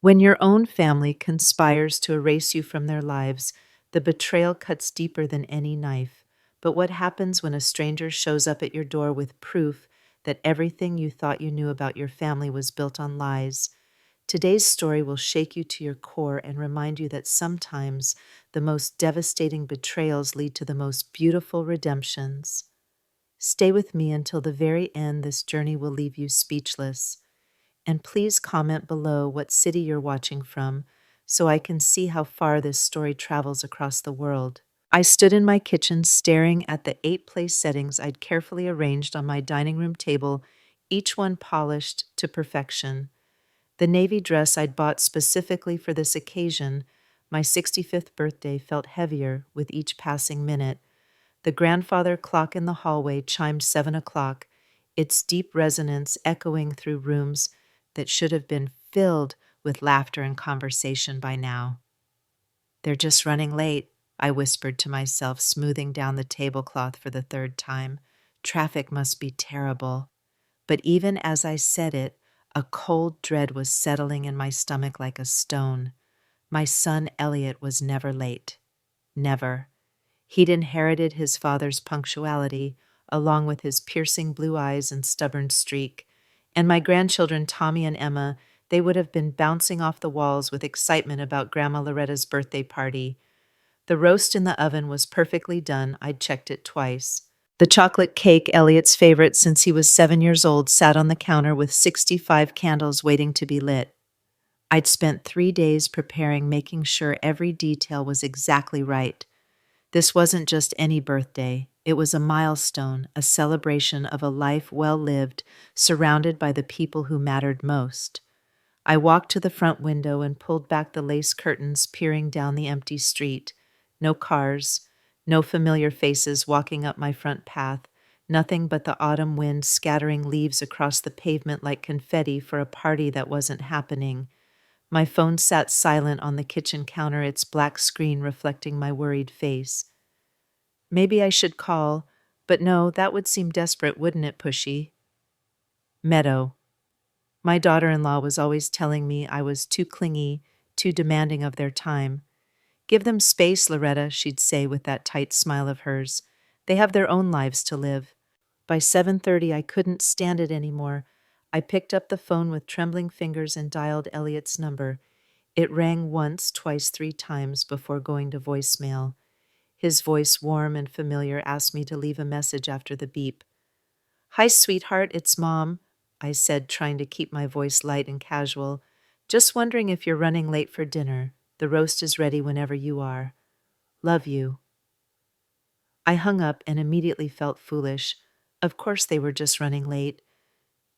When your own family conspires to erase you from their lives, the betrayal cuts deeper than any knife. But what happens when a stranger shows up at your door with proof that everything you thought you knew about your family was built on lies? Today's story will shake you to your core and remind you that sometimes the most devastating betrayals lead to the most beautiful redemptions. Stay with me until the very end. This journey will leave you speechless. And please comment below what city you're watching from so I can see how far this story travels across the world. I stood in my kitchen staring at the 8 place settings I'd carefully arranged on my dining room table, each one polished to perfection. The navy dress I'd bought specifically for this occasion, my 65th birthday, felt heavier with each passing minute. The grandfather clock in the hallway chimed 7 o'clock, its deep resonance echoing through rooms that should have been filled with laughter and conversation by now. "They're just running late," I whispered to myself, smoothing down the tablecloth for the third time. "Traffic must be terrible." But even as I said it, a cold dread was settling in my stomach like a stone. My son Elliot was never late. Never. He'd inherited his father's punctuality, along with his piercing blue eyes and stubborn streak. And my grandchildren, Tommy and Emma, they would have been bouncing off the walls with excitement about Grandma Loretta's birthday party. The roast in the oven was perfectly done. I'd checked it twice. The chocolate cake, Elliot's favorite since he was 7 years old, sat on the counter with 65 candles waiting to be lit. I'd spent 3 days preparing, making sure every detail was exactly right. This wasn't just any birthday. It was a milestone, a celebration of a life well lived, surrounded by the people who mattered most. I walked to the front window and pulled back the lace curtains, peering down the empty street. No cars, no familiar faces walking up my front path, nothing but the autumn wind scattering leaves across the pavement like confetti for a party that wasn't happening. My phone sat silent on the kitchen counter, its black screen reflecting my worried face. Maybe I should call, but no, that would seem desperate, wouldn't it, Pushy? Meadow. My daughter-in-law was always telling me I was too clingy, too demanding of their time. "Give them space, Loretta," she'd say with that tight smile of hers. "They have their own lives to live." By 7:30, I couldn't stand it anymore. I picked up the phone with trembling fingers and dialed Elliot's number. It rang once, twice, 3 times before going to voicemail. His voice, warm and familiar, asked me to leave a message after the beep. "Hi, sweetheart, it's Mom," I said, trying to keep my voice light and casual. "Just wondering if you're running late for dinner. The roast is ready whenever you are. Love you." I hung up and immediately felt foolish. Of course they were just running late.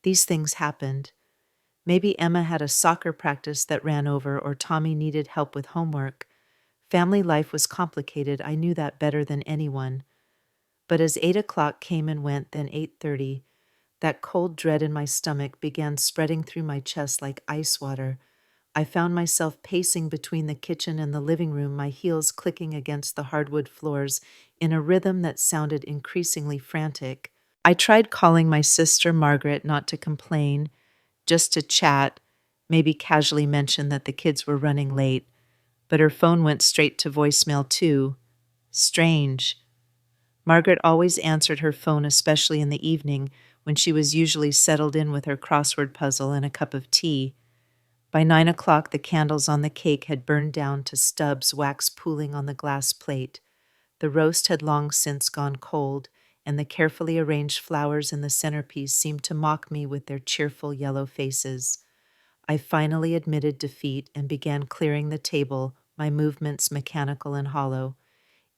These things happened. Maybe Emma had a soccer practice that ran over, or Tommy needed help with homework. Family life was complicated. I knew that better than anyone. But as 8 o'clock came and went, then 8:30, that cold dread in my stomach began spreading through my chest like ice water. I found myself pacing between the kitchen and the living room, my heels clicking against the hardwood floors in a rhythm that sounded increasingly frantic. I tried calling my sister Margaret, not to complain, just to chat, maybe casually mention that the kids were running late, but her phone went straight to voicemail too. Strange. Margaret always answered her phone, especially in the evening, when she was usually settled in with her crossword puzzle and a cup of tea. By 9 o'clock, the candles on the cake had burned down to stubs, wax pooling on the glass plate. The roast had long since gone cold, and the carefully arranged flowers in the centerpiece seemed to mock me with their cheerful yellow faces. I finally admitted defeat and began clearing the table, my movements mechanical and hollow.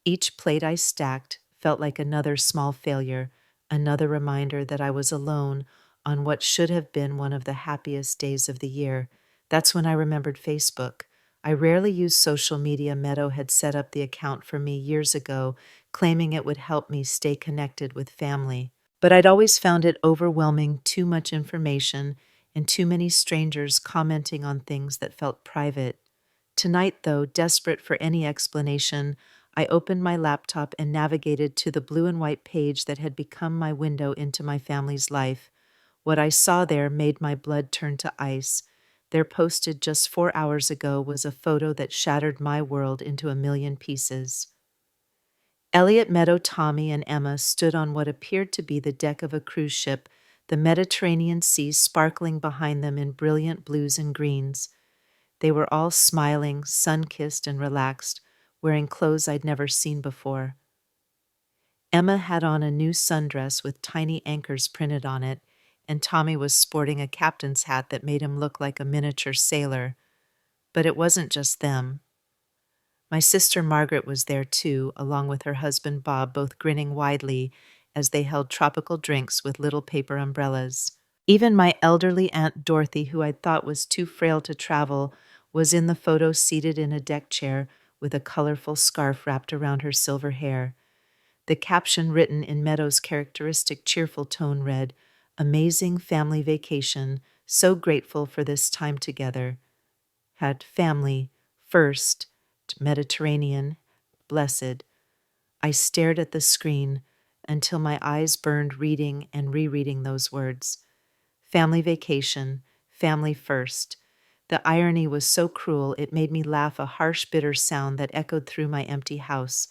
Each plate I stacked felt like another small failure, another reminder that I was alone on what should have been one of the happiest days of the year. That's when I remembered Facebook. I rarely use social media. Meadow had set up the account for me years ago, claiming it would help me stay connected with family. But I'd always found it overwhelming, too much information, and too many strangers commenting on things that felt private. Tonight, though, desperate for any explanation, I opened my laptop and navigated to the blue and white page that had become my window into my family's life. What I saw there made my blood turn to ice. Their posted just 4 hours ago was a photo that shattered my world into a million pieces. Elliot, Meadow, Tommy, and Emma stood on what appeared to be the deck of a cruise ship, the Mediterranean Sea sparkling behind them in brilliant blues and greens. They were all smiling, sun-kissed, and relaxed, wearing clothes I'd never seen before. Emma had on a new sundress with tiny anchors printed on it, and Tommy was sporting a captain's hat that made him look like a miniature sailor. But it wasn't just them. My sister Margaret was there too, along with her husband Bob, both grinning widely as they held tropical drinks with little paper umbrellas. Even my elderly Aunt Dorothy, who I'd thought was too frail to travel, was in the photo seated in a deck chair with a colorful scarf wrapped around her silver hair. The caption written in Meadow's characteristic cheerful tone read, "Amazing family vacation, so grateful for this time together." Had family, first, Mediterranean, blessed. I stared at the screen until my eyes burned reading and rereading those words. Family vacation, family first. The irony was so cruel it made me laugh, a harsh, bitter sound that echoed through my empty house.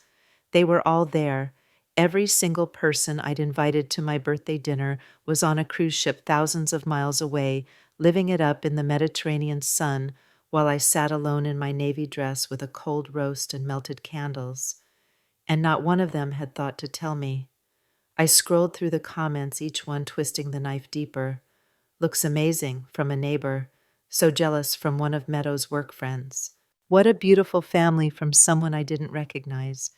They were all there. Every single person I'd invited to my birthday dinner was on a cruise ship thousands of miles away, living it up in the Mediterranean sun, while I sat alone in my navy dress with a cold roast and melted candles. And not one of them had thought to tell me. I scrolled through the comments, each one twisting the knife deeper. "Looks amazing," from a neighbor. "So jealous," from one of Meadow's work friends. "What a beautiful family," from someone I didn't recognize.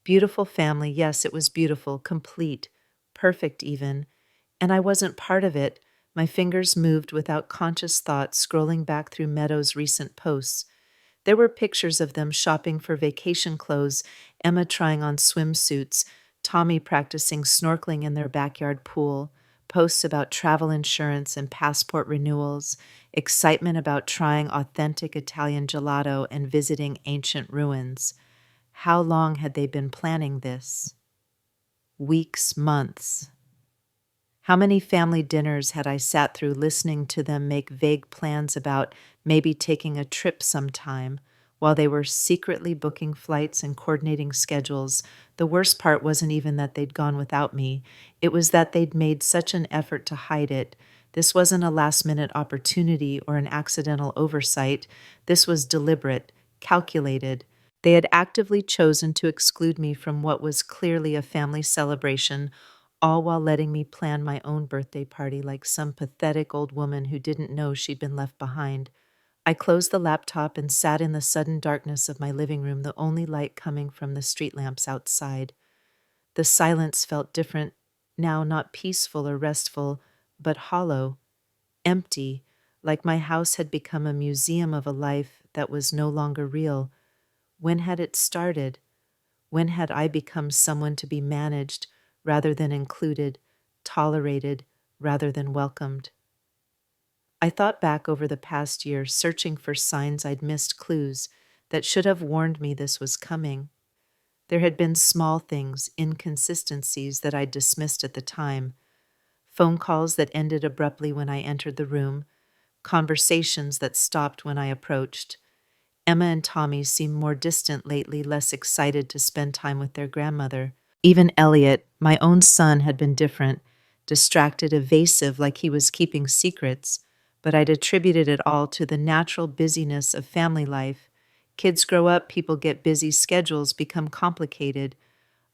Beautiful family, yes, it was beautiful, complete, perfect even. And I wasn't part of it. My fingers moved without conscious thought, scrolling back through Meadow's recent posts. There were pictures of them shopping for vacation clothes, Emma trying on swimsuits, Tommy practicing snorkeling in their backyard pool, posts about travel insurance and passport renewals, excitement about trying authentic Italian gelato and visiting ancient ruins. How long had they been planning this? Weeks, months. How many family dinners had I sat through listening to them make vague plans about maybe taking a trip sometime, while they were secretly booking flights and coordinating schedules? The worst part wasn't even that they'd gone without me. It was that they'd made such an effort to hide it. This wasn't a last-minute opportunity or an accidental oversight. This was deliberate, calculated. They had actively chosen to exclude me from what was clearly a family celebration, all while letting me plan my own birthday party like some pathetic old woman who didn't know she'd been left behind. I closed the laptop and sat in the sudden darkness of my living room, the only light coming from the street lamps outside. The silence felt different now, not peaceful or restful, but hollow, empty, like my house had become a museum of a life that was no longer real. When had it started? When had I become someone to be managed rather than included, tolerated rather than welcomed? I thought back over the past year, searching for signs I'd missed, clues that should have warned me this was coming. There had been small things, inconsistencies that I'd dismissed at the time. Phone calls that ended abruptly when I entered the room, conversations that stopped when I approached. Emma and Tommy seemed more distant lately, less excited to spend time with their grandmother. Even Elliot, my own son, had been different, distracted, evasive, like he was keeping secrets, but I'd attributed it all to the natural busyness of family life. Kids grow up, people get busy, schedules become complicated.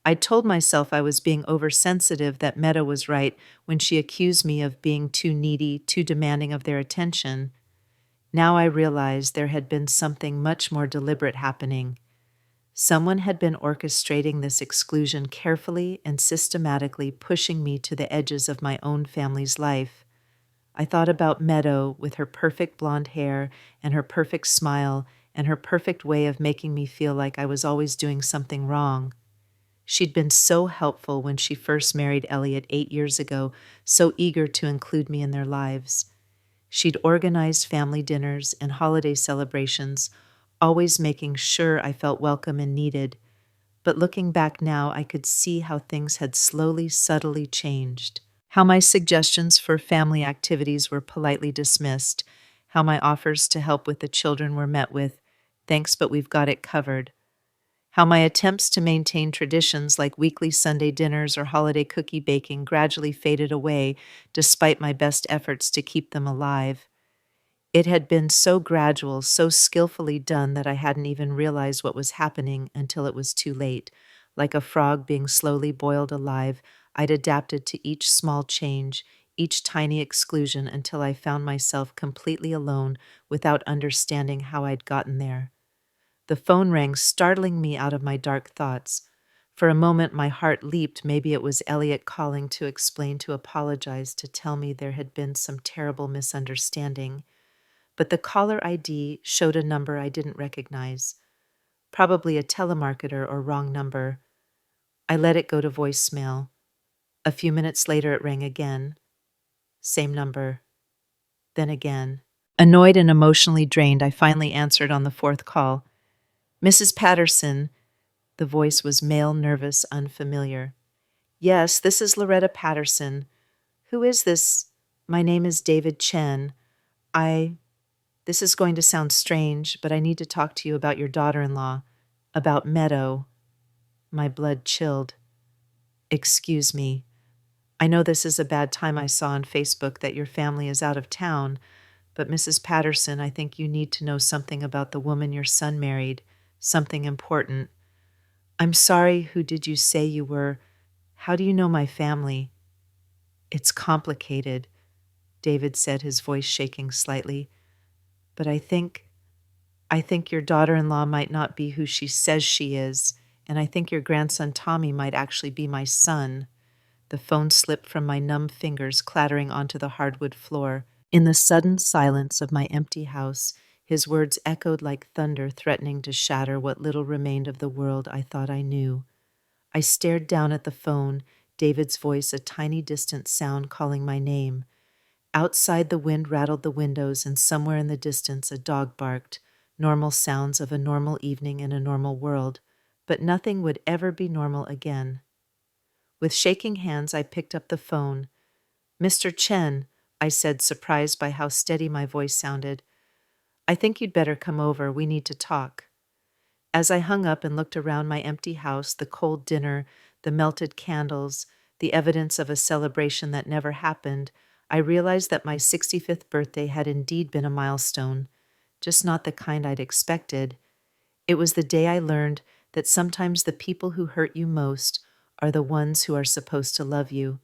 I told myself I was being oversensitive, that Meta was right when she accused me of being too needy, too demanding of their attention. Now I realized there had been something much more deliberate happening. Someone had been orchestrating this exclusion carefully and systematically, pushing me to the edges of my own family's life. I thought about Meadow with her perfect blonde hair and her perfect smile and her perfect way of making me feel like I was always doing something wrong. She'd been so helpful when she first married Elliot 8 years ago, so eager to include me in their lives. She'd organized family dinners and holiday celebrations, always making sure I felt welcome and needed. But looking back now, I could see how things had slowly, subtly changed. How my suggestions for family activities were politely dismissed, how my offers to help with the children were met with, "Thanks, but we've got it covered." How my attempts to maintain traditions like weekly Sunday dinners or holiday cookie baking gradually faded away despite my best efforts to keep them alive. It had been so gradual, so skillfully done that I hadn't even realized what was happening until it was too late. Like a frog being slowly boiled alive, I'd adapted to each small change, each tiny exclusion until I found myself completely alone without understanding how I'd gotten there. The phone rang, startling me out of my dark thoughts. For a moment, my heart leaped. Maybe it was Elliot calling to explain, to apologize, to tell me there had been some terrible misunderstanding. But the caller ID showed a number I didn't recognize, probably a telemarketer or wrong number. I let it go to voicemail. A few minutes later, it rang again. Same number. Then again. Annoyed and emotionally drained, I finally answered on the fourth call. "Mrs. Patterson." The voice was male, nervous, unfamiliar. "Yes, this is Loretta Patterson. Who is this? My name is David Chen. I This is going to sound strange, but I need to talk to you about your daughter-in-law, about Meadow." My blood chilled. "Excuse me. I know this is a bad time. I saw on Facebook that your family is out of town, but Mrs. Patterson, I think you need to know something about the woman your son married, something important. I'm sorry, who did you say you were? How do you know my family?" "It's complicated," David said, his voice shaking slightly. "But I think your daughter-in-law might not be who she says she is, and I think your grandson Tommy might actually be my son." The phone slipped from my numb fingers, clattering onto the hardwood floor. In the sudden silence of my empty house, his words echoed like thunder, threatening to shatter what little remained of the world I thought I knew. I stared down at the phone, David's voice a tiny distant sound calling my name. Outside, the wind rattled the windows, and somewhere in the distance a dog barked, normal sounds of a normal evening in a normal world, but nothing would ever be normal again. With shaking hands, I picked up the phone. "Mr. Chen," I said, surprised by how steady my voice sounded. "I think you'd better come over. We need to talk." As I hung up and looked around my empty house, the cold dinner, the melted candles, the evidence of a celebration that never happened, I realized that my 65th birthday had indeed been a milestone, just not the kind I'd expected. It was the day I learned that sometimes the people who hurt you most are the ones who are supposed to love you.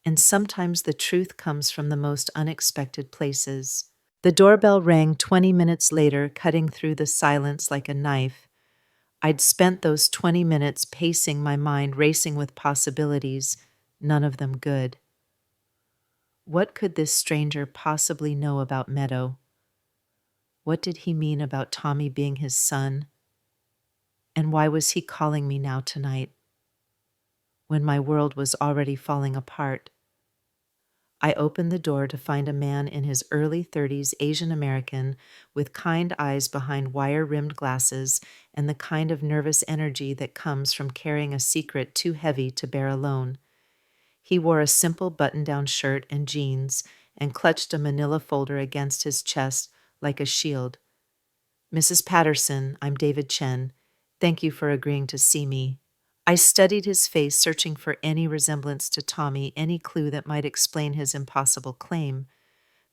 And sometimes the truth comes from the most unexpected places. The doorbell rang 20 minutes later, cutting through the silence like a knife. I'd spent those 20 minutes pacing my mind, racing with possibilities, none of them good. What could this stranger possibly know about Meadow? What did he mean about Tommy being his son? And why was he calling me now tonight, when my world was already falling apart? I opened the door to find a man in his early 30s, Asian American, with kind eyes behind wire-rimmed glasses and the kind of nervous energy that comes from carrying a secret too heavy to bear alone. He wore a simple button-down shirt and jeans and clutched a manila folder against his chest like a shield. "Mrs. Patterson, I'm David Chen. Thank you for agreeing to see me." I studied his face, searching for any resemblance to Tommy, any clue that might explain his impossible claim.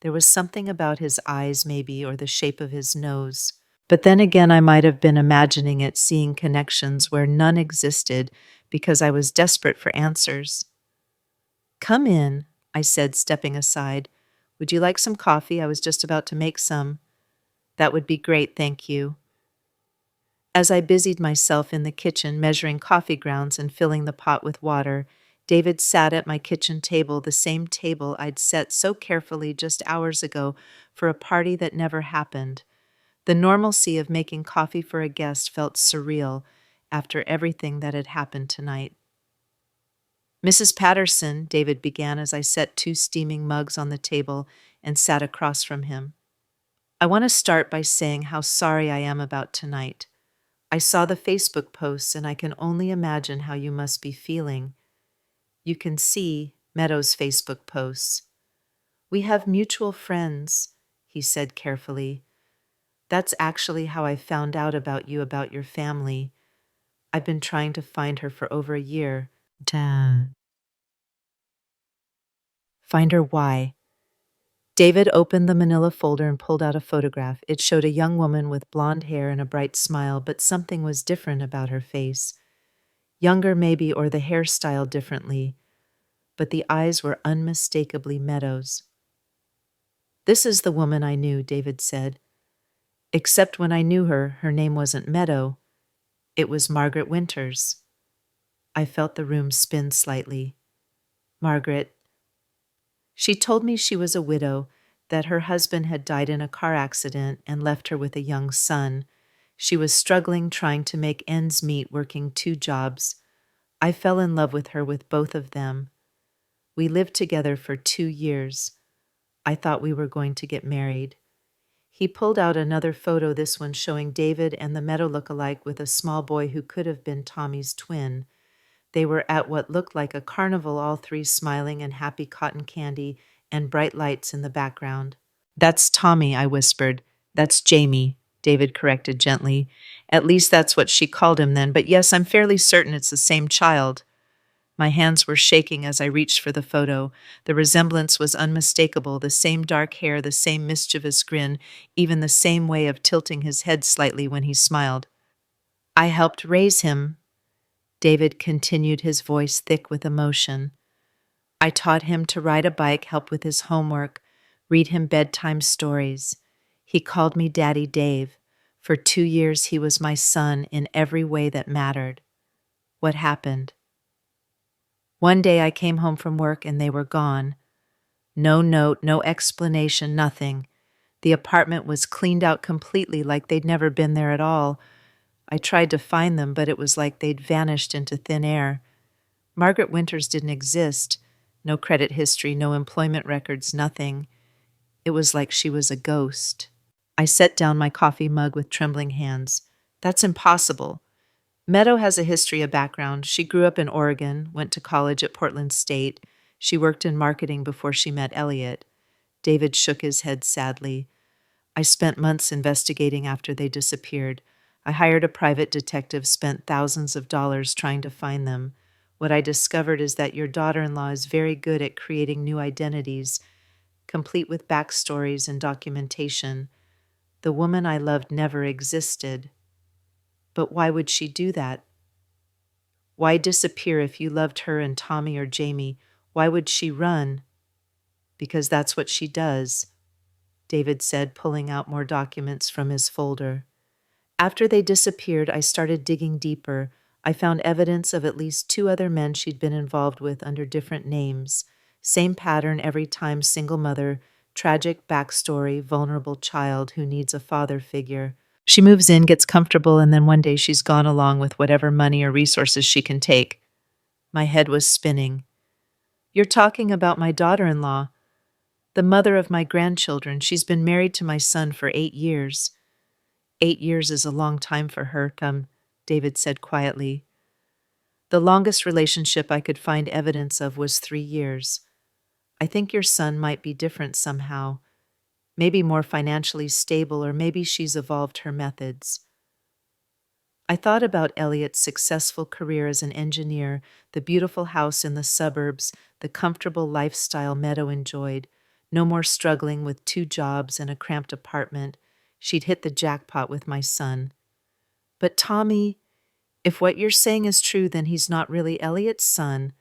There was something about his eyes, maybe, or the shape of his nose. But then again, I might have been imagining it, seeing connections where none existed, because I was desperate for answers. "Come in," I said, stepping aside. "Would you like some coffee? I was just about to make some." "That would be great, thank you." As I busied myself in the kitchen, measuring coffee grounds and filling the pot with water, David sat at my kitchen table, the same table I'd set so carefully just hours ago for a party that never happened. The normalcy of making coffee for a guest felt surreal after everything that had happened tonight. "Mrs. Patterson," David began as I set 2 steaming mugs on the table and sat across from him. "I want to start by saying how sorry I am about tonight. I saw the Facebook posts, and I can only imagine how you must be feeling. You can see Meadow's Facebook posts. We have mutual friends." he said carefully. That's actually how I found out about you, about your family. I've been trying to find her for over a year. Dad. Find her why? David opened the manila folder and pulled out a photograph. It showed a young woman with blonde hair and a bright smile, but something was different about her face. Younger maybe, or the hairstyle differently, but the eyes were unmistakably Meadows. This is the woman I knew, David said. Except when I knew her, her name wasn't Meadow. It was Margaret Winters. I felt the room spin slightly. Margaret. She told me she was a widow, that her husband had died in a car accident and left her with a young son. She was struggling, trying to make ends meet, working 2 jobs. I fell in love with her with both of them. We lived together for 2 years. I thought we were going to get married. He pulled out another photo, this one showing David and the Meadow look-alike with a small boy who could have been Tommy's twin. They were at what looked like a carnival, all three smiling and happy, cotton candy and bright lights in the background. That's Tommy, I whispered. That's Jamie, David corrected gently. At least that's what she called him then, but yes, I'm fairly certain it's the same child. My hands were shaking as I reached for the photo. The resemblance was unmistakable, the same dark hair, the same mischievous grin, even the same way of tilting his head slightly when he smiled. I helped raise him, David continued, his voice thick with emotion. I taught him to ride a bike, help with his homework, read him bedtime stories. He called me Daddy Dave. For 2 years he was my son in every way that mattered. What happened? One day I came home from work and they were gone. No note, no explanation, nothing. The apartment was cleaned out completely, like they'd never been there at all. I tried to find them, but it was like they'd vanished into thin air. Margaret Winters didn't exist. No credit history, no employment records, nothing. It was like she was a ghost. I set down my coffee mug with trembling hands. That's impossible. Meadow has a history, a background. She grew up in Oregon, went to college at Portland State. She worked in marketing before she met Elliot. David shook his head sadly. I spent months investigating after they disappeared. I hired a private detective, spent thousands of dollars trying to find them. What I discovered is that your daughter-in-law is very good at creating new identities, complete with backstories and documentation. The woman I loved never existed. But why would she do that? Why disappear if you loved her and Tommy or Jamie? Why would she run? Because that's what she does, David said, pulling out more documents from his folder. After they disappeared, I started digging deeper. I found evidence of at least 2 other men she'd been involved with under different names. Same pattern every time, single mother, tragic backstory, vulnerable child who needs a father figure. She moves in, gets comfortable, and then one day she's gone along with whatever money or resources she can take. My head was spinning. You're talking about my daughter-in-law, the mother of my grandchildren. She's been married to my son for 8 years. 8 years is a long time for her, David said quietly. The longest relationship I could find evidence of was 3 years. I think your son might be different somehow. Maybe more financially stable, or maybe she's evolved her methods. I thought about Elliot's successful career as an engineer, the beautiful house in the suburbs, the comfortable lifestyle Meadow enjoyed. No more struggling with 2 jobs and a cramped apartment. She'd hit the jackpot with my son. But Tommy, if what you're saying is true, then he's not really Elliot's son.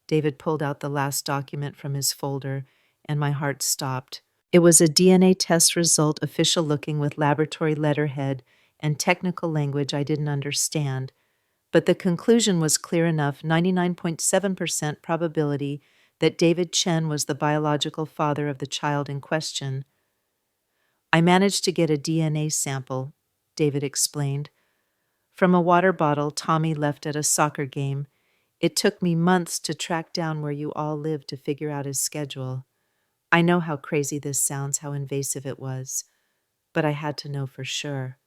David pulled out the last document from his folder, and my heart stopped. It was a DNA test result, official looking, with laboratory letterhead and technical language I didn't understand. But the conclusion was clear enough, 99.7% probability that David Chen was the biological father of the child in question. I managed to get a DNA sample, David explained, from a water bottle Tommy left at a soccer game. It took me months to track down where you all lived to figure out his schedule. I know how crazy this sounds, how invasive it was, but I had to know for sure.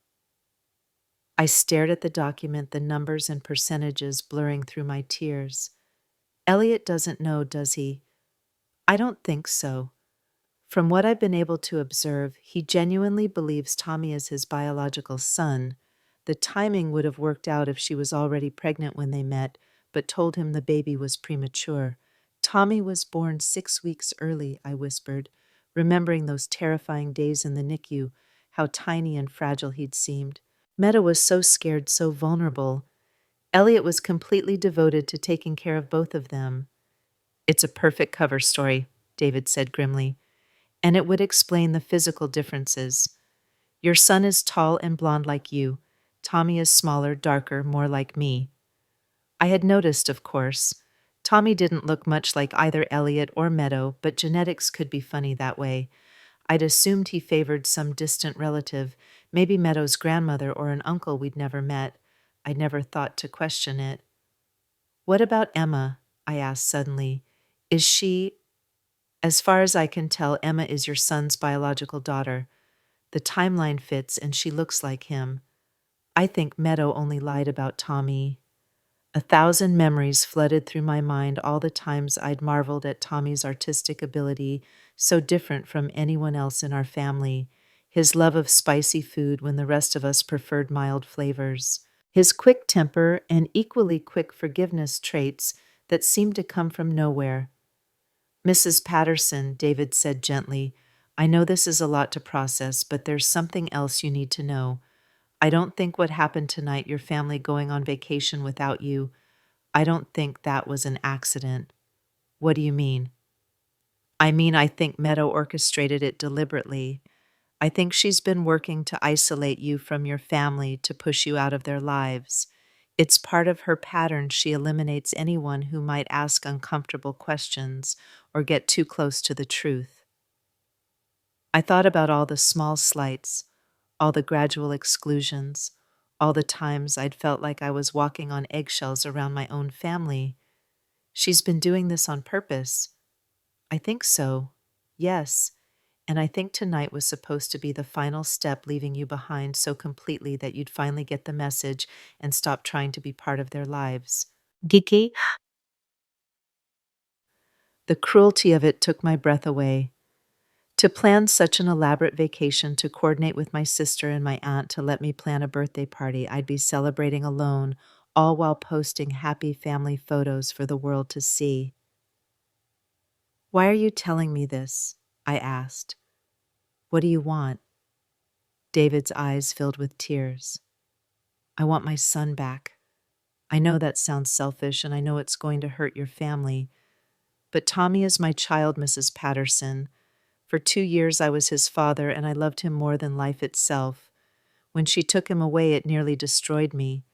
I stared at the document, the numbers and percentages blurring through my tears. Elliot doesn't know, does he? I don't think so. From what I've been able to observe, he genuinely believes Tommy is his biological son. The timing would have worked out if she was already pregnant when they met, but told him the baby was premature. Tommy was born 6 weeks early, I whispered, remembering those terrifying days in the NICU, how tiny and fragile he'd seemed. Meta was so scared, so vulnerable. Elliot was completely devoted to taking care of both of them. It's a perfect cover story, David said grimly, and it would explain the physical differences. Your son is tall and blonde like you. Tommy is smaller, darker, more like me. I had noticed, of course. Tommy didn't look much like either Elliot or Meadow, but genetics could be funny that way. I'd assumed he favored some distant relative, maybe Meadow's grandmother or an uncle we'd never met. I'd never thought to question it. What about Emma? I asked suddenly. Is she— As far as I can tell, Emma is your son's biological daughter. The timeline fits and she looks like him. I think Meadow only lied about Tommy. 1,000 memories flooded through my mind, all the times I'd marveled at Tommy's artistic ability, so different from anyone else in our family. His love of spicy food when the rest of us preferred mild flavors. His quick temper and equally quick forgiveness traits that seemed to come from nowhere. Mrs. Patterson, David said gently, I know this is a lot to process, but there's something else you need to know. I don't think what happened tonight, your family going on vacation without you, I don't think that was an accident. What do you mean? I mean, I think Meadow orchestrated it deliberately. I think she's been working to isolate you from your family to push you out of their lives. It's part of her pattern. She eliminates anyone who might ask uncomfortable questions or get too close to the truth. I thought about all the small slights, all the gradual exclusions, all the times I'd felt like I was walking on eggshells around my own family. She's been doing this on purpose. I think so. Yes. And I think tonight was supposed to be the final step, leaving you behind so completely that you'd finally get the message and stop trying to be part of their lives. Geeky. The cruelty of it took my breath away. To plan such an elaborate vacation, to coordinate with my sister and my aunt to let me plan a birthday party I'd be celebrating alone, all while posting happy family photos for the world to see. Why are you telling me this? I asked. What do you want? David's eyes filled with tears. I want my son back. I know that sounds selfish, and I know it's going to hurt your family. But Tommy is my child, Mrs. Patterson. For 2 years I was his father, and I loved him more than life itself. When she took him away, it nearly destroyed me.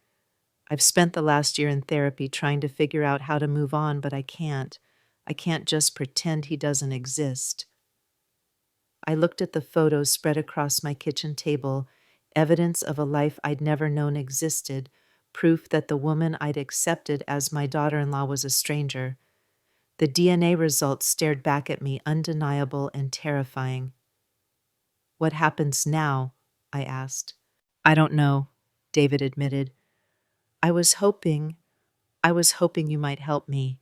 I've spent the last year in therapy trying to figure out how to move on, but I can't. I can't just pretend he doesn't exist. I looked at the photos spread across my kitchen table, evidence of a life I'd never known existed, proof that the woman I'd accepted as my daughter-in-law was a stranger. The DNA results stared back at me, undeniable and terrifying. What happens now? I asked. I don't know, David admitted. I was hoping you might help me,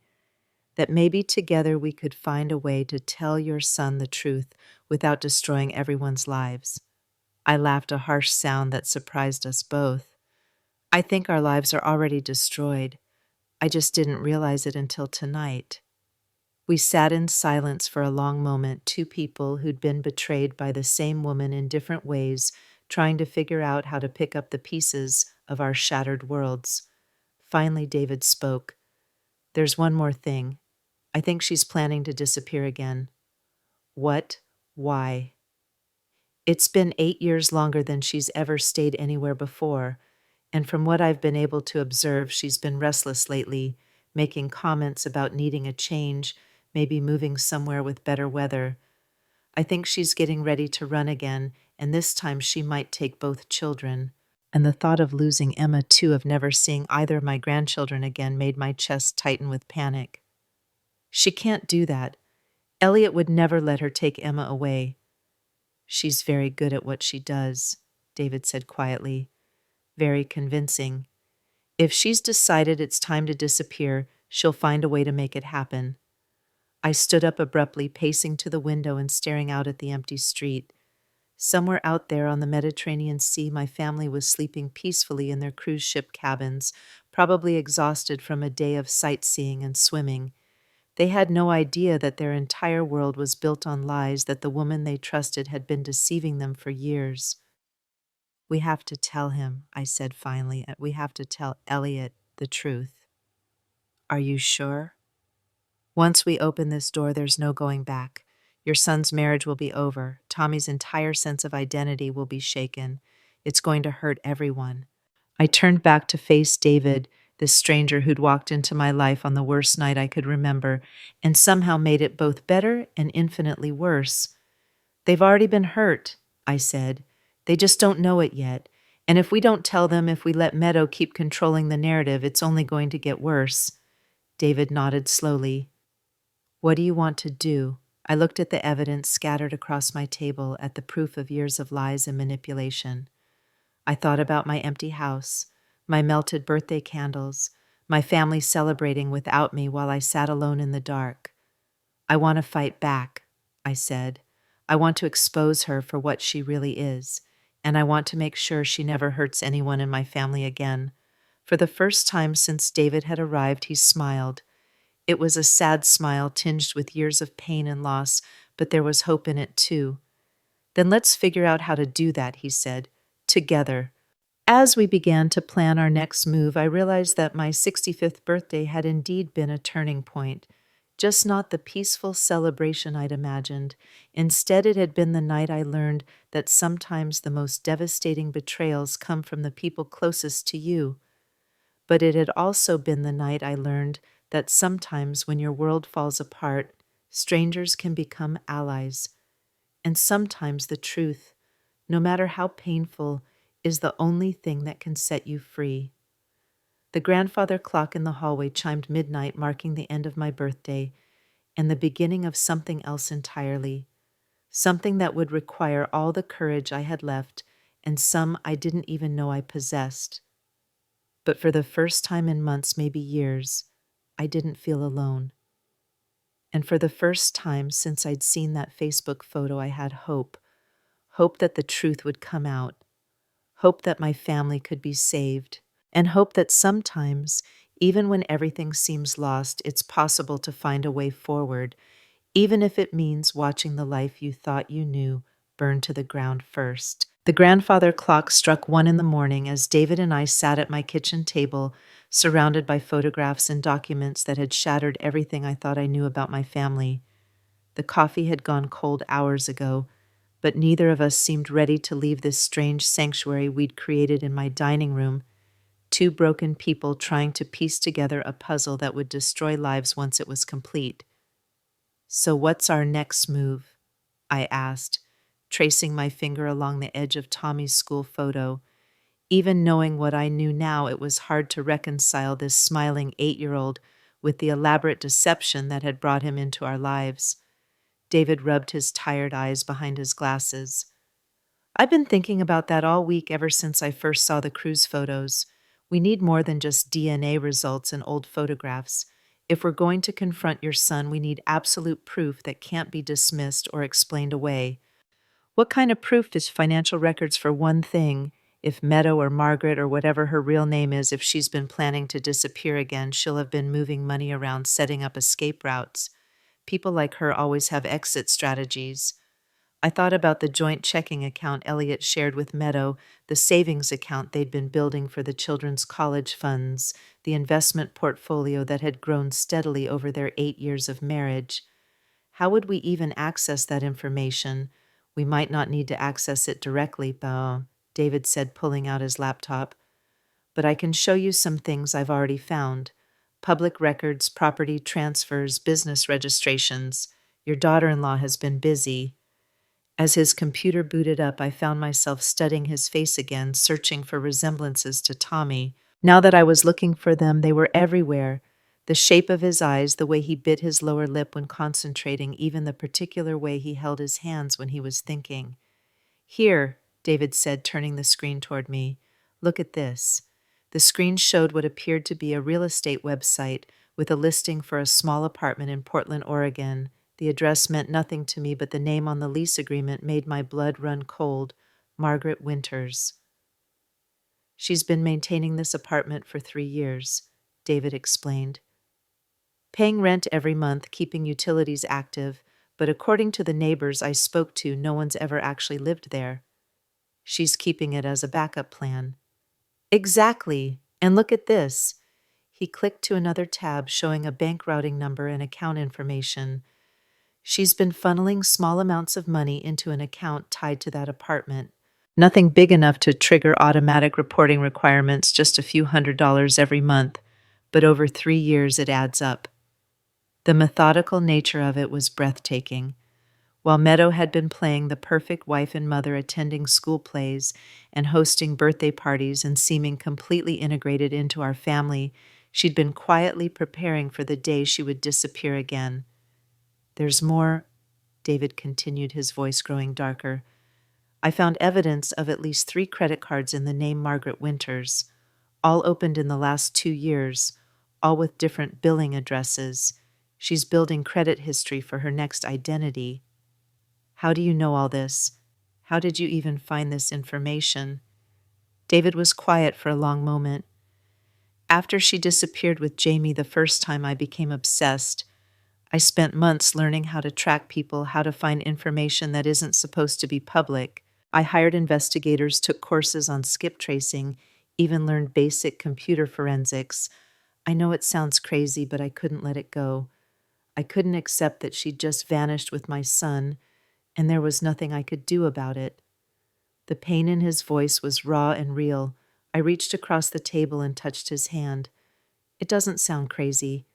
that maybe together we could find a way to tell your son the truth without destroying everyone's lives. I laughed, a harsh sound that surprised us both. I think our lives are already destroyed. I just didn't realize it until tonight. We sat in silence for a long moment, two people who'd been betrayed by the same woman in different ways, trying to figure out how to pick up the pieces of our shattered worlds. Finally, David spoke. There's one more thing. I think she's planning to disappear again. What? Why? It's been 8 years longer than she's ever stayed anywhere before, and from what I've been able to observe, she's been restless lately, making comments about needing a change, maybe moving somewhere with better weather. I think she's getting ready to run again, and this time she might take both children. And the thought of losing Emma, too, of never seeing either of my grandchildren again, made my chest tighten with panic. She can't do that. Elliot would never let her take Emma away. She's very good at what she does, David said quietly. Very convincing. If she's decided it's time to disappear, she'll find a way to make it happen. I stood up abruptly, pacing to the window and staring out at the empty street. Somewhere out there on the Mediterranean Sea, my family was sleeping peacefully in their cruise ship cabins, probably exhausted from a day of sightseeing and swimming. They had no idea that their entire world was built on lies, that the woman they trusted had been deceiving them for years. "We have to tell him," I said finally. "We have to tell Elliot the truth." "Are you sure?" "Once we open this door, there's no going back. Your son's marriage will be over. Tommy's entire sense of identity will be shaken. It's going to hurt everyone." I turned back to face David, this stranger who'd walked into my life on the worst night I could remember, and somehow made it both better and infinitely worse. "They've already been hurt," I said. "They just don't know it yet. And if we don't tell them, if we let Meadow keep controlling the narrative, it's only going to get worse." David nodded slowly. "What do you want to do?" I looked at the evidence scattered across my table, at the proof of years of lies and manipulation. I thought about my empty house, my melted birthday candles, my family celebrating without me while I sat alone in the dark. "I want to fight back," I said. "I want to expose her for what she really is, and I want to make sure she never hurts anyone in my family again." For the first time since David had arrived, he smiled. It was a sad smile tinged with years of pain and loss, but there was hope in it too. "Then let's figure out how to do that," he said, "together." As we began to plan our next move, I realized that my 65th birthday had indeed been a turning point. Just not the peaceful celebration I'd imagined. Instead, it had been the night I learned that sometimes the most devastating betrayals come from the people closest to you. But it had also been the night I learned that sometimes when your world falls apart, strangers can become allies. And sometimes the truth, no matter how painful, is the only thing that can set you free. The grandfather clock in the hallway chimed midnight, marking the end of my birthday and the beginning of something else entirely, something that would require all the courage I had left and some I didn't even know I possessed. But for the first time in months, maybe years, I didn't feel alone. And for the first time since I'd seen that Facebook photo, I had hope. Hope that the truth would come out. Hope that my family could be saved. And hope that sometimes, even when everything seems lost, it's possible to find a way forward, even if it means watching the life you thought you knew burn to the ground first. The grandfather clock struck 1 in the morning as David and I sat at my kitchen table, surrounded by photographs and documents that had shattered everything I thought I knew about my family. The coffee had gone cold hours ago, but neither of us seemed ready to leave this strange sanctuary we'd created in my dining room, two broken people trying to piece together a puzzle that would destroy lives once it was complete. "So what's our next move?" I asked, tracing my finger along the edge of Tommy's school photo. Even knowing what I knew now, it was hard to reconcile this smiling 8-year-old with the elaborate deception that had brought him into our lives. David rubbed his tired eyes behind his glasses. "I've been thinking about that all week ever since I first saw the cruise photos. We need more than just DNA results and old photographs. If we're going to confront your son, we need absolute proof that can't be dismissed or explained away. What kind of proof is financial records for one thing? If Meadow or Margaret or whatever her real name is, if she's been planning to disappear again, she'll have been moving money around, setting up escape routes. People like her always have exit strategies." I thought about the joint checking account Elliot shared with Meadow, the savings account they'd been building for the children's college funds, the investment portfolio that had grown steadily over their 8 years of marriage. How would we even access that information? We might not need to access it directly, David said, pulling out his laptop. "But I can show you some things I've already found. Public records, property transfers, business registrations. Your daughter-in-law has been busy." As his computer booted up, I found myself studying his face again, searching for resemblances to Tommy. Now that I was looking for them, they were everywhere. The shape of his eyes, the way he bit his lower lip when concentrating, even the particular way he held his hands when he was thinking. "Here," David said, turning the screen toward me. "Look at this." The screen showed what appeared to be a real estate website with a listing for a small apartment in Portland, Oregon. The address meant nothing to me, but the name on the lease agreement made my blood run cold. Margaret Winters. She's been maintaining this apartment for 3 years, David explained. Paying rent every month, keeping utilities active, but according to the neighbors I spoke to, no one's ever actually lived there. She's keeping it as a backup plan. Exactly. And look at this. He clicked to another tab showing a bank routing number and account information. She's been funneling small amounts of money into an account tied to that apartment. Nothing big enough to trigger automatic reporting requirements, just a few $100s every month, but over 3 years it adds up. The methodical nature of it was breathtaking. While Meadow had been playing the perfect wife and mother, attending school plays and hosting birthday parties and seeming completely integrated into our family, she'd been quietly preparing for the day she would disappear again. There's more, David continued, his voice growing darker. I found evidence of at least 3 credit cards in the name Margaret Winters, all opened in the last 2 years, all with different billing addresses. She's building credit history for her next identity. How do you know all this? How did you even find this information? David was quiet for a long moment. After she disappeared with Jamie the first time, I became obsessed. I spent months learning how to track people, how to find information that isn't supposed to be public. I hired investigators, took courses on skip tracing, even learned basic computer forensics. I know it sounds crazy, but I couldn't let it go. I couldn't accept that she'd just vanished with my son, and there was nothing I could do about it. The pain in his voice was raw and real. I reached across the table and touched his hand. It doesn't sound crazy.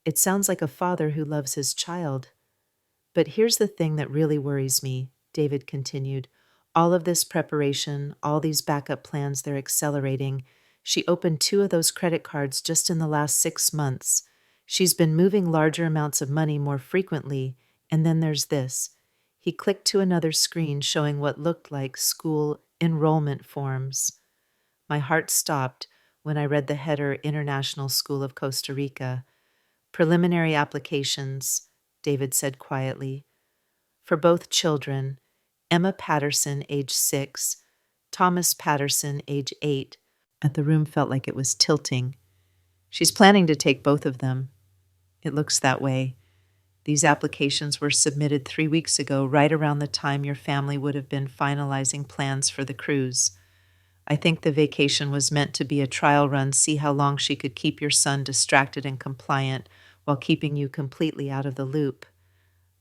It sounds like a father who loves his child. But here's the thing that really worries me, David continued. All of this preparation, all these backup plans, they're accelerating. She opened 2 of those credit cards just in the last 6 months. She's been moving larger amounts of money more frequently. And then there's this. He clicked to another screen showing what looked like school enrollment forms. My heart stopped when I read the header, International School of Costa Rica. Preliminary applications, David said quietly. For both children, Emma Patterson, age 6, Thomas Patterson, age 8. The room felt like it was tilting. She's planning to take both of them. It looks that way. These applications were submitted 3 weeks ago, right around the time your family would have been finalizing plans for the cruise. I think the vacation was meant to be a trial run, see how long she could keep your son distracted and compliant while keeping you completely out of the loop.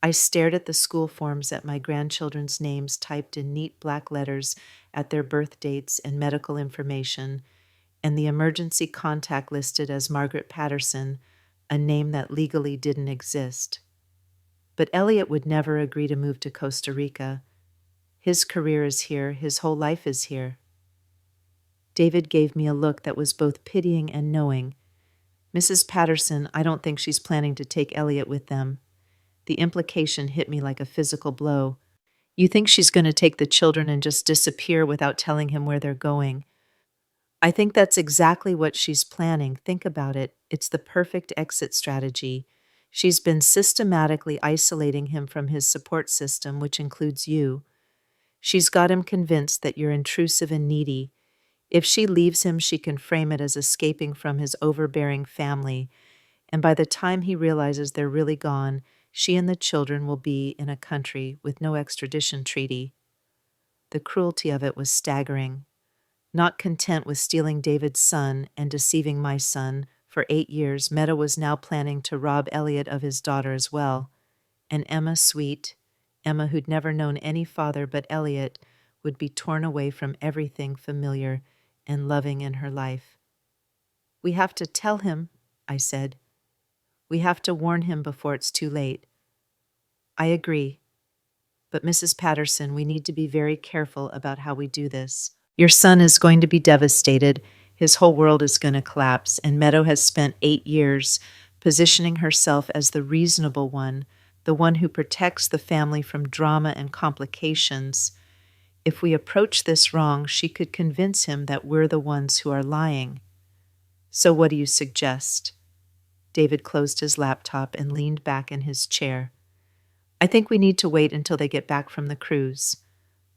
I stared at the school forms, at my grandchildren's names typed in neat black letters, at their birth dates and medical information, and the emergency contact listed as Margaret Patterson, a name that legally didn't exist. But Elliot would never agree to move to Costa Rica. His career is here, his whole life is here. David gave me a look that was both pitying and knowing. Mrs. Patterson, I don't think she's planning to take Elliot with them. The implication hit me like a physical blow. You think she's going to take the children and just disappear without telling him where they're going? I think that's exactly what she's planning. Think about it. It's the perfect exit strategy. She's been systematically isolating him from his support system, which includes you. She's got him convinced that you're intrusive and needy. If she leaves him, she can frame it as escaping from his overbearing family, and by the time he realizes they're really gone, she and the children will be in a country with no extradition treaty. The cruelty of it was staggering. Not content with stealing David's son and deceiving my son, for 8 years, Meadow was now planning to rob Elliot of his daughter as well. And Emma, sweet, Emma who'd never known any father but Elliot, would be torn away from everything familiar and loving in her life. We have to tell him, I said. We have to warn him before it's too late. I agree. But Mrs. Patterson, we need to be very careful about how we do this. Your son is going to be devastated. His whole world is going to collapse, and Meadow has spent 8 years positioning herself as the reasonable one, the one who protects the family from drama and complications. If we approach this wrong, she could convince him that we're the ones who are lying. So what do you suggest? David closed his laptop and leaned back in his chair. I think we need to wait until they get back from the cruise.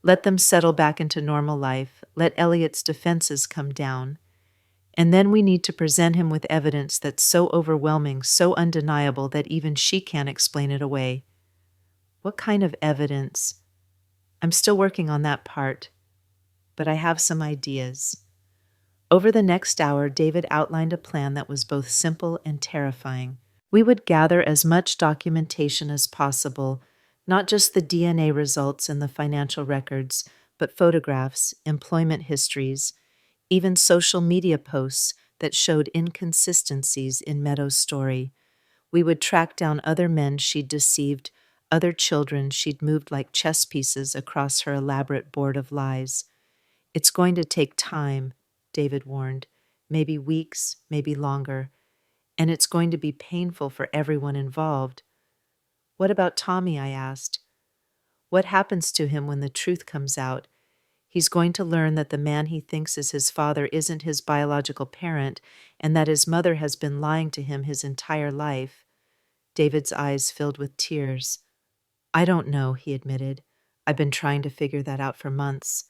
Let them settle back into normal life. Let Elliot's defenses come down. And then we need to present him with evidence that's so overwhelming, so undeniable that even she can't explain it away. What kind of evidence? I'm still working on that part, but I have some ideas. Over the next hour, David outlined a plan that was both simple and terrifying. We would gather as much documentation as possible, not just the DNA results and the financial records, but photographs, employment histories, even social media posts that showed inconsistencies in Meadow's story. We would track down other men she'd deceived, other children she'd moved like chess pieces across her elaborate board of lies. It's going to take time, David warned, maybe weeks, maybe longer, and it's going to be painful for everyone involved. What about Tommy? I asked. What happens to him when the truth comes out? He's going to learn that the man he thinks is his father isn't his biological parent and that his mother has been lying to him his entire life. David's eyes filled with tears. I don't know, he admitted. I've been trying to figure that out for months.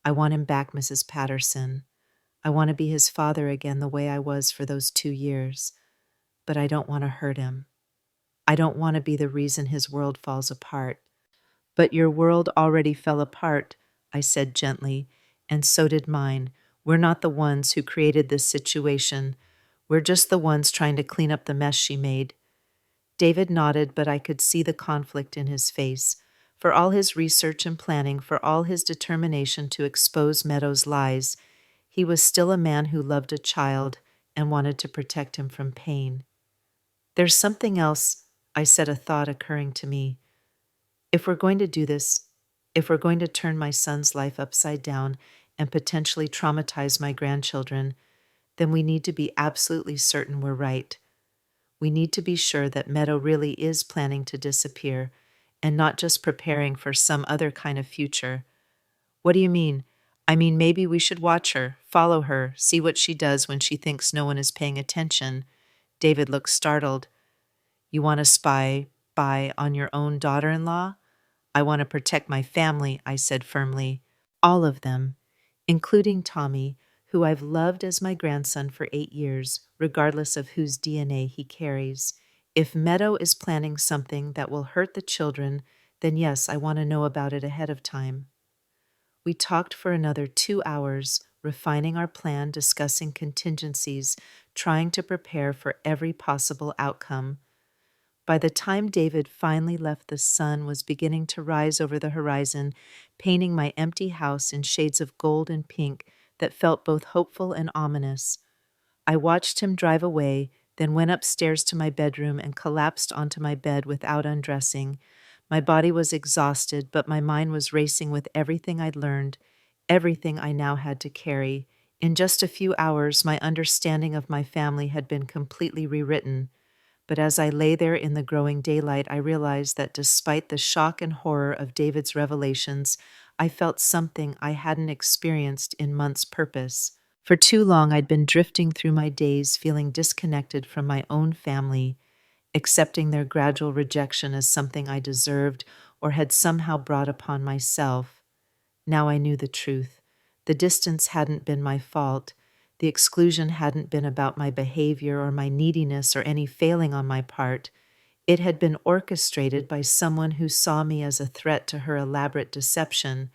I want him back, Mrs. Patterson. I want to be his father again the way I was for those 2 years. But I don't want to hurt him. I don't want to be the reason his world falls apart. But your world already fell apart, I said gently, and so did mine. We're not the ones who created this situation. We're just the ones trying to clean up the mess she made. David nodded, but I could see the conflict in his face. For all his research and planning, for all his determination to expose Meadow's lies, he was still a man who loved a child and wanted to protect him from pain. There's something else, I said, a thought occurring to me. If we're going to do this, if we're going to turn my son's life upside down and potentially traumatize my grandchildren, then we need to be absolutely certain we're right. We need to be sure that Meadow really is planning to disappear and not just preparing for some other kind of future. What do you mean? I mean, maybe we should watch her, follow her, see what she does when she thinks no one is paying attention. David looked startled. You want to spy on your own daughter-in-law? I want to protect my family, I said firmly. All of them, including Tommy, who I've loved as my grandson for 8 years, regardless of whose DNA he carries. If Meadow is planning something that will hurt the children, then yes, I want to know about it ahead of time. We talked for another 2 hours, refining our plan, discussing contingencies, trying to prepare for every possible outcome. By the time David finally left, the sun was beginning to rise over the horizon, painting my empty house in shades of gold and pink that felt both hopeful and ominous. I watched him drive away, then went upstairs to my bedroom and collapsed onto my bed without undressing. My body was exhausted, but my mind was racing with everything I'd learned, everything I now had to carry. In just a few hours, my understanding of my family had been completely rewritten. But as I lay there in the growing daylight, I realized that despite the shock and horror of David's revelations, I felt something I hadn't experienced in months' purpose. For too long, I'd been drifting through my days feeling disconnected from my own family, accepting their gradual rejection as something I deserved or had somehow brought upon myself. Now I knew the truth. The distance hadn't been my fault. The exclusion hadn't been about my behavior or my neediness or any failing on my part. It had been orchestrated by someone who saw me as a threat to her elaborate deception.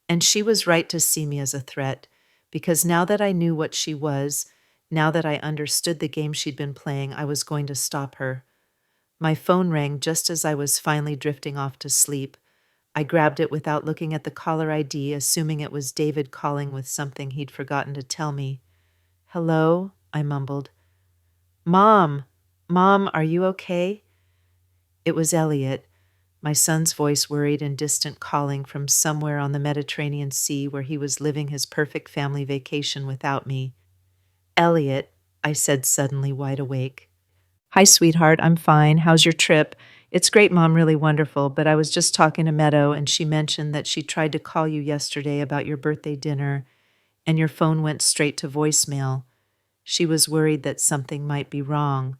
And she was right to see me as a threat, because now that I knew what she was, now that I understood the game she'd been playing, I was going to stop her. My phone rang just as I was finally drifting off to sleep. I grabbed it without looking at the caller ID, assuming it was David calling with something he'd forgotten to tell me. "Hello?" I mumbled. Mom, are you okay?" It was Elliot, my son's voice worried and distant, calling from somewhere on the Mediterranean Sea where he was living his perfect family vacation without me. "Elliot," I said, suddenly wide awake. "Hi, sweetheart, I'm fine. How's your trip?" "It's great, Mom, really wonderful, but I was just talking to Meadow and she mentioned that she tried to call you yesterday about your birthday dinner and your phone went straight to voicemail. She was worried that something might be wrong."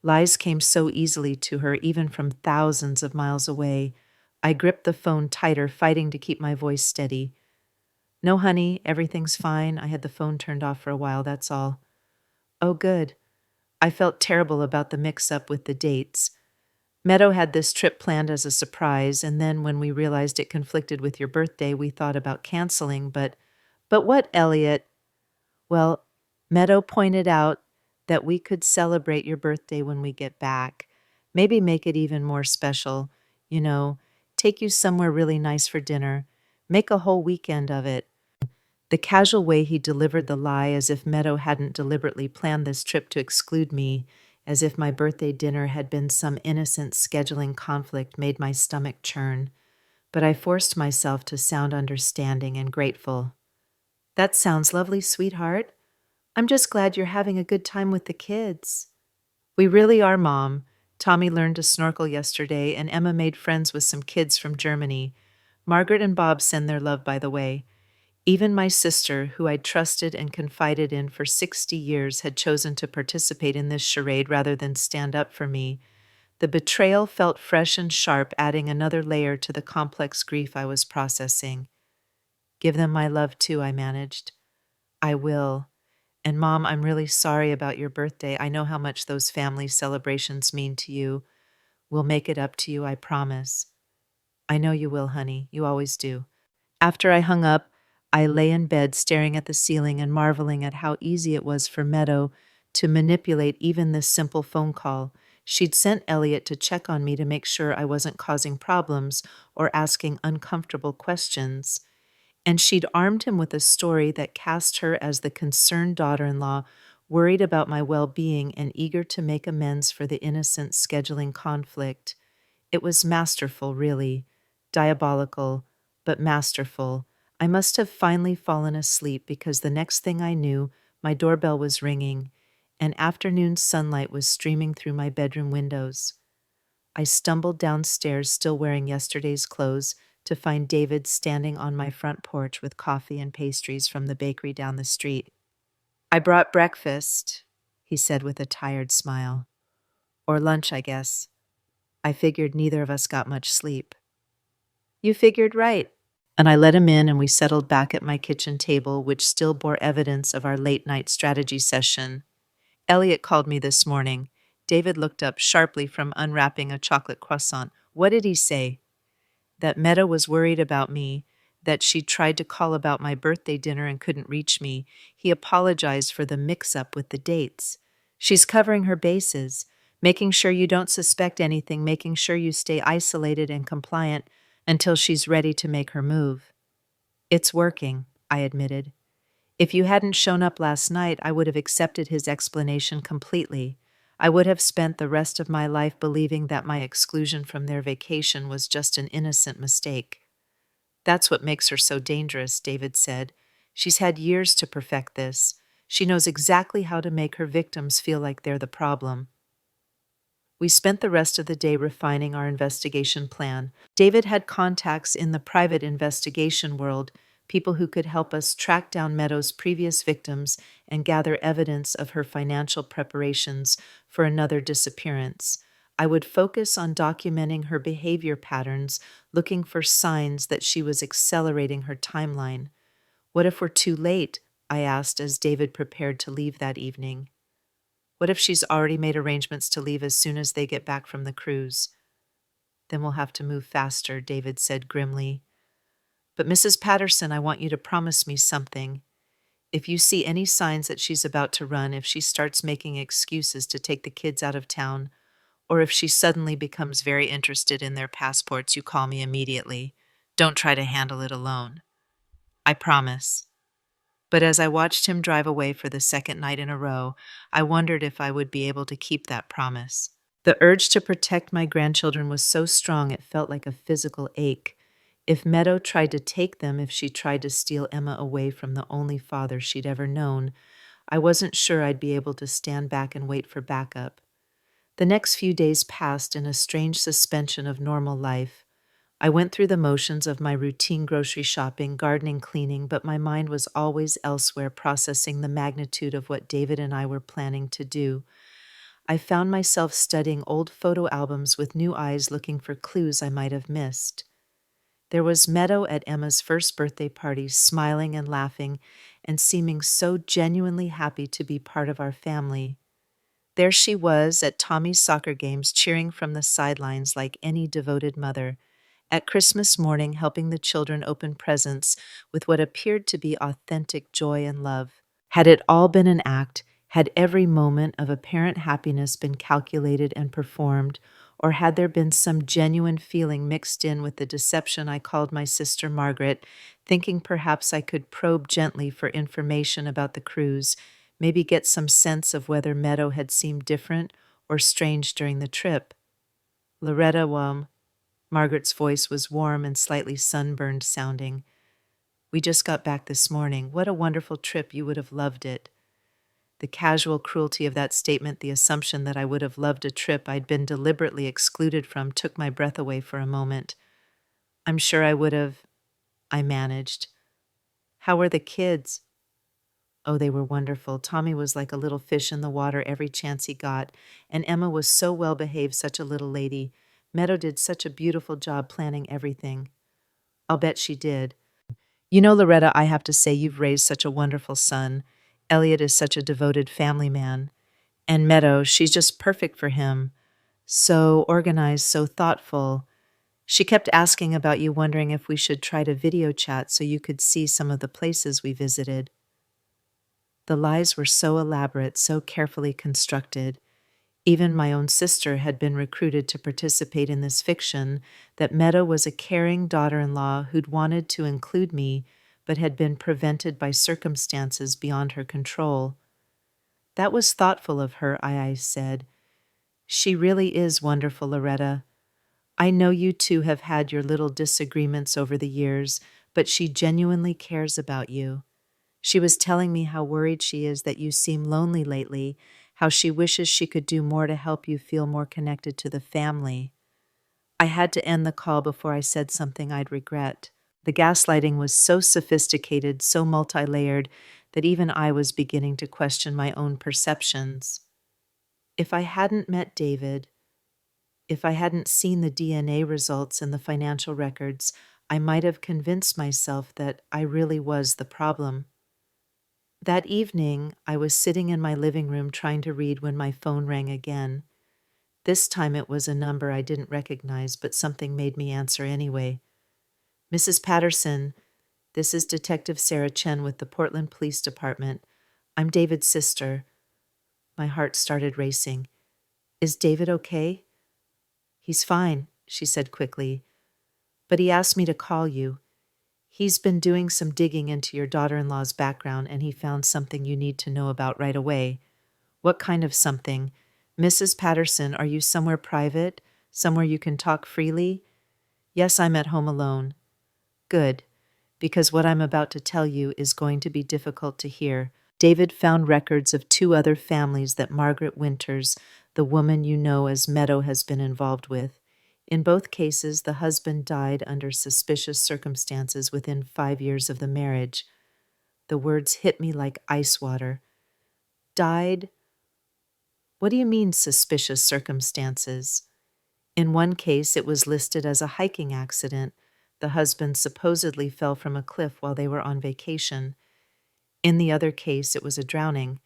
Lies came so easily to her, even from thousands of miles away. I gripped the phone tighter, fighting to keep my voice steady. No, honey, everything's fine. I had the phone turned off for a while, that's all. Oh, good. I felt terrible about the mix-up with the dates. Meadow had this trip planned as a surprise, and then when we realized it conflicted with your birthday, we thought about canceling, but what, Elliot? Well, Meadow pointed out that we could celebrate your birthday when we get back. Maybe make it even more special. You know, take you somewhere really nice for dinner. Make a whole weekend of it. The casual way he delivered the lie, as if Meadow hadn't deliberately planned this trip to exclude me, as if my birthday dinner had been some innocent scheduling conflict, made my stomach churn. But I forced myself to sound understanding and grateful. That sounds lovely, sweetheart. I'm just glad you're having a good time with the kids. We really are, Mom. Tommy learned to snorkel yesterday, and Emma made friends with some kids from Germany. Margaret and Bob send their love, by the way. Even my sister, who I'd trusted and confided in for 60 years, had chosen to participate in this charade rather than stand up for me. The betrayal felt fresh and sharp, adding another layer to the complex grief I was processing. Give them my love, too, I managed. I will. And Mom, I'm really sorry about your birthday. I know how much those family celebrations mean to you. We'll make it up to you, I promise. I know you will, honey. You always do. After I hung up, I lay in bed staring at the ceiling and marveling at how easy it was for Meadow to manipulate even this simple phone call. She'd sent Elliot to check on me to make sure I wasn't causing problems or asking uncomfortable questions. And she'd armed him with a story that cast her as the concerned daughter-in-law, worried about my well-being and eager to make amends for the innocent scheduling conflict. It was masterful, really. Diabolical, but masterful. I must have finally fallen asleep because the next thing I knew, my doorbell was ringing, and afternoon sunlight was streaming through my bedroom windows. I stumbled downstairs, still wearing yesterday's clothes, to find David standing on my front porch with coffee and pastries from the bakery down the street. I brought breakfast, he said with a tired smile. Or lunch, I guess. I figured neither of us got much sleep. You figured right. And I let him in, and we settled back at my kitchen table, which still bore evidence of our late-night strategy session. Elliot called me this morning. David looked up sharply from unwrapping a chocolate croissant. What did he say? That Meta was worried about me, that she tried to call about my birthday dinner and couldn't reach me. He apologized for the mix-up with the dates. She's covering her bases, making sure you don't suspect anything, making sure you stay isolated and compliant until she's ready to make her move. It's working, I admitted. If you hadn't shown up last night, I would have accepted his explanation completely. I would have spent the rest of my life believing that my exclusion from their vacation was just an innocent mistake. That's what makes her so dangerous, David said. She's had years to perfect this. She knows exactly how to make her victims feel like they're the problem. We spent the rest of the day refining our investigation plan. David had contacts in the private investigation world, people who could help us track down Meadow's previous victims and gather evidence of her financial preparations for another disappearance. I would focus on documenting her behavior patterns, looking for signs that she was accelerating her timeline. What if we're too late? I asked as David prepared to leave that evening. What if she's already made arrangements to leave as soon as they get back from the cruise? Then we'll have to move faster, David said grimly. But Mrs. Patterson, I want you to promise me something. If you see any signs that she's about to run, if she starts making excuses to take the kids out of town, or if she suddenly becomes very interested in their passports, you call me immediately. Don't try to handle it alone. I promise. But as I watched him drive away for the second night in a row, I wondered if I would be able to keep that promise. The urge to protect my grandchildren was so strong it felt like a physical ache. If Meadow tried to take them, if she tried to steal Emma away from the only father she'd ever known, I wasn't sure I'd be able to stand back and wait for backup. The next few days passed in a strange suspension of normal life. I went through the motions of my routine grocery shopping, gardening, cleaning, but my mind was always elsewhere, processing the magnitude of what David and I were planning to do. I found myself studying old photo albums with new eyes looking for clues I might have missed. There was Meadow at Emma's first birthday party, smiling and laughing and seeming so genuinely happy to be part of our family. There she was at Tommy's soccer games, cheering from the sidelines like any devoted mother. At Christmas morning, helping the children open presents with what appeared to be authentic joy and love. Had it all been an act? Had every moment of apparent happiness been calculated and performed? Or had there been some genuine feeling mixed in with the deception I called my sister Margaret, thinking perhaps I could probe gently for information about the cruise, maybe get some sense of whether Meadow had seemed different or strange during the trip? Loretta, Margaret's voice was warm and slightly sunburned sounding. We just got back this morning. What a wonderful trip. You would have loved it. The casual cruelty of that statement, the assumption that I would have loved a trip I'd been deliberately excluded from, took my breath away for a moment. I'm sure I would have, I managed. How were the kids? Oh, they were wonderful. Tommy was like a little fish in the water every chance he got, and Emma was so well behaved, such a little lady. Meadow did such a beautiful job planning everything. I'll bet she did. You know, Loretta, I have to say you've raised such a wonderful son. Elliot is such a devoted family man. And Meadow, she's just perfect for him. So organized, so thoughtful. She kept asking about you, wondering if we should try to video chat so you could see some of the places we visited. The lies were so elaborate, so carefully constructed. Even my own sister had been recruited to participate in this fiction that Meadow was a caring daughter-in-law who'd wanted to include me but had been prevented by circumstances beyond her control. That was thoughtful of her, I said. She really is wonderful, Loretta. I know you two have had your little disagreements over the years, but she genuinely cares about you. She was telling me how worried she is that you seem lonely lately, how she wishes she could do more to help you feel more connected to the family. I had to end the call before I said something I'd regret. The gaslighting was so sophisticated, so multi-layered, that even I was beginning to question my own perceptions. If I hadn't met David, if I hadn't seen the DNA results and the financial records, I might have convinced myself that I really was the problem. That evening, I was sitting in my living room trying to read when my phone rang again. This time it was a number I didn't recognize, but something made me answer anyway. Mrs. Patterson, this is Detective Sarah Chen with the Portland Police Department. I'm David's sister. My heart started racing. Is David okay? He's fine, she said quickly. But he asked me to call you. He's been doing some digging into your daughter-in-law's background, and he found something you need to know about right away. What kind of something? Mrs. Patterson, are you somewhere private? Somewhere you can talk freely? Yes, I'm at home alone. Good, because what I'm about to tell you is going to be difficult to hear. David found records of two other families that Margaret Winters, the woman you know as Meadow, has been involved with. In both cases, the husband died under suspicious circumstances within 5 years of the marriage. The words hit me like ice water. Died? What do you mean, suspicious circumstances? In one case, it was listed as a hiking accident. The husband supposedly fell from a cliff while they were on vacation. In the other case, it was a drowning.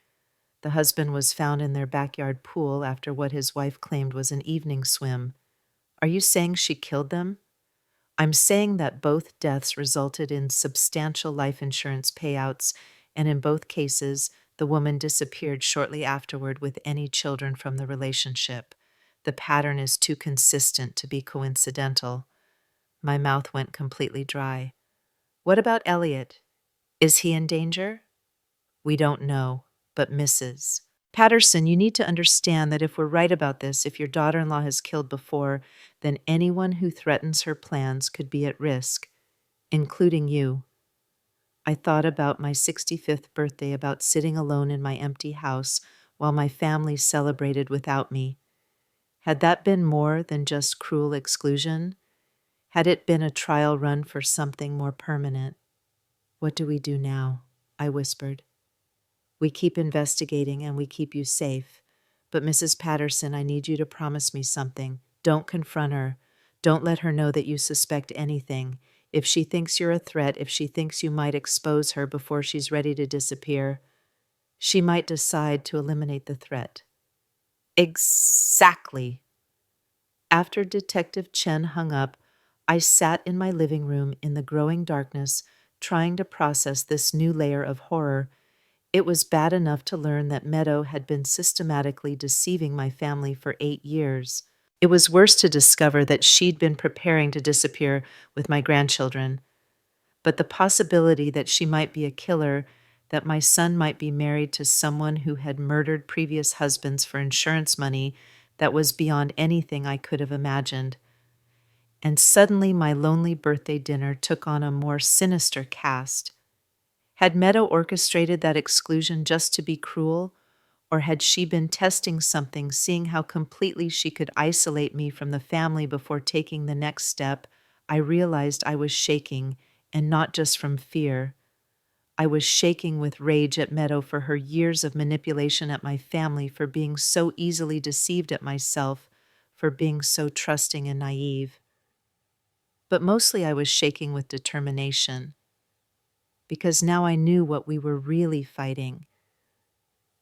The husband was found in their backyard pool after what his wife claimed was an evening swim. Are you saying she killed them? I'm saying that both deaths resulted in substantial life insurance payouts, and in both cases, the woman disappeared shortly afterward with any children from the relationship. The pattern is too consistent to be coincidental. My mouth went completely dry. What about Elliot? Is he in danger? We don't know, but Mrs. Patterson, you need to understand that if we're right about this, if your daughter-in-law has killed before, then anyone who threatens her plans could be at risk, including you. I thought about my 65th birthday, about sitting alone in my empty house while my family celebrated without me. Had that been more than just cruel exclusion? Had it been a trial run for something more permanent? What do we do now? I whispered. We keep investigating and we keep you safe. But Mrs. Patterson, I need you to promise me something. Don't confront her. Don't let her know that you suspect anything. If she thinks you're a threat, if she thinks you might expose her before she's ready to disappear, she might decide to eliminate the threat. Exactly. After Detective Chen hung up, I sat in my living room in the growing darkness, trying to process this new layer of horror. It was bad enough to learn that Meadow had been systematically deceiving my family for 8 years. It was worse to discover that she'd been preparing to disappear with my grandchildren. But the possibility that she might be a killer, that my son might be married to someone who had murdered previous husbands for insurance money, that was beyond anything I could have imagined. And suddenly my lonely birthday dinner took on a more sinister cast. Had Meadow orchestrated that exclusion just to be cruel, or had she been testing something, seeing how completely she could isolate me from the family before taking the next step? I realized I was shaking, and not just from fear. I was shaking with rage at Meadow for her years of manipulation at my family, for being so easily deceived at myself, for being so trusting and naive. But mostly I was shaking with determination, because now I knew what we were really fighting.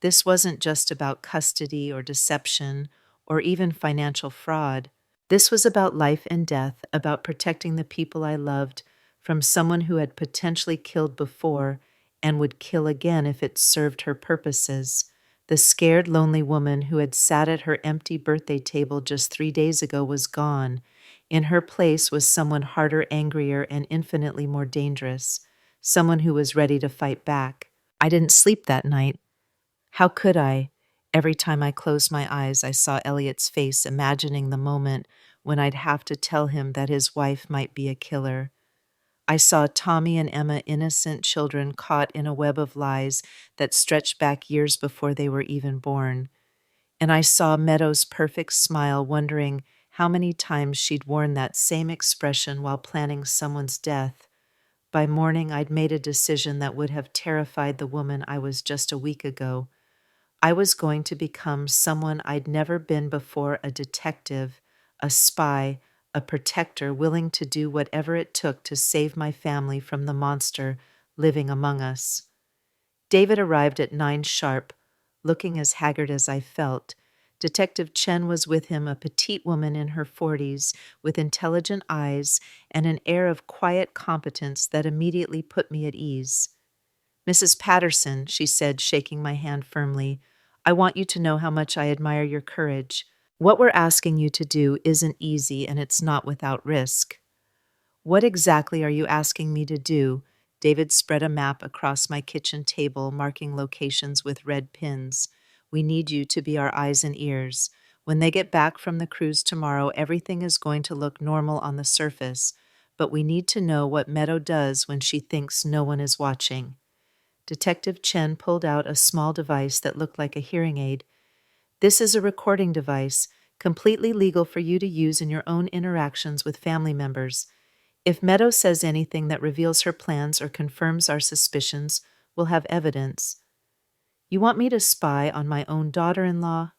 This wasn't just about custody or deception or even financial fraud. This was about life and death, about protecting the people I loved from someone who had potentially killed before and would kill again if it served her purposes. The scared, lonely woman who had sat at her empty birthday table just 3 days ago was gone. In her place was someone harder, angrier, and infinitely more dangerous, someone who was ready to fight back. I didn't sleep that night. How could I? Every time I closed my eyes, I saw Elliot's face, imagining the moment when I'd have to tell him that his wife might be a killer. I saw Tommy and Emma, innocent children caught in a web of lies that stretched back years before they were even born. And I saw Meadow's perfect smile, wondering how many times she'd worn that same expression while planning someone's death. By morning, I'd made a decision that would have terrified the woman I was just a week ago. I was going to become someone I'd never been before, a detective, a spy, a protector, willing to do whatever it took to save my family from the monster living among us. David arrived at 9 sharp, looking as haggard as I felt. Detective Chen was with him, a petite woman in her 40s, with intelligent eyes and an air of quiet competence that immediately put me at ease. Mrs. Patterson, she said, shaking my hand firmly, I want you to know how much I admire your courage. What we're asking you to do isn't easy, and it's not without risk. What exactly are you asking me to do? David spread a map across my kitchen table, marking locations with red pins. We need you to be our eyes and ears. When they get back from the cruise tomorrow, everything is going to look normal on the surface, but we need to know what Meadow does when she thinks no one is watching. Detective Chen pulled out a small device that looked like a hearing aid. This is a recording device, completely legal for you to use in your own interactions with family members. If Meadow says anything that reveals her plans or confirms our suspicions, we'll have evidence. You want me to spy on my own daughter-in-law?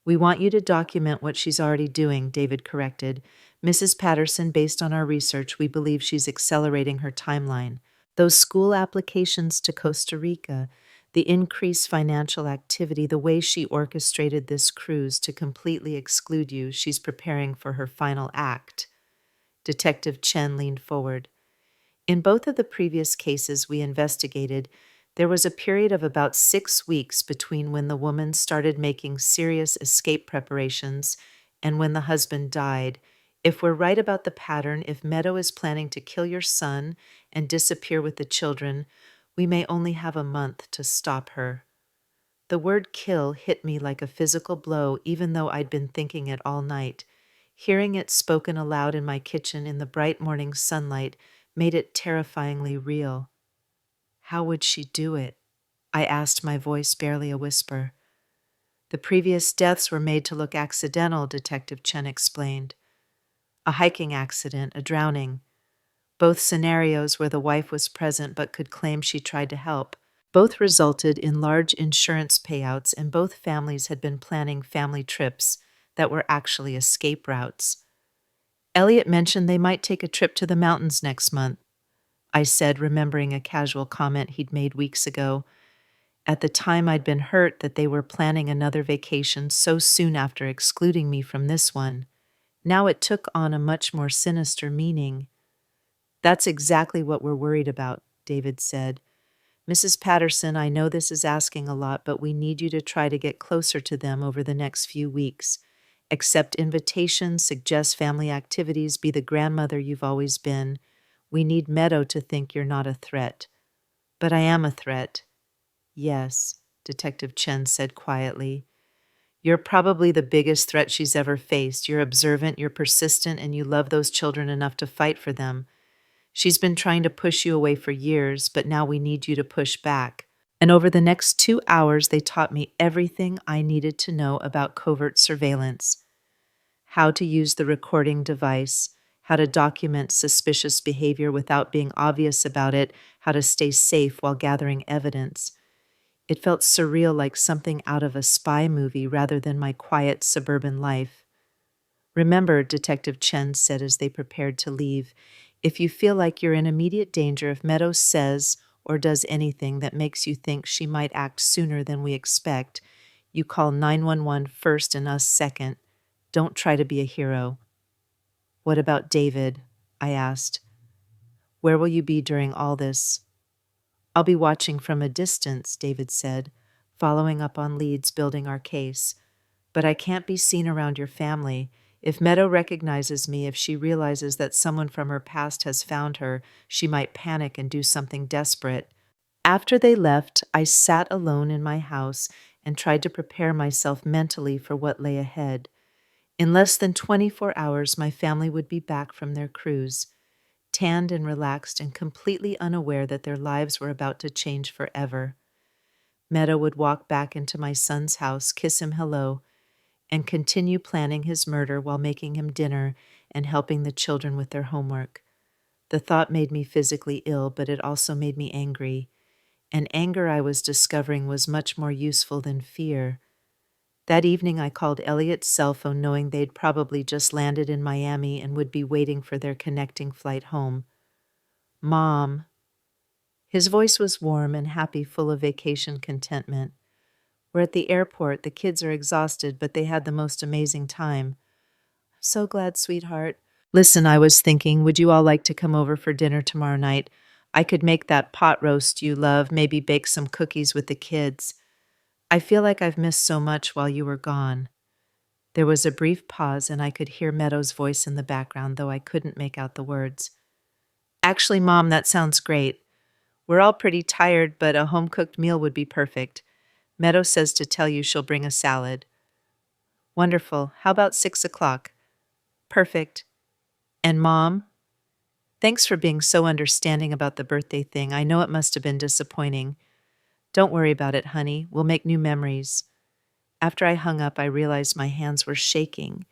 We want you to document what she's already doing, David corrected. Mrs. Patterson, based on our research, we believe she's accelerating her timeline. Those school applications to Costa Rica, the increased financial activity, the way she orchestrated this cruise to completely exclude you, she's preparing for her final act. Detective Chen leaned forward. In both of the previous cases we investigated, there was a period of about 6 weeks between when the woman started making serious escape preparations and when the husband died. If we're right about the pattern, if Meadow is planning to kill your son and disappear with the children, we may only have a month to stop her. The word kill hit me like a physical blow, even though I'd been thinking it all night. Hearing it spoken aloud in my kitchen in the bright morning sunlight made it terrifyingly real. How would she do it? I asked, my voice barely a whisper. The previous deaths were made to look accidental, Detective Chen explained. A hiking accident, a drowning. Both scenarios where the wife was present but could claim she tried to help. Both resulted in large insurance payouts, and both families had been planning family trips that were actually escape routes. Elliot mentioned they might take a trip to the mountains next month, I said, remembering a casual comment he'd made weeks ago. At the time, I'd been hurt that they were planning another vacation so soon after excluding me from this one. Now it took on a much more sinister meaning. That's exactly what we're worried about, David said. Mrs. Patterson, I know this is asking a lot, but we need you to try to get closer to them over the next few weeks. Accept invitations, suggest family activities, be the grandmother you've always been. We need Meadow to think you're not a threat. But I am a threat. Yes, Detective Chen said quietly. You're probably the biggest threat she's ever faced. You're observant, you're persistent, and you love those children enough to fight for them. She's been trying to push you away for years, but now we need you to push back. And over the next 2 hours, they taught me everything I needed to know about covert surveillance: how to use the recording device, how to document suspicious behavior without being obvious about it, how to stay safe while gathering evidence. It felt surreal, like something out of a spy movie rather than my quiet suburban life. Remember, Detective Chen said as they prepared to leave, if you feel like you're in immediate danger, if Meadows says or does anything that makes you think she might act sooner than we expect, you call 911 first and us second. Don't try to be a hero. What about David? I asked. Where will you be during all this? I'll be watching from a distance, David said, following up on leads building our case. But I can't be seen around your family. If Meadow recognizes me, if she realizes that someone from her past has found her, she might panic and do something desperate. After they left, I sat alone in my house and tried to prepare myself mentally for what lay ahead. In less than 24 hours, my family would be back from their cruise, tanned and relaxed and completely unaware that their lives were about to change forever. Meadow would walk back into my son's house, kiss him hello, and continue planning his murder while making him dinner and helping the children with their homework. The thought made me physically ill, but it also made me angry. And anger, I was discovering, was much more useful than fear. That evening, I called Elliot's cell phone knowing they'd probably just landed in Miami and would be waiting for their connecting flight home. Mom. His voice was warm and happy, full of vacation contentment. We're at the airport. The kids are exhausted, but they had the most amazing time. So glad, sweetheart. Listen, I was thinking, would you all like to come over for dinner tomorrow night? I could make that pot roast you love, maybe bake some cookies with the kids. I feel like I've missed so much while you were gone. There was a brief pause, and I could hear Meadow's voice in the background, though I couldn't make out the words. Actually, Mom, that sounds great. We're all pretty tired, but a home-cooked meal would be perfect. Meadow says to tell you she'll bring a salad. Wonderful. How about 6 o'clock? Perfect. And Mom? Thanks for being so understanding about the birthday thing. I know it must have been disappointing. Don't worry about it, honey. We'll make new memories. After I hung up, I realized my hands were shaking.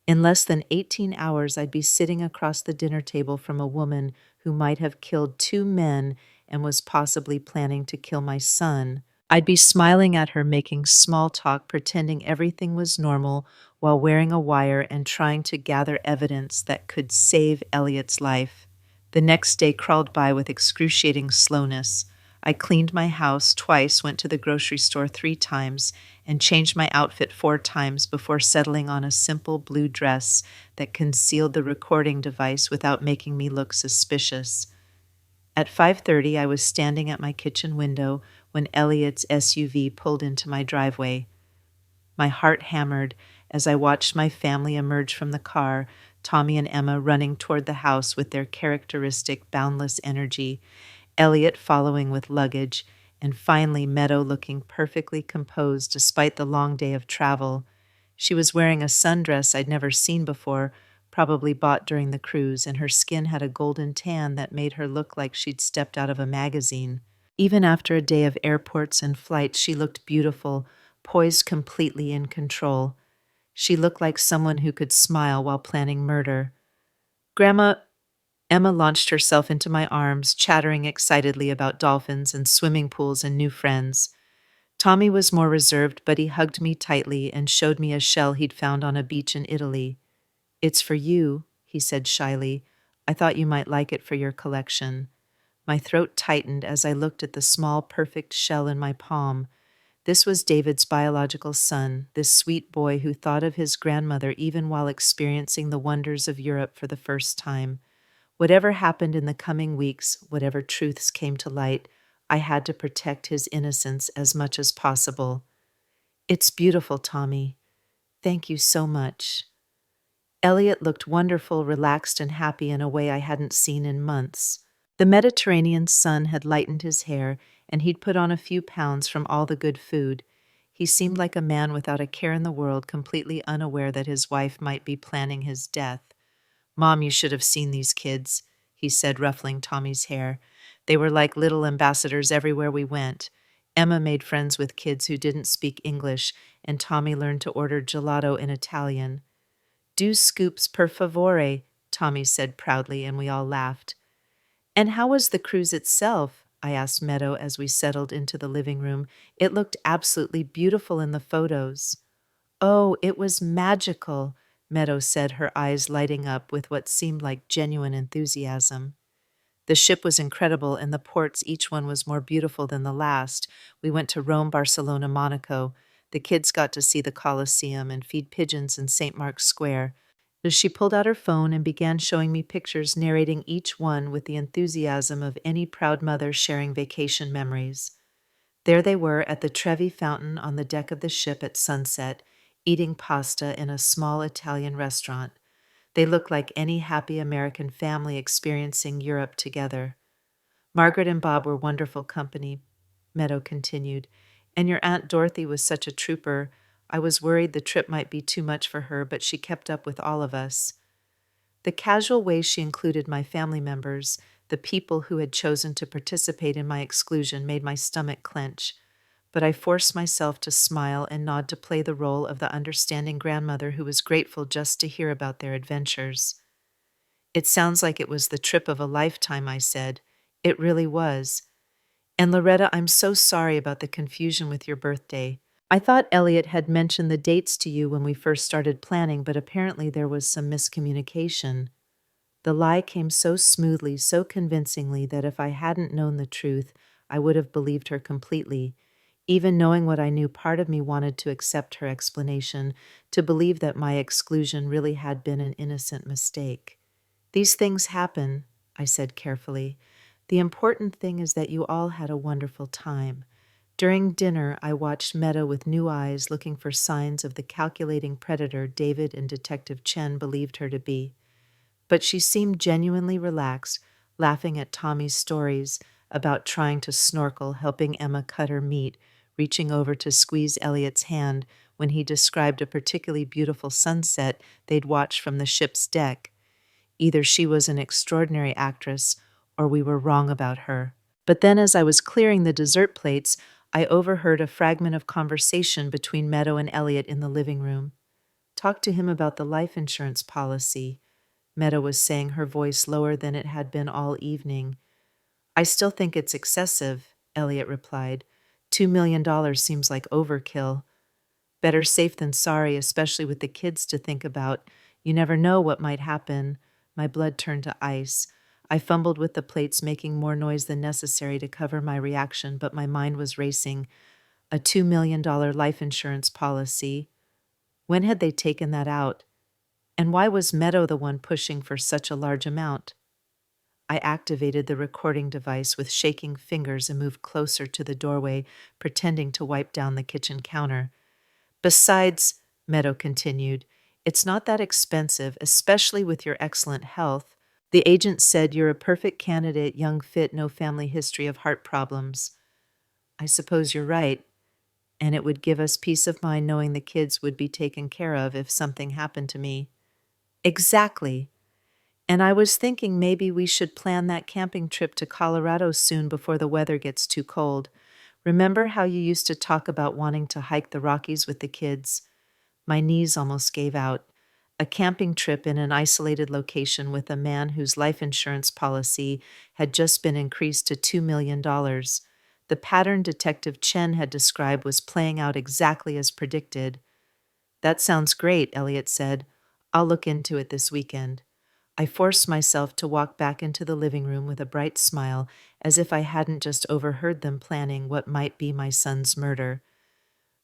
In less than 18 hours, I'd be sitting across the dinner table from a woman who might have killed 2 men and was possibly planning to kill my son. I'd be smiling at her, making small talk, pretending everything was normal while wearing a wire and trying to gather evidence that could save Elliot's life. The next day crawled by with excruciating slowness. I cleaned my house twice, went to the grocery store 3 times, and changed my outfit 4 times before settling on a simple blue dress that concealed the recording device without making me look suspicious. At 5:30, I was standing at my kitchen window when Elliot's SUV pulled into my driveway. My heart hammered as I watched my family emerge from the car, Tommy and Emma running toward the house with their characteristic boundless energy, Elliot following with luggage, and finally Meadow looking perfectly composed despite the long day of travel. She was wearing a sundress I'd never seen before, probably bought during the cruise, and her skin had a golden tan that made her look like she'd stepped out of a magazine. Even after a day of airports and flights, she looked beautiful, poised completely in control. She looked like someone who could smile while planning murder. Grandma, Emma launched herself into my arms, chattering excitedly about dolphins and swimming pools and new friends. Tommy was more reserved, but he hugged me tightly and showed me a shell he'd found on a beach in Italy. "It's for you," he said shyly. "I thought you might like it for your collection." My throat tightened as I looked at the small, perfect shell in my palm. This was David's biological son, this sweet boy who thought of his grandmother even while experiencing the wonders of Europe for the first time. Whatever happened in the coming weeks, whatever truths came to light, I had to protect his innocence as much as possible. "It's beautiful, Tommy. Thank you so much." Elliot looked wonderful, relaxed, and happy in a way I hadn't seen in months. The Mediterranean sun had lightened his hair, and he'd put on a few pounds from all the good food. He seemed like a man without a care in the world, completely unaware that his wife might be planning his death. "Mom, you should have seen these kids," he said, ruffling Tommy's hair. "They were like little ambassadors everywhere we went. Emma made friends with kids who didn't speak English, and Tommy learned to order gelato in Italian. 2 scoops per favore," Tommy said proudly, and we all laughed. "And how was the cruise itself?" I asked Meadow as we settled into the living room. "It looked absolutely beautiful in the photos." "Oh, it was magical," Meadow said, her eyes lighting up with what seemed like genuine enthusiasm. "The ship was incredible, and the ports, each one was more beautiful than the last. We went to Rome, Barcelona, Monaco. The kids got to see the Colosseum and feed pigeons in St. Mark's Square." She pulled out her phone and began showing me pictures, narrating each one with the enthusiasm of any proud mother sharing vacation memories. There they were at the Trevi Fountain on the deck of the ship at sunset, eating pasta in a small Italian restaurant. They looked like any happy American family experiencing Europe together. "Margaret and Bob were wonderful company," Meadow continued, "and your Aunt Dorothy was such a trooper. I was worried the trip might be too much for her, but she kept up with all of us." The casual way she included my family members, the people who had chosen to participate in my exclusion, made my stomach clench. But I forced myself to smile and nod to play the role of the understanding grandmother who was grateful just to hear about their adventures. "It sounds like it was the trip of a lifetime," I said. "It really was. And Loretta, I'm so sorry about the confusion with your birthday. I thought Elliot had mentioned the dates to you when we first started planning, but apparently there was some miscommunication." The lie came so smoothly, so convincingly, that if I hadn't known the truth, I would have believed her completely. Even knowing what I knew, part of me wanted to accept her explanation, to believe that my exclusion really had been an innocent mistake. "These things happen," I said carefully. "The important thing is that you all had a wonderful time." During dinner, I watched Meadow with new eyes, looking for signs of the calculating predator David and Detective Chen believed her to be. But she seemed genuinely relaxed, laughing at Tommy's stories about trying to snorkel, helping Emma cut her meat, reaching over to squeeze Elliot's hand when he described a particularly beautiful sunset they'd watched from the ship's deck. Either she was an extraordinary actress, or we were wrong about her. But then, as I was clearing the dessert plates, I overheard a fragment of conversation between Meadow and Elliot in the living room. "Talk to him about the life insurance policy," Meadow was saying, her voice lower than it had been all evening. "I still think it's excessive," Elliot replied. $2 million seems like overkill. "Better safe than sorry, especially with the kids to think about. You never know what might happen." My blood turned to ice. I fumbled with the plates, making more noise than necessary to cover my reaction, but my mind was racing. A $2 million life insurance policy. When had they taken that out? And why was Meadow the one pushing for such a large amount? I activated the recording device with shaking fingers and moved closer to the doorway, pretending to wipe down the kitchen counter. "Besides," Meadow continued, "it's not that expensive, especially with your excellent health. The agent said you're a perfect candidate, young, fit, no family history of heart problems." "I suppose you're right. And it would give us peace of mind knowing the kids would be taken care of if something happened to me." "Exactly. And I was thinking maybe we should plan that camping trip to Colorado soon before the weather gets too cold. Remember how you used to talk about wanting to hike the Rockies with the kids?" My knees almost gave out. A camping trip in an isolated location with a man whose life insurance policy had just been increased to $2 million. The pattern Detective Chen had described was playing out exactly as predicted. "That sounds great," Elliot said. "I'll look into it this weekend." I forced myself to walk back into the living room with a bright smile, as if I hadn't just overheard them planning what might be my son's murder.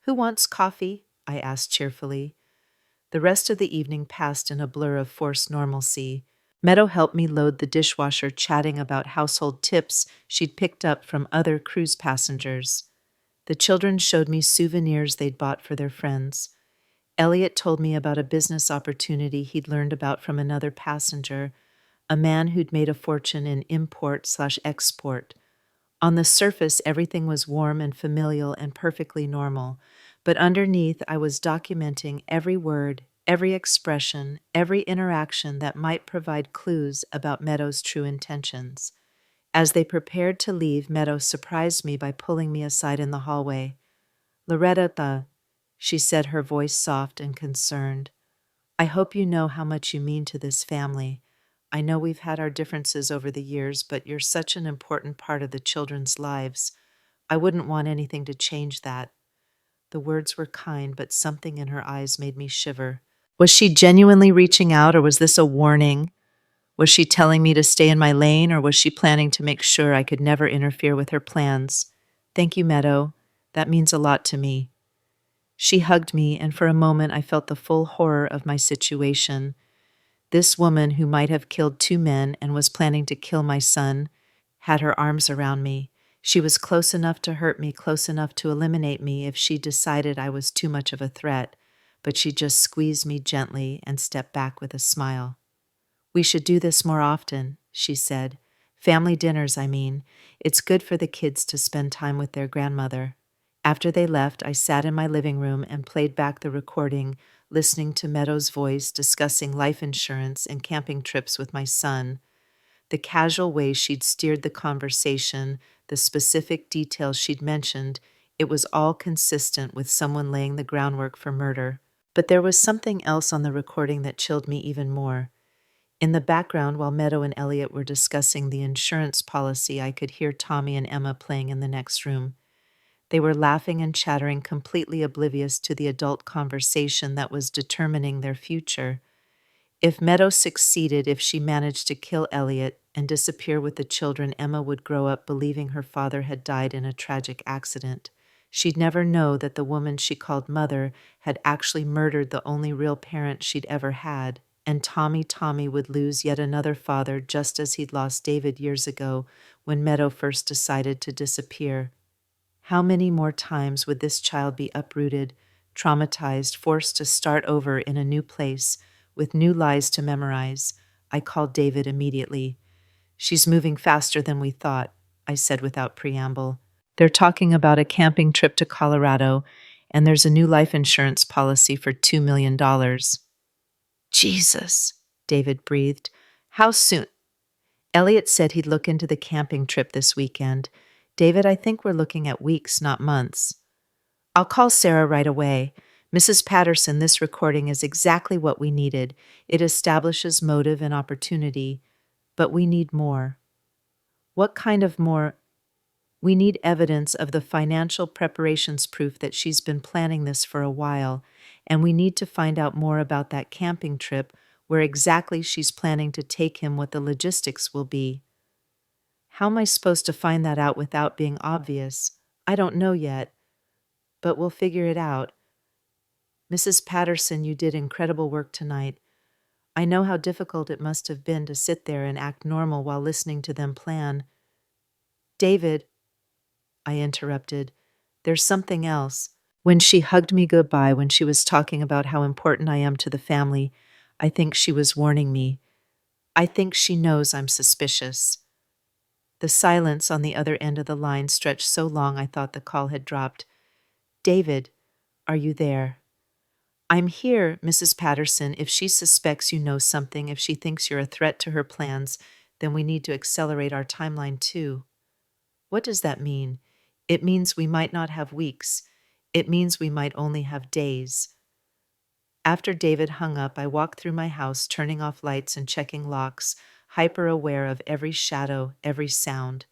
"Who wants coffee?" I asked cheerfully. The rest of the evening passed in a blur of forced normalcy. Meadow helped me load the dishwasher, chatting about household tips she'd picked up from other cruise passengers. The children showed me souvenirs they'd bought for their friends. Elliot told me about a business opportunity he'd learned about from another passenger, a man who'd made a fortune in import/export. On the surface, everything was warm and familial and perfectly normal, but underneath, I was documenting every word, every expression, every interaction that might provide clues about Meadow's true intentions. As they prepared to leave, Meadow surprised me by pulling me aside in the hallway. "Loretta," she said, her voice soft and concerned, "I hope you know how much you mean to this family. I know we've had our differences over the years, but you're such an important part of the children's lives. I wouldn't want anything to change that." The words were kind, but something in her eyes made me shiver. Was she genuinely reaching out, or was this a warning? Was she telling me to stay in my lane, or was she planning to make sure I could never interfere with her plans? "Thank you, Meadow. That means a lot to me." She hugged me, and for a moment I felt the full horror of my situation. This woman, who might have killed 2 men and was planning to kill my son, had her arms around me. She was close enough to hurt me, close enough to eliminate me if she decided I was too much of a threat, but she just squeezed me gently and stepped back with a smile. "We should do this more often," she said. "Family dinners, I mean. It's good for the kids to spend time with their grandmother." After they left, I sat in my living room and played back the recording, listening to Meadow's voice discussing life insurance and camping trips with my son. The casual way she'd steered the conversation, the specific details she'd mentioned, it was all consistent with someone laying the groundwork for murder. But there was something else on the recording that chilled me even more. In the background, while Meadow and Elliot were discussing the insurance policy, I could hear Tommy and Emma playing in the next room. They were laughing and chattering, completely oblivious to the adult conversation that was determining their future. If Meadow succeeded, if she managed to kill Elliot and disappear with the children, Emma would grow up believing her father had died in a tragic accident. She'd never know that the woman she called mother had actually murdered the only real parent she'd ever had, and Tommy would lose yet another father, just as he'd lost David years ago when Meadow first decided to disappear. How many more times would this child be uprooted, traumatized, forced to start over in a new place, with new lies to memorize? I called David immediately. "She's moving faster than we thought," I said without preamble. "They're talking about a camping trip to Colorado, and there's a new life insurance policy for $2 million. "Jesus," David breathed. "How soon?" "Elliot said he'd look into the camping trip this weekend. David, I think we're looking at weeks, not months." "I'll call Sarah right away. Mrs. Patterson, this recording is exactly what we needed. It establishes motive and opportunity, but we need more." "What kind of more?" "We need evidence of the financial preparations, proof that she's been planning this for a while, and we need to find out more about that camping trip, where exactly she's planning to take him, what the logistics will be." "How am I supposed to find that out without being obvious?" "I don't know yet, but we'll figure it out." "Mrs. Patterson, you did incredible work tonight. I know how difficult it must have been to sit there and act normal while listening to them plan." "David," I interrupted, "there's something else." When she hugged me goodbye, when she was talking about how important I am to the family, I think she was warning me. I think she knows I'm suspicious. The silence on the other end of the line stretched so long I thought the call had dropped. "David, are you there?" "I'm here, Mrs. Patterson. If she suspects you know something, if she thinks you're a threat to her plans, then we need to accelerate our timeline too." "What does that mean?" "It means we might not have weeks. It means we might only have days." After David hung up, I walked through my house, turning off lights and checking locks, hyper aware of every shadow, every sound.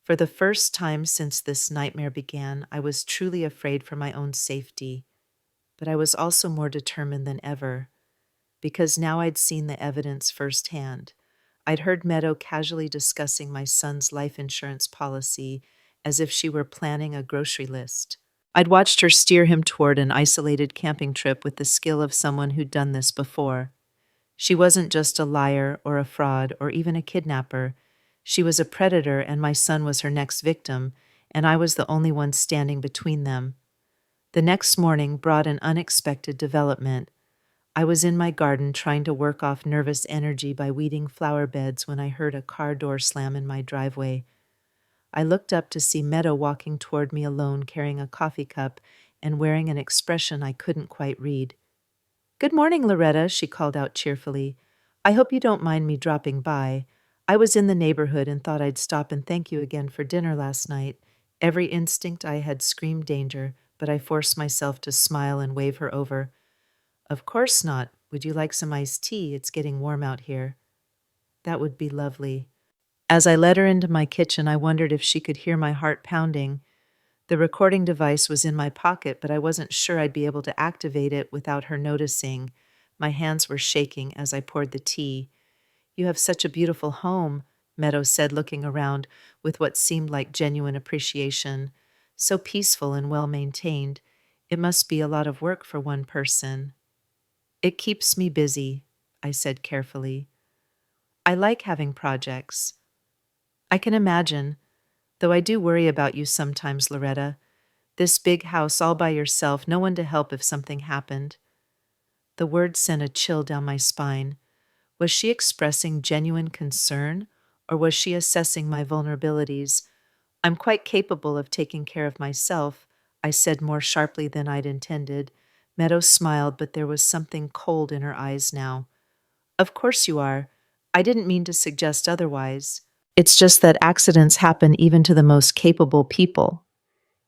For the first time since this nightmare began, I was truly afraid for my own safety, but I was also more determined than ever, because now I'd seen the evidence firsthand. I'd heard Meadow casually discussing my son's life insurance policy as if she were planning a grocery list. I'd watched her steer him toward an isolated camping trip with the skill of someone who'd done this before. She wasn't just a liar or a fraud or even a kidnapper. She was a predator, and my son was her next victim, and I was the only one standing between them. The next morning brought an unexpected development. I was in my garden trying to work off nervous energy by weeding flower beds when I heard a car door slam in my driveway. I looked up to see Meadow walking toward me alone, carrying a coffee cup and wearing an expression I couldn't quite read. "Good morning, Loretta," she called out cheerfully. "I hope you don't mind me dropping by. I was in the neighborhood and thought I'd stop and thank you again for dinner last night." Every instinct I had screamed danger, but I forced myself to smile and wave her over. "Of course not. Would you like some iced tea? It's getting warm out here." "That would be lovely." As I led her into my kitchen, I wondered if she could hear my heart pounding. The recording device was in my pocket, but I wasn't sure I'd be able to activate it without her noticing. My hands were shaking as I poured the tea. "You have such a beautiful home," Meadow said, looking around with what seemed like genuine appreciation. "So peaceful and well maintained. It must be a lot of work for one person." "It keeps me busy," I said carefully. "I like having projects." "I can imagine, though I do worry about you sometimes, Loretta. This big house all by yourself, no one to help if something happened." The word sent a chill down my spine. Was she expressing genuine concern, or was she assessing my vulnerabilities? "I'm quite capable of taking care of myself," I said more sharply than I'd intended. Meadow smiled, but there was something cold in her eyes now. "Of course you are. I didn't mean to suggest otherwise. It's just that accidents happen even to the most capable people."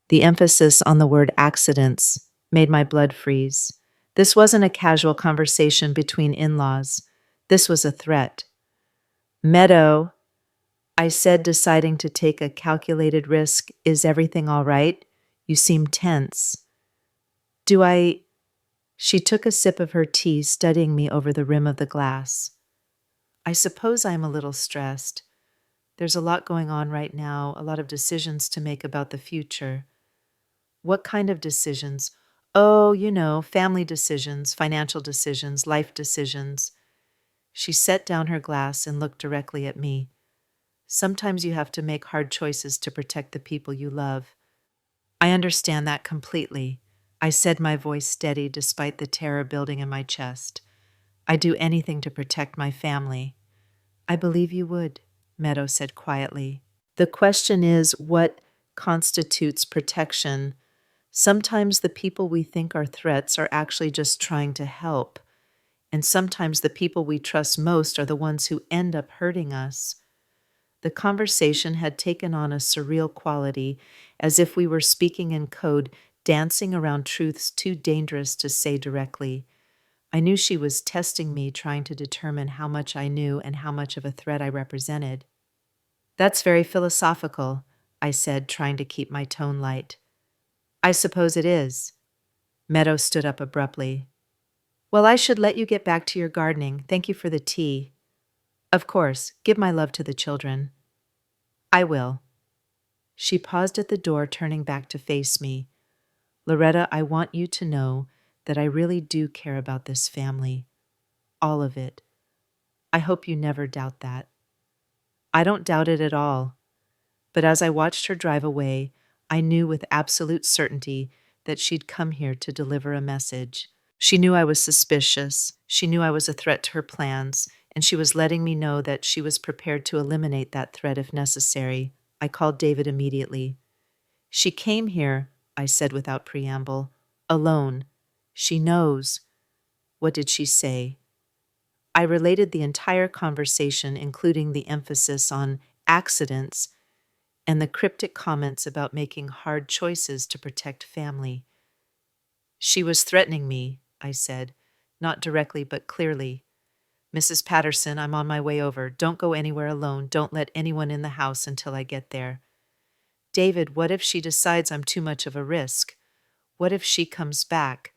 The emphasis on the word accidents made my blood freeze. This wasn't a casual conversation between in-laws. This was a threat. "Meadow," I said, deciding to take a calculated risk. "Is everything all right? You seem tense." "Do I—" She took a sip of her tea, studying me over the rim of the glass. "I suppose I'm a little stressed. There's a lot going on right now, a lot of decisions to make about the future." "What kind of decisions?" "Oh, family decisions, financial decisions, life decisions." She set down her glass and looked directly at me. "Sometimes you have to make hard choices to protect the people you love." "I understand that completely," I said, my voice steady despite the terror building in my chest. "I'd do anything to protect my family." "I believe you would," Meadow said quietly. "The question is, what constitutes protection? Sometimes the people we think are threats are actually just trying to help. And sometimes the people we trust most are the ones who end up hurting us." The conversation had taken on a surreal quality, as if we were speaking in code, dancing around truths too dangerous to say directly. I knew she was testing me, trying to determine how much I knew and how much of a threat I represented. "That's very philosophical," I said, trying to keep my tone light. "I suppose it is." Meadow stood up abruptly. "Well, I should let you get back to your gardening. Thank you for the tea." "Of course. Give my love to the children." "I will." She paused at the door, turning back to face me. "Loretta, I want you to know that I really do care about this family. All of it. I hope you never doubt that." "I don't doubt it at all." But as I watched her drive away, I knew with absolute certainty that she'd come here to deliver a message. She knew I was suspicious. She knew I was a threat to her plans, and she was letting me know that she was prepared to eliminate that threat if necessary. I called David immediately. "She came here," I said without preamble, "alone. She knows." "What did she say?" I related the entire conversation, including the emphasis on accidents and the cryptic comments about making hard choices to protect family. "She was threatening me," I said. not directly but clearly. "Mrs. Patterson, I'm on my way over. Don't go anywhere alone. Don't let anyone in the house until I get there." "David, what if she decides I'm too much of a risk? What if she comes back?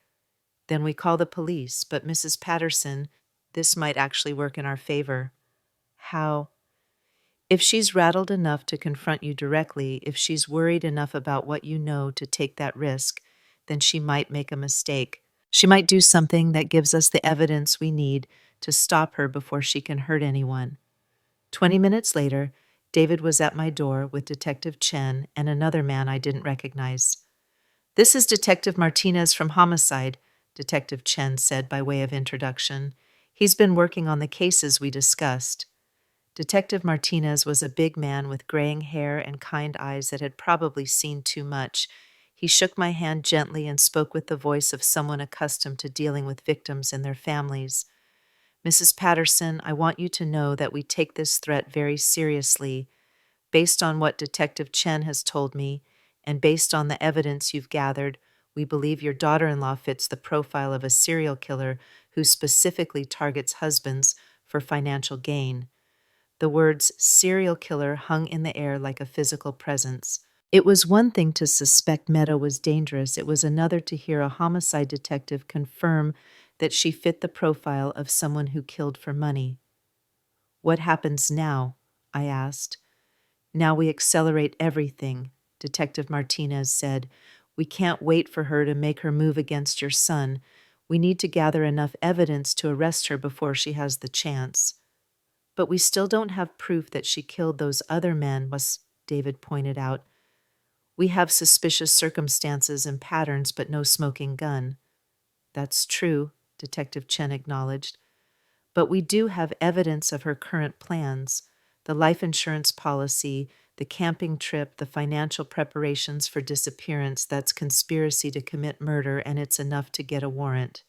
Then we call the police. But Mrs. Patterson, this might actually work in our favor." "How?" "If she's rattled enough to confront you directly, if she's worried enough about what you know to take that risk, then she might make a mistake. She might do something that gives us the evidence we need to stop her before she can hurt anyone." 20 minutes later, David was at my door with Detective Chen and another man I didn't recognize. "This is Detective Martinez from Homicide," Detective Chen said by way of introduction. "He's been working on the cases we discussed." Detective Martinez was a big man with graying hair and kind eyes that had probably seen too much. He shook my hand gently and spoke with the voice of someone accustomed to dealing with victims and their families. "Mrs. Patterson, I want you to know that we take this threat very seriously. Based on what Detective Chen has told me, and based on the evidence you've gathered, we believe your daughter-in-law fits the profile of a serial killer who specifically targets husbands for financial gain." The words serial killer hung in the air like a physical presence. It was one thing to suspect Meadow was dangerous. It was another to hear a homicide detective confirm that she fit the profile of someone who killed for money. "What happens now?" I asked. "Now we accelerate everything," Detective Martinez said. "We can't wait for her to make her move against your son. We need to gather enough evidence to arrest her before she has the chance." "But we still don't have proof that she killed those other men," David pointed out. "We have suspicious circumstances and patterns, but no smoking gun." "That's true," Detective Chen acknowledged. "But we do have evidence of her current plans: the life insurance policy, the camping trip, the financial preparations for disappearance. That's conspiracy to commit murder, and it's enough to get a warrant."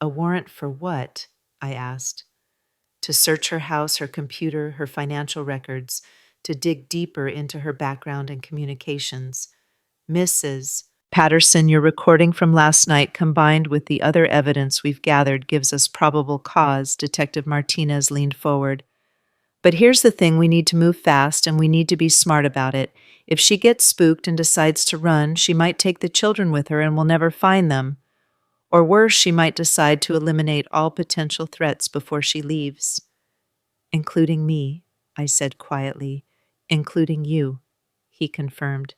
"A warrant for what?" I asked. "To search her house, her computer, her financial records, to dig deeper into her background and communications." "Mrs. Patterson, your recording from last night combined with the other evidence we've gathered gives us probable cause," Detective Martinez leaned forward. "But here's the thing, we need to move fast and we need to be smart about it. If she gets spooked and decides to run, she might take the children with her and we'll never find them. Or worse, she might decide to eliminate all potential threats before she leaves." "Including me," I said quietly. "Including you," he confirmed.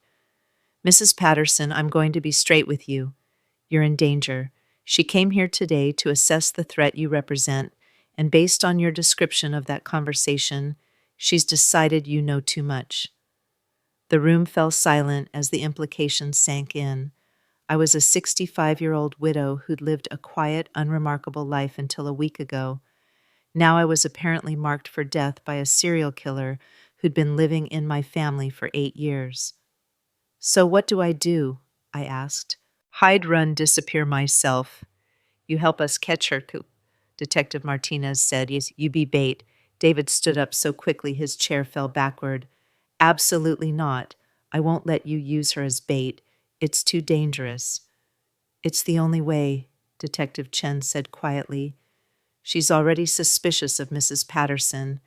"Mrs. Patterson, I'm going to be straight with you. You're in danger. She came here today to assess the threat you represent, and based on your description of that conversation, she's decided you know too much." The room fell silent as the implications sank in. I was a 65-year-old widow who'd lived a quiet, unremarkable life until a week ago. Now I was apparently marked for death by a serial killer who'd been living in my family for 8 years. "So what do I do?" I asked. "Hide, run, disappear myself. You help us catch her," Detective Martinez said. "Yes, you be bait." David stood up so quickly his chair fell backward. "Absolutely not. I won't let you use her as bait. It's too dangerous." "It's the only way," Detective Chen said quietly. "She's already suspicious of Mrs. Patterson.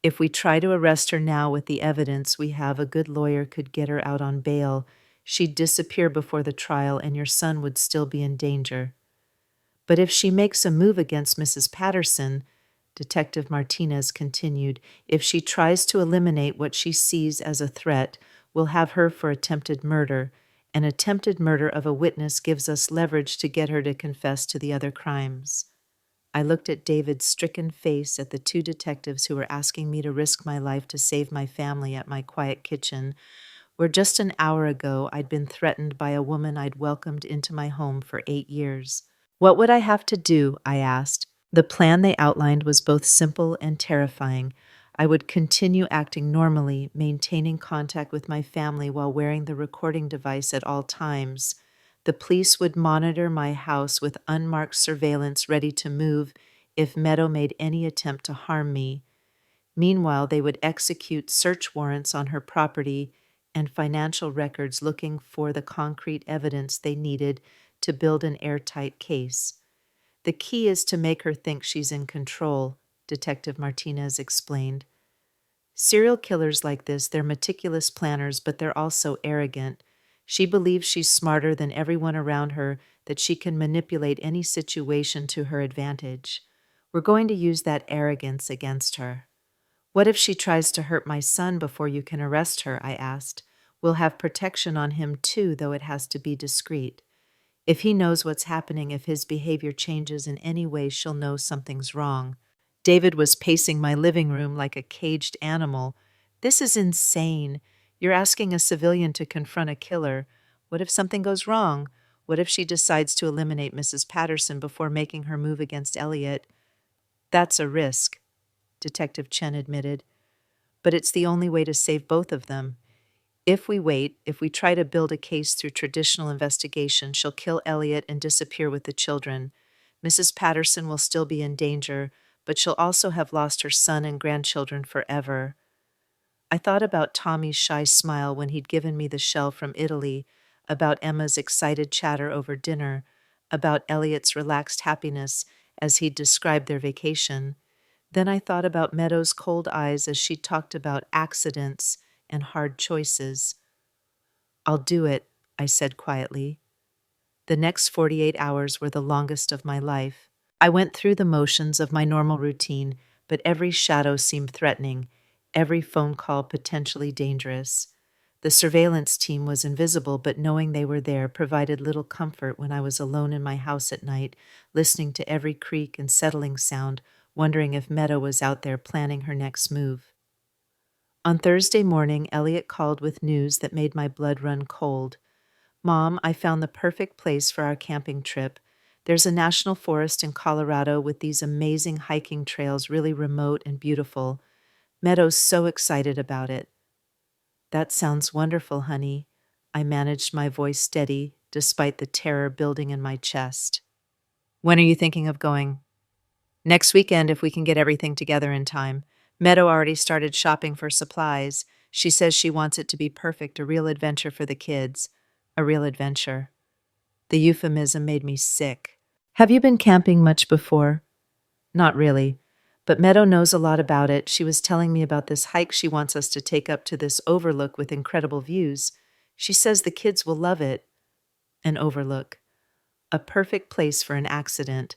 If we try to arrest her now with the evidence we have, a good lawyer could get her out on bail. She'd disappear before the trial and your son would still be in danger. But if she makes a move against Mrs. Patterson," Detective Martinez continued, "if she tries to eliminate what she sees as a threat, we'll have her for attempted murder. An attempted murder of a witness gives us leverage to get her to confess to the other crimes." I looked at David's stricken face, at the two detectives who were asking me to risk my life to save my family at my quiet kitchen, where just an hour ago I'd been threatened by a woman I'd welcomed into my home for 8 years. "What would I have to do?" I asked. The plan they outlined was both simple and terrifying. I would continue acting normally, maintaining contact with my family while wearing the recording device at all times. The police would monitor my house with unmarked surveillance ready to move if Meadow made any attempt to harm me. Meanwhile, they would execute search warrants on her property and financial records looking for the concrete evidence they needed to build an airtight case. The key is to make her think she's in control, Detective Martinez explained. Serial killers like this, they're meticulous planners, but they're also arrogant. She believes she's smarter than everyone around her, that she can manipulate any situation to her advantage. We're going to use that arrogance against her. What if she tries to hurt my son before you can arrest her? I asked. We'll have protection on him too, though it has to be discreet. If he knows what's happening, if his behavior changes in any way, she'll know something's wrong. David was pacing my living room like a caged animal. This is insane. You're asking a civilian to confront a killer. What if something goes wrong? What if she decides to eliminate Mrs. Patterson before making her move against Elliot? That's a risk, Detective Chen admitted. But it's the only way to save both of them. If we wait, if we try to build a case through traditional investigation, she'll kill Elliot and disappear with the children. Mrs. Patterson will still be in danger, but she'll also have lost her son and grandchildren forever. I thought about Tommy's shy smile when he'd given me the shell from Italy, about Emma's excited chatter over dinner, about Elliot's relaxed happiness as he'd described their vacation. Then I thought about Meadow's cold eyes as she talked about accidents and hard choices. I'll do it, I said quietly. The next 48 hours were the longest of my life. I went through the motions of my normal routine, but every shadow seemed threatening, every phone call potentially dangerous. The surveillance team was invisible, but knowing they were there provided little comfort when I was alone in my house at night, listening to every creak and settling sound, wondering if Meadow was out there planning her next move. On Thursday morning, Elliot called with news that made my blood run cold. Mom, I found the perfect place for our camping trip. There's a national forest in Colorado with these amazing hiking trails, really remote and beautiful. Meadow's so excited about it. That sounds wonderful, honey. I managed my voice steady, despite the terror building in my chest. When are you thinking of going? Next weekend, if we can get everything together in time. Meadow already started shopping for supplies. She says she wants it to be perfect, a real adventure for the kids. A real adventure. The euphemism made me sick. Have you been camping much before? Not really. But Meadow knows a lot about it. She was telling me about this hike she wants us to take up to this overlook with incredible views. She says the kids will love it. An overlook. A perfect place for an accident.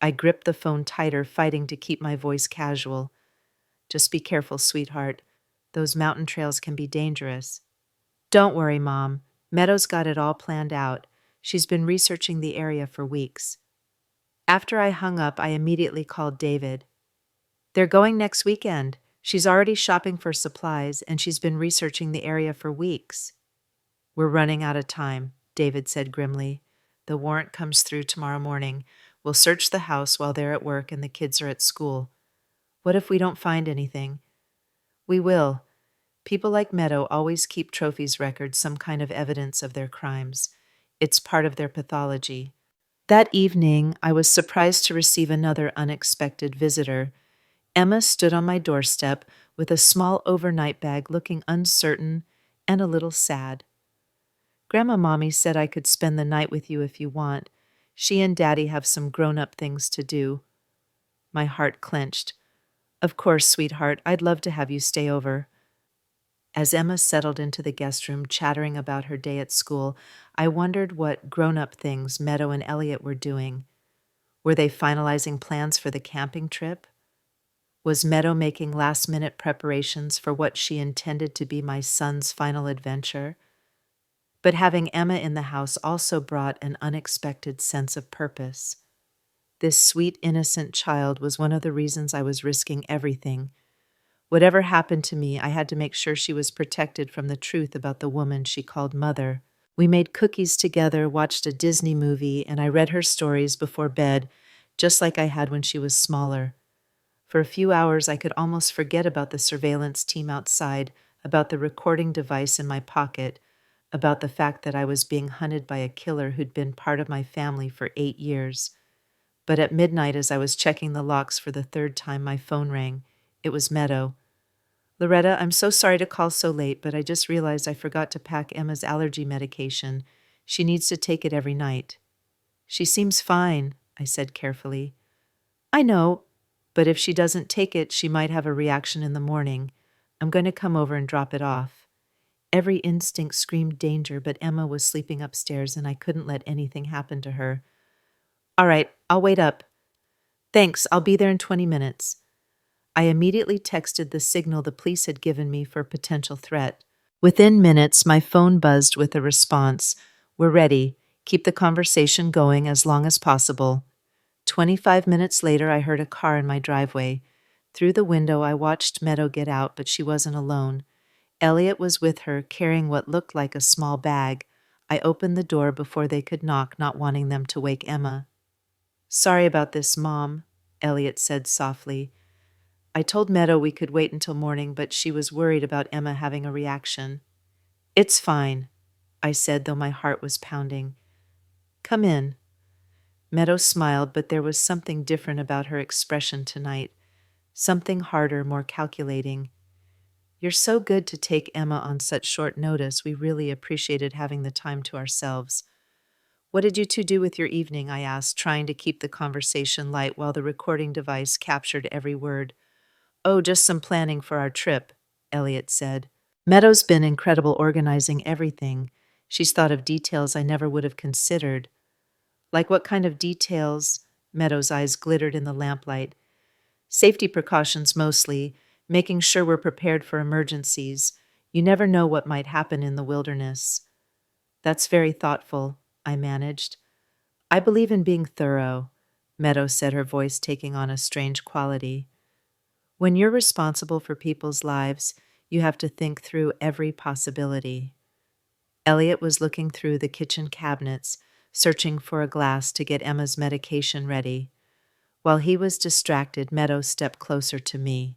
I gripped the phone tighter, fighting to keep my voice casual. Just be careful, sweetheart. Those mountain trails can be dangerous. Don't worry, Mom. Meadow's got it all planned out. She's been researching the area for weeks. After I hung up, I immediately called David. They're going next weekend. She's already shopping for supplies, and she's been researching the area for weeks. We're running out of time, David said grimly. The warrant comes through tomorrow morning. We'll search the house while they're at work and the kids are at school. What if we don't find anything? We will. People like Meadow always keep trophies records, some kind of evidence of their crimes. It's part of their pathology. That evening, I was surprised to receive another unexpected visitor. Emma stood on my doorstep with a small overnight bag, looking uncertain and a little sad. Grandma Mommy said I could spend the night with you if you want. She and Daddy have some grown-up things to do. My heart clenched. Of course, sweetheart, I'd love to have you stay over. As Emma settled into the guest room, chattering about her day at school, I wondered what grown-up things Meadow and Elliot were doing. Were they finalizing plans for the camping trip? Was Meadow making last-minute preparations for what she intended to be my son's final adventure? But having Emma in the house also brought an unexpected sense of purpose. This sweet, innocent child was one of the reasons I was risking everything. Whatever happened to me, I had to make sure she was protected from the truth about the woman she called Mother. We made cookies together, watched a Disney movie, and I read her stories before bed, just like I had when she was smaller. For a few hours, I could almost forget about the surveillance team outside, about the recording device in my pocket, about the fact that I was being hunted by a killer who'd been part of my family for 8 years. But at midnight, as I was checking the locks for the third time, my phone rang. It was Meadow. Loretta, I'm so sorry to call so late, but I just realized I forgot to pack Emma's allergy medication. She needs to take it every night. She seems fine, I said carefully. I know, but if she doesn't take it, she might have a reaction in the morning. I'm going to come over and drop it off. Every instinct screamed danger, but Emma was sleeping upstairs and I couldn't let anything happen to her. All right, I'll wait up. Thanks, I'll be there in 20 minutes. I immediately texted the signal the police had given me for a potential threat. Within minutes, my phone buzzed with a response. We're ready. Keep the conversation going as long as possible. 25 minutes later, I heard a car in my driveway. Through the window, I watched Meadow get out, but she wasn't alone. Elliot was with her, carrying what looked like a small bag. I opened the door before they could knock, not wanting them to wake Emma. Sorry about this, Mom, Elliot said softly. I told Meadow we could wait until morning, but she was worried about Emma having a reaction. It's fine, I said, though my heart was pounding. Come in. Meadow smiled, but there was something different about her expression tonight. Something harder, more calculating. You're so good to take Emma on such short notice. We really appreciated having the time to ourselves. What did you two do with your evening? I asked, trying to keep the conversation light while the recording device captured every word. Oh, just some planning for our trip, Elliot said. Meadow's been incredible organizing everything. She's thought of details I never would have considered. Like what kind of details? Meadow's eyes glittered in the lamplight. Safety precautions mostly, making sure we're prepared for emergencies. You never know what might happen in the wilderness. That's very thoughtful, I managed. I believe in being thorough, Meadow said, her voice taking on a strange quality. When you're responsible for people's lives, you have to think through every possibility. Elliot was looking through the kitchen cabinets, searching for a glass to get Emma's medication ready. While he was distracted, Meadow stepped closer to me.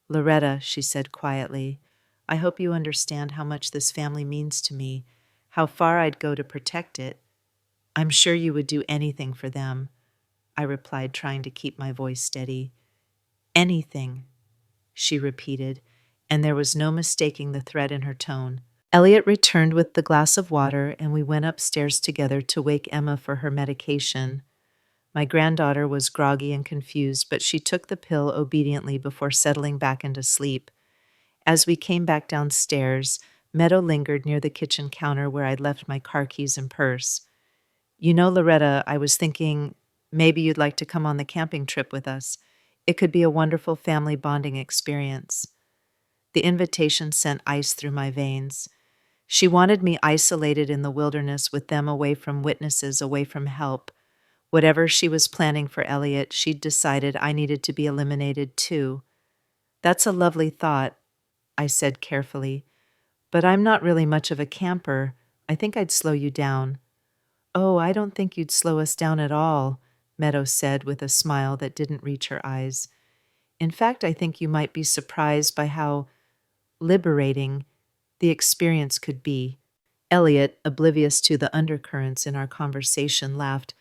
Loretta, she said quietly, I hope you understand how much this family means to me, how far I'd go to protect it. I'm sure you would do anything for them, I replied, trying to keep my voice steady. Anything, she repeated, and there was no mistaking the threat in her tone. Elliot returned with the glass of water, and we went upstairs together to wake Emma for her medication. My granddaughter was groggy and confused, but she took the pill obediently before settling back into sleep. As we came back downstairs, Meadow lingered near the kitchen counter where I'd left my car keys and purse. You know, Loretta, I was thinking maybe you'd like to come on the camping trip with us. It could be a wonderful family bonding experience. The invitation sent ice through my veins. She wanted me isolated in the wilderness with them, away from witnesses, away from help. Whatever she was planning for Elliot, she'd decided I needed to be eliminated too. That's a lovely thought, I said carefully, but I'm not really much of a camper. I think I'd slow you down. Oh, I don't think you'd slow us down at all, Meadow said with a smile that didn't reach her eyes. In fact, I think you might be surprised by how liberating the experience could be. Elliot, oblivious to the undercurrents in our conversation, laughed.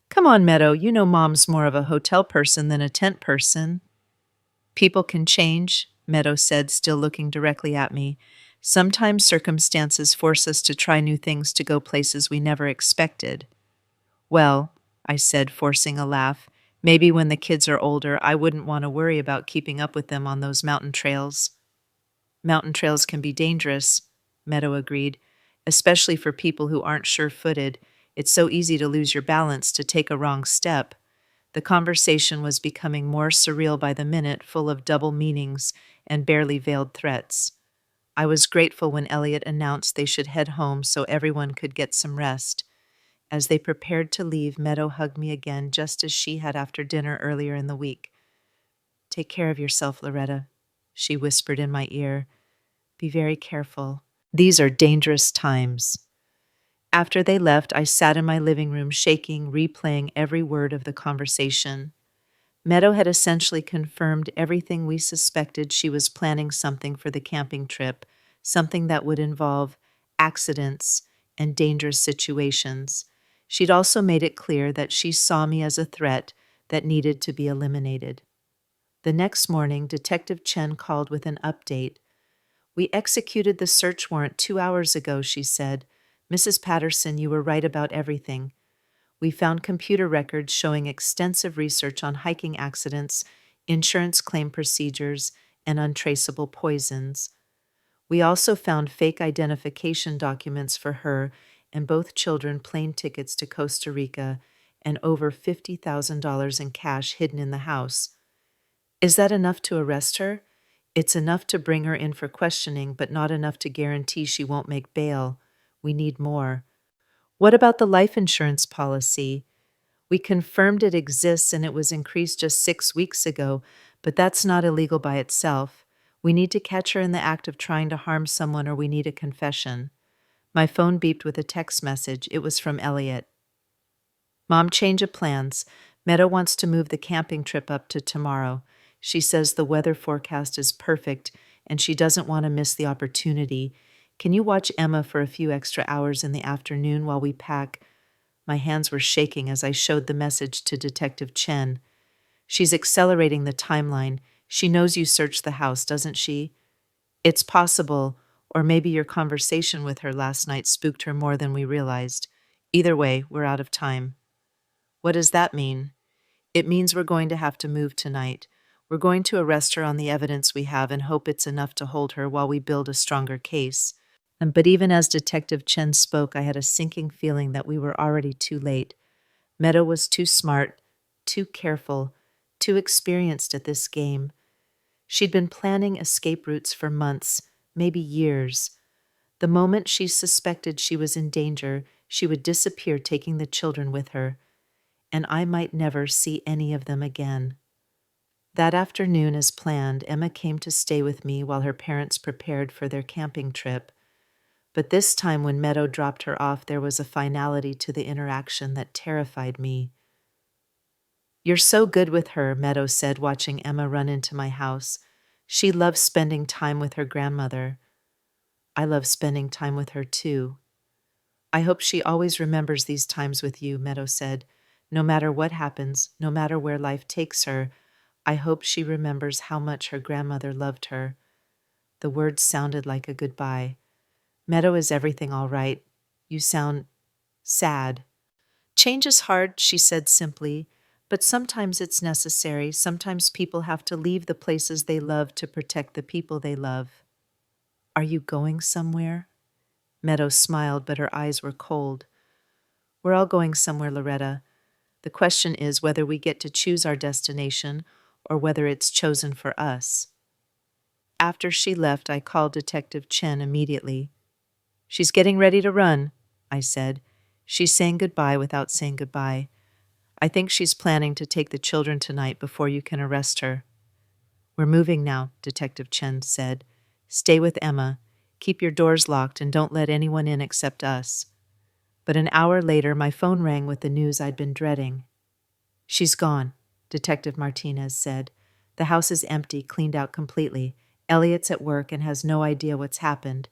Come on, Meadow, you know Mom's more of a hotel person than a tent person. People can change, Meadow said, still looking directly at me. Sometimes circumstances force us to try new things, to go places we never expected. Well, I said, forcing a laugh, maybe when the kids are older, I wouldn't want to worry about keeping up with them on those mountain trails. Mountain trails can be dangerous, Meadow agreed, especially for people who aren't sure-footed. It's so easy to lose your balance, to take a wrong step. The conversation was becoming more surreal by the minute, full of double meanings and barely veiled threats. I was grateful when Elliot announced they should head home so everyone could get some rest. As they prepared to leave, Meadow hugged me again, just as she had after dinner earlier in the week. Take care of yourself, Loretta, she whispered in my ear. Be very careful. These are dangerous times. After they left, I sat in my living room, shaking, replaying every word of the conversation. Meadow had essentially confirmed everything we suspected. She was planning something for the camping trip, something that would involve accidents and dangerous situations. She'd also made it clear that she saw me as a threat that needed to be eliminated. The next morning, Detective Chen called with an update. We executed the search warrant 2 hours ago, she said. Mrs. Patterson, you were right about everything. We found computer records showing extensive research on hiking accidents, insurance claim procedures, and untraceable poisons. We also found fake identification documents for her and both children plane tickets to Costa Rica and over $50,000 in cash hidden in the house. Is that enough to arrest her? It's enough to bring her in for questioning, but not enough to guarantee she won't make bail. We need more. What about the life insurance policy? We confirmed it exists and it was increased just 6 weeks ago, but that's not illegal by itself. We need to catch her in the act of trying to harm someone or we need a confession. My phone beeped with a text message. It was from Elliot. Mom, change of plans. Meadow wants to move the camping trip up to tomorrow. She says the weather forecast is perfect and she doesn't want to miss the opportunity. Can you watch Emma for a few extra hours in the afternoon while we pack? My hands were shaking as I showed the message to Detective Chen. She's accelerating the timeline. She knows you searched the house, doesn't she? It's possible, or maybe your conversation with her last night spooked her more than we realized. Either way, we're out of time. What does that mean? It means we're going to have to move tonight. We're going to arrest her on the evidence we have and hope it's enough to hold her while we build a stronger case. But even as Detective Chen spoke, I had a sinking feeling that we were already too late. Meadow was too smart, too careful, too experienced at this game. She'd been planning escape routes for months, maybe years. The moment she suspected she was in danger, she would disappear, taking the children with her, and I might never see any of them again. That afternoon, as planned, Emma came to stay with me while her parents prepared for their camping trip. But this time when Meadow dropped her off, there was a finality to the interaction that terrified me. "You're so good with her," Meadow said, watching Emma run into my house. "She loves spending time with her grandmother. I love spending time with her too." "I hope she always remembers these times with you," Meadow said. "No matter what happens, no matter where life takes her, I hope she remembers how much her grandmother loved her." The words sounded like a goodbye. "Meadow, is everything all right? You sound sad." "Change is hard," she said simply, "but sometimes it's necessary. Sometimes people have to leave the places they love to protect the people they love." "Are you going somewhere?" Meadow smiled, but her eyes were cold. "We're all going somewhere, Loretta. The question is whether we get to choose our destination or whether it's chosen for us." After she left, I called Detective Chen immediately. "She's getting ready to run," I said. "She's saying goodbye without saying goodbye. I think she's planning to take the children tonight before you can arrest her." "We're moving now," Detective Chen said. "Stay with Emma. Keep your doors locked and don't let anyone in except us." But an hour later, my phone rang with the news I'd been dreading. "She's gone," Detective Martinez said. "The house is empty, cleaned out completely. Elliot's at work and has no idea what's happened.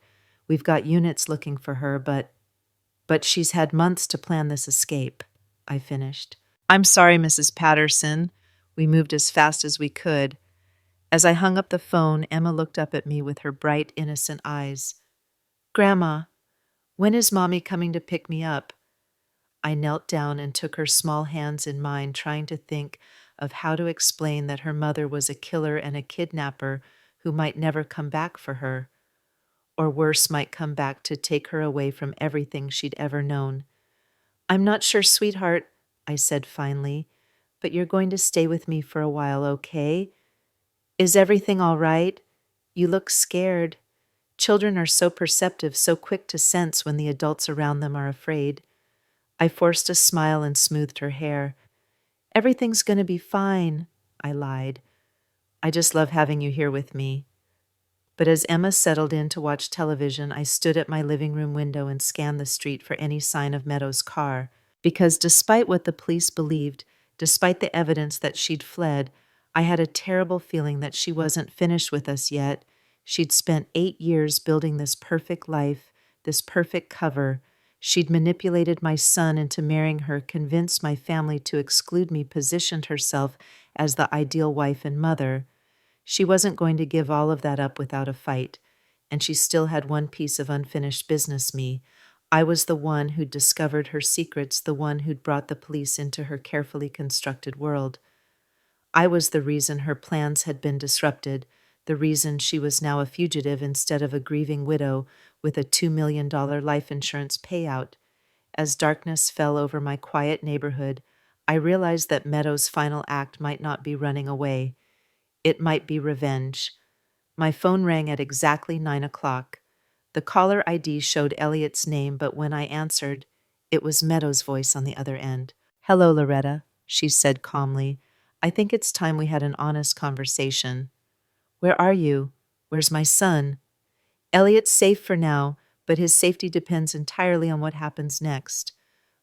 We've got units looking for her, but she's had months to plan this escape," I finished. "I'm sorry, Mrs. Patterson." We moved as fast as we could. As I hung up the phone, Emma looked up at me with her bright, innocent eyes. "Grandma, when is Mommy coming to pick me up?" I knelt down and took her small hands in mine, trying to think of how to explain that her mother was a killer and a kidnapper who might never come back for her, or worse, might come back to take her away from everything she'd ever known. "I'm not sure, sweetheart," I said finally, "but you're going to stay with me for a while, okay? Is everything all right? You look scared." Children are so perceptive, so quick to sense when the adults around them are afraid. I forced a smile and smoothed her hair. "Everything's going to be fine," I lied. "I just love having you here with me." But as Emma settled in to watch television, I stood at my living room window and scanned the street for any sign of Meadow's car. Because despite what the police believed, despite the evidence that she'd fled, I had a terrible feeling that she wasn't finished with us yet. She'd spent 8 years building this perfect life, this perfect cover. She'd manipulated my son into marrying her, convinced my family to exclude me, positioned herself as the ideal wife and mother. She wasn't going to give all of that up without a fight, and she still had one piece of unfinished business, me. I was the one who'd discovered her secrets, the one who'd brought the police into her carefully constructed world. I was the reason her plans had been disrupted, the reason she was now a fugitive instead of a grieving widow with a $2 million life insurance payout. As darkness fell over my quiet neighborhood, I realized that Meadow's final act might not be running away. It might be revenge. My phone rang at exactly 9 o'clock. The caller ID showed Elliot's name, but when I answered, it was Meadow's voice on the other end. "Hello, Loretta," she said calmly. "I think it's time we had an honest conversation." "Where are you? Where's my son?" "Elliot's safe for now, but his safety depends entirely on what happens next."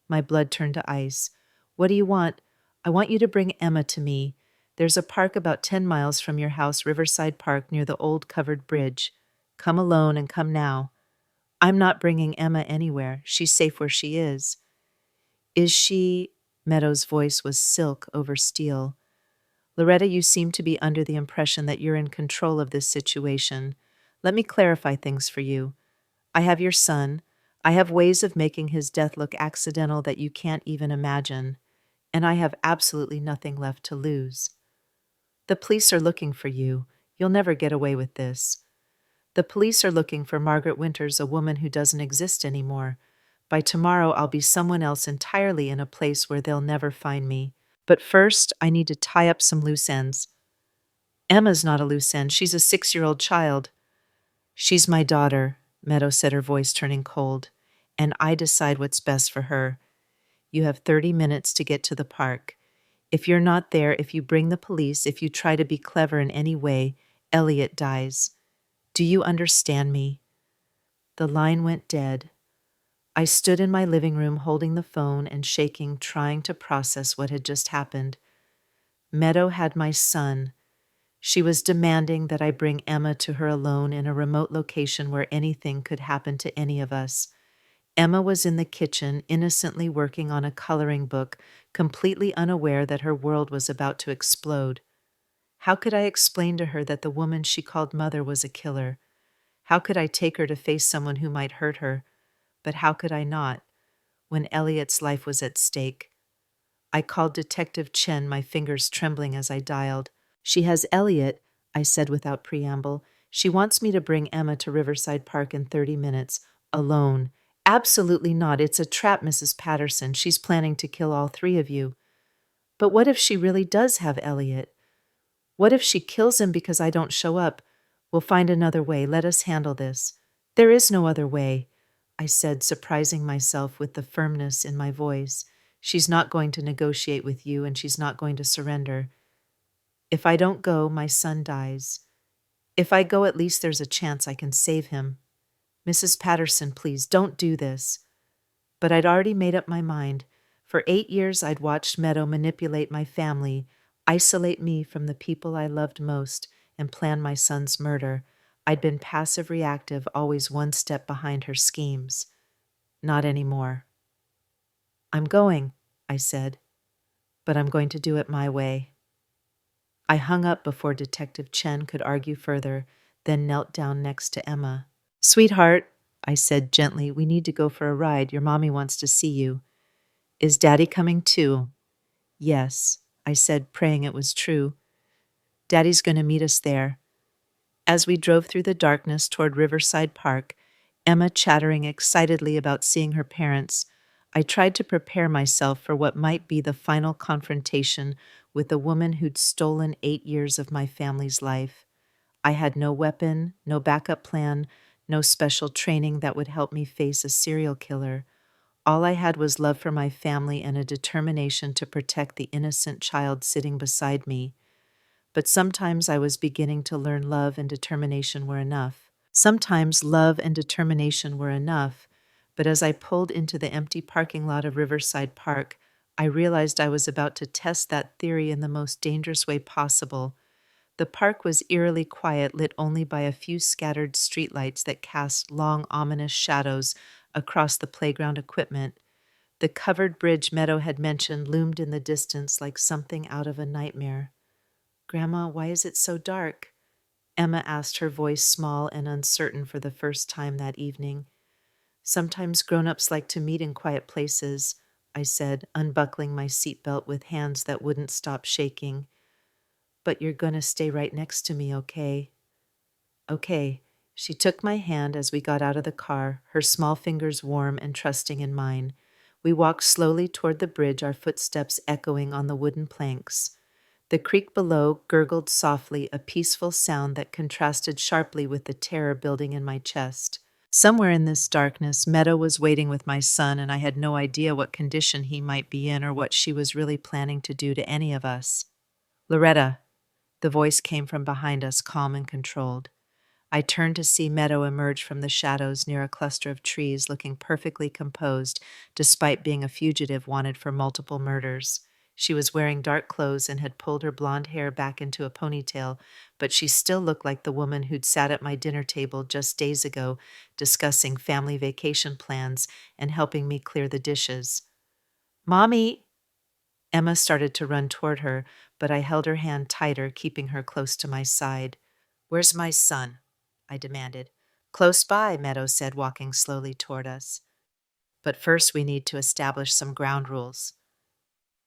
My blood turned to ice. "What do you want?" "I want you to bring Emma to me. There's a park about 10 miles from your house, Riverside Park, near the old covered bridge. Come alone and come now." "I'm not bringing Emma anywhere. She's safe where she is." "Is she?" Meadow's voice was silk over steel. "Loretta, you seem to be under the impression that you're in control of this situation. Let me clarify things for you. I have your son. I have ways of making his death look accidental that you can't even imagine. And I have absolutely nothing left to lose. The police are looking for you. You'll never get away with this. The police are looking for Margaret Winters, a woman who doesn't exist anymore. By tomorrow, I'll be someone else entirely in a place where they'll never find me. But first, I need to tie up some loose ends." "Emma's not a loose end. She's a 6-year-old child." "She's my daughter," Meadow said, her voice turning cold. "And I decide what's best for her. You have 30 minutes to get to the park. If you're not there, if you bring the police, if you try to be clever in any way, Elliot dies. Do you understand me?" The line went dead. I stood in my living room holding the phone and shaking, trying to process what had just happened. Meadow had my son. She was demanding that I bring Emma to her alone in a remote location where anything could happen to any of us. Emma was in the kitchen, innocently working on a coloring book, completely unaware that her world was about to explode. How could I explain to her that the woman she called mother was a killer? How could I take her to face someone who might hurt her? But how could I not, when Elliot's life was at stake? I called Detective Chen, my fingers trembling as I dialed. "She has Elliot," I said without preamble. "She wants me to bring Emma to Riverside Park in 30 minutes, alone." "Absolutely not. It's a trap, Mrs. Patterson. She's planning to kill all 3 of you." "But what if she really does have Elliot? What if she kills him because I don't show up? We'll find another way. Let us handle this." "There is no other way," I said, surprising myself with the firmness in my voice. "She's not going to negotiate with you, and she's not going to surrender. If I don't go, my son dies. If I go, at least there's a chance I can save him. Mrs. Patterson, please, don't do this." But I'd already made up my mind. For 8 years, I'd watched Meadow manipulate my family, isolate me from the people I loved most, and plan my son's murder. I'd been passive reactive, always one step behind her schemes. Not anymore. "I'm going," I said, "but I'm going to do it my way." I hung up before Detective Chen could argue further, then knelt down next to Emma. "Sweetheart," I said gently, "we need to go for a ride. Your mommy wants to see you." "Is Daddy coming too?" "Yes," I said, praying it was true. "Daddy's going to meet us there." As we drove through the darkness toward Riverside Park, Emma chattering excitedly about seeing her parents, I tried to prepare myself for what might be the final confrontation with the woman who'd stolen 8 years of my family's life. I had no weapon, no backup plan, no special training that would help me face a serial killer. All I had was love for my family and a determination to protect the innocent child sitting beside me. But sometimes I was beginning to learn love and determination were enough. Sometimes love and determination were enough, but as I pulled into the empty parking lot of Riverside Park, I realized I was about to test that theory in the most dangerous way possible. The park was eerily quiet, lit only by a few scattered streetlights that cast long, ominous shadows across the playground equipment. The covered bridge Meadow had mentioned loomed in the distance like something out of a nightmare. "Grandma, why is it so dark?" Emma asked, her voice small and uncertain for the first time that evening. Sometimes grown-ups like to meet in quiet places, I said, unbuckling my seatbelt with hands that wouldn't stop shaking. But you're gonna stay right next to me, okay? Okay. She took my hand as we got out of the car, her small fingers warm and trusting in mine. We walked slowly toward the bridge, our footsteps echoing on the wooden planks. The creek below gurgled softly, a peaceful sound that contrasted sharply with the terror building in my chest. Somewhere in this darkness, Meadow was waiting with my son, and I had no idea what condition he might be in or what she was really planning to do to any of us. Loretta, the voice came from behind us, calm and controlled. I turned to see Meadow emerge from the shadows near a cluster of trees, looking perfectly composed, despite being a fugitive wanted for multiple murders. She was wearing dark clothes and had pulled her blonde hair back into a ponytail, but she still looked like the woman who'd sat at my dinner table just days ago, discussing family vacation plans and helping me clear the dishes. "Mommy!" Emma started to run toward her, but I held her hand tighter, keeping her close to my side. "Where's my son?" I demanded. "Close by," Meadow said, walking slowly toward us. "But first we need to establish some ground rules.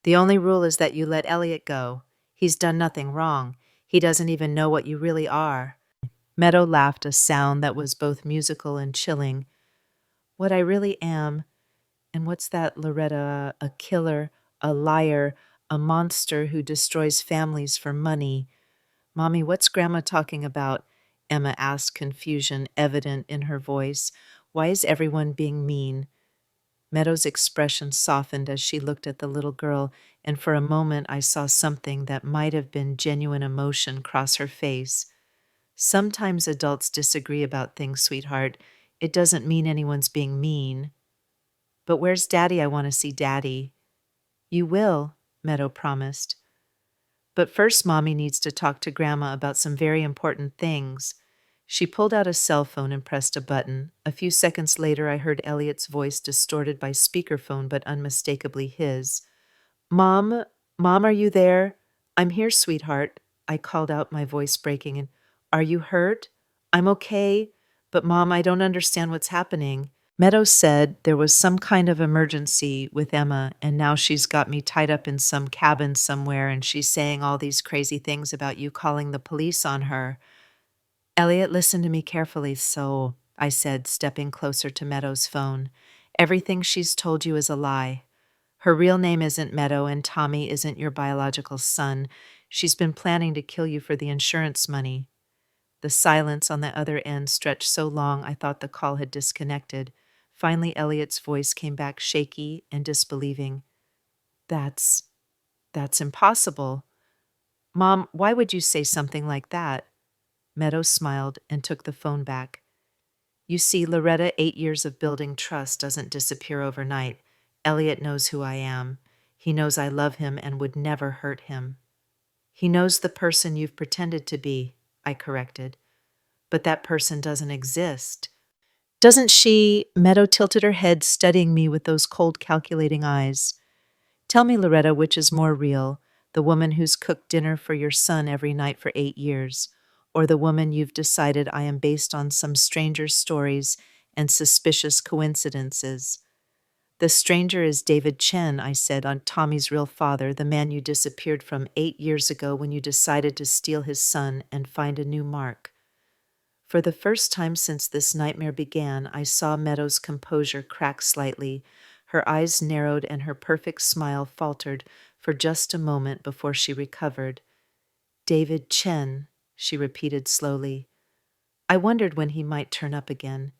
The only rule is that you let Elliot go. He's done nothing wrong. He doesn't even know what you really are." Meadow laughed, a sound that was both musical and chilling. "What I really am, and what's that, Loretta? A killer, a liar, a monster who destroys families for money. Mommy, what's Grandma talking about?" Emma asked, confusion evident in her voice. "Why is everyone being mean?" Meadow's expression softened as she looked at the little girl, and for a moment I saw something that might have been genuine emotion cross her face. "Sometimes adults disagree about things, sweetheart. It doesn't mean anyone's being mean." "But where's Daddy? I want to see Daddy." "You will," Meadow promised. "But first, Mommy needs to talk to Grandma about some very important things." She pulled out a cell phone and pressed a button. A few seconds later, I heard Elliot's voice, distorted by speakerphone but unmistakably his. "Mom? Mom, are you there?" "I'm here, sweetheart," I called out, my voice breaking. "And are you hurt?" "I'm okay. But Mom, I don't understand what's happening." Meadows said there was some kind of emergency with Emma, and now she's got me tied up in some cabin somewhere, and she's saying all these crazy things about you calling the police on her. "Elliot, listen to me carefully, so," I said, stepping closer to Meadows' phone. "Everything she's told you is a lie. Her real name isn't Meadow, and Tommy isn't your biological son. She's been planning to kill you for the insurance money." The silence on the other end stretched so long I thought the call had disconnected. Finally, Elliot's voice came back shaky and disbelieving. That's that's impossible. Mom, why would you say something like that?" Meadows smiled and took the phone back. "You see, Loretta, 8 years of building trust doesn't disappear overnight. Elliot knows who I am. He knows I love him and would never hurt him." "He knows the person you've pretended to be," I corrected. "But that person doesn't exist." "Doesn't she?" Meadow tilted her head, studying me with those cold, calculating eyes. "Tell me, Loretta, which is more real, the woman who's cooked dinner for your son every night for 8 years, or the woman you've decided I am based on some stranger's stories and suspicious coincidences?" "The stranger is David Chen," I said, "on Tommy's real father, the man you disappeared from 8 years ago when you decided to steal his son and find a new mark." For the first time since this nightmare began, I saw Meadows' composure crack slightly. Her eyes narrowed and her perfect smile faltered for just a moment before she recovered. "David Chen," she repeated slowly. I wondered when he might turn up again.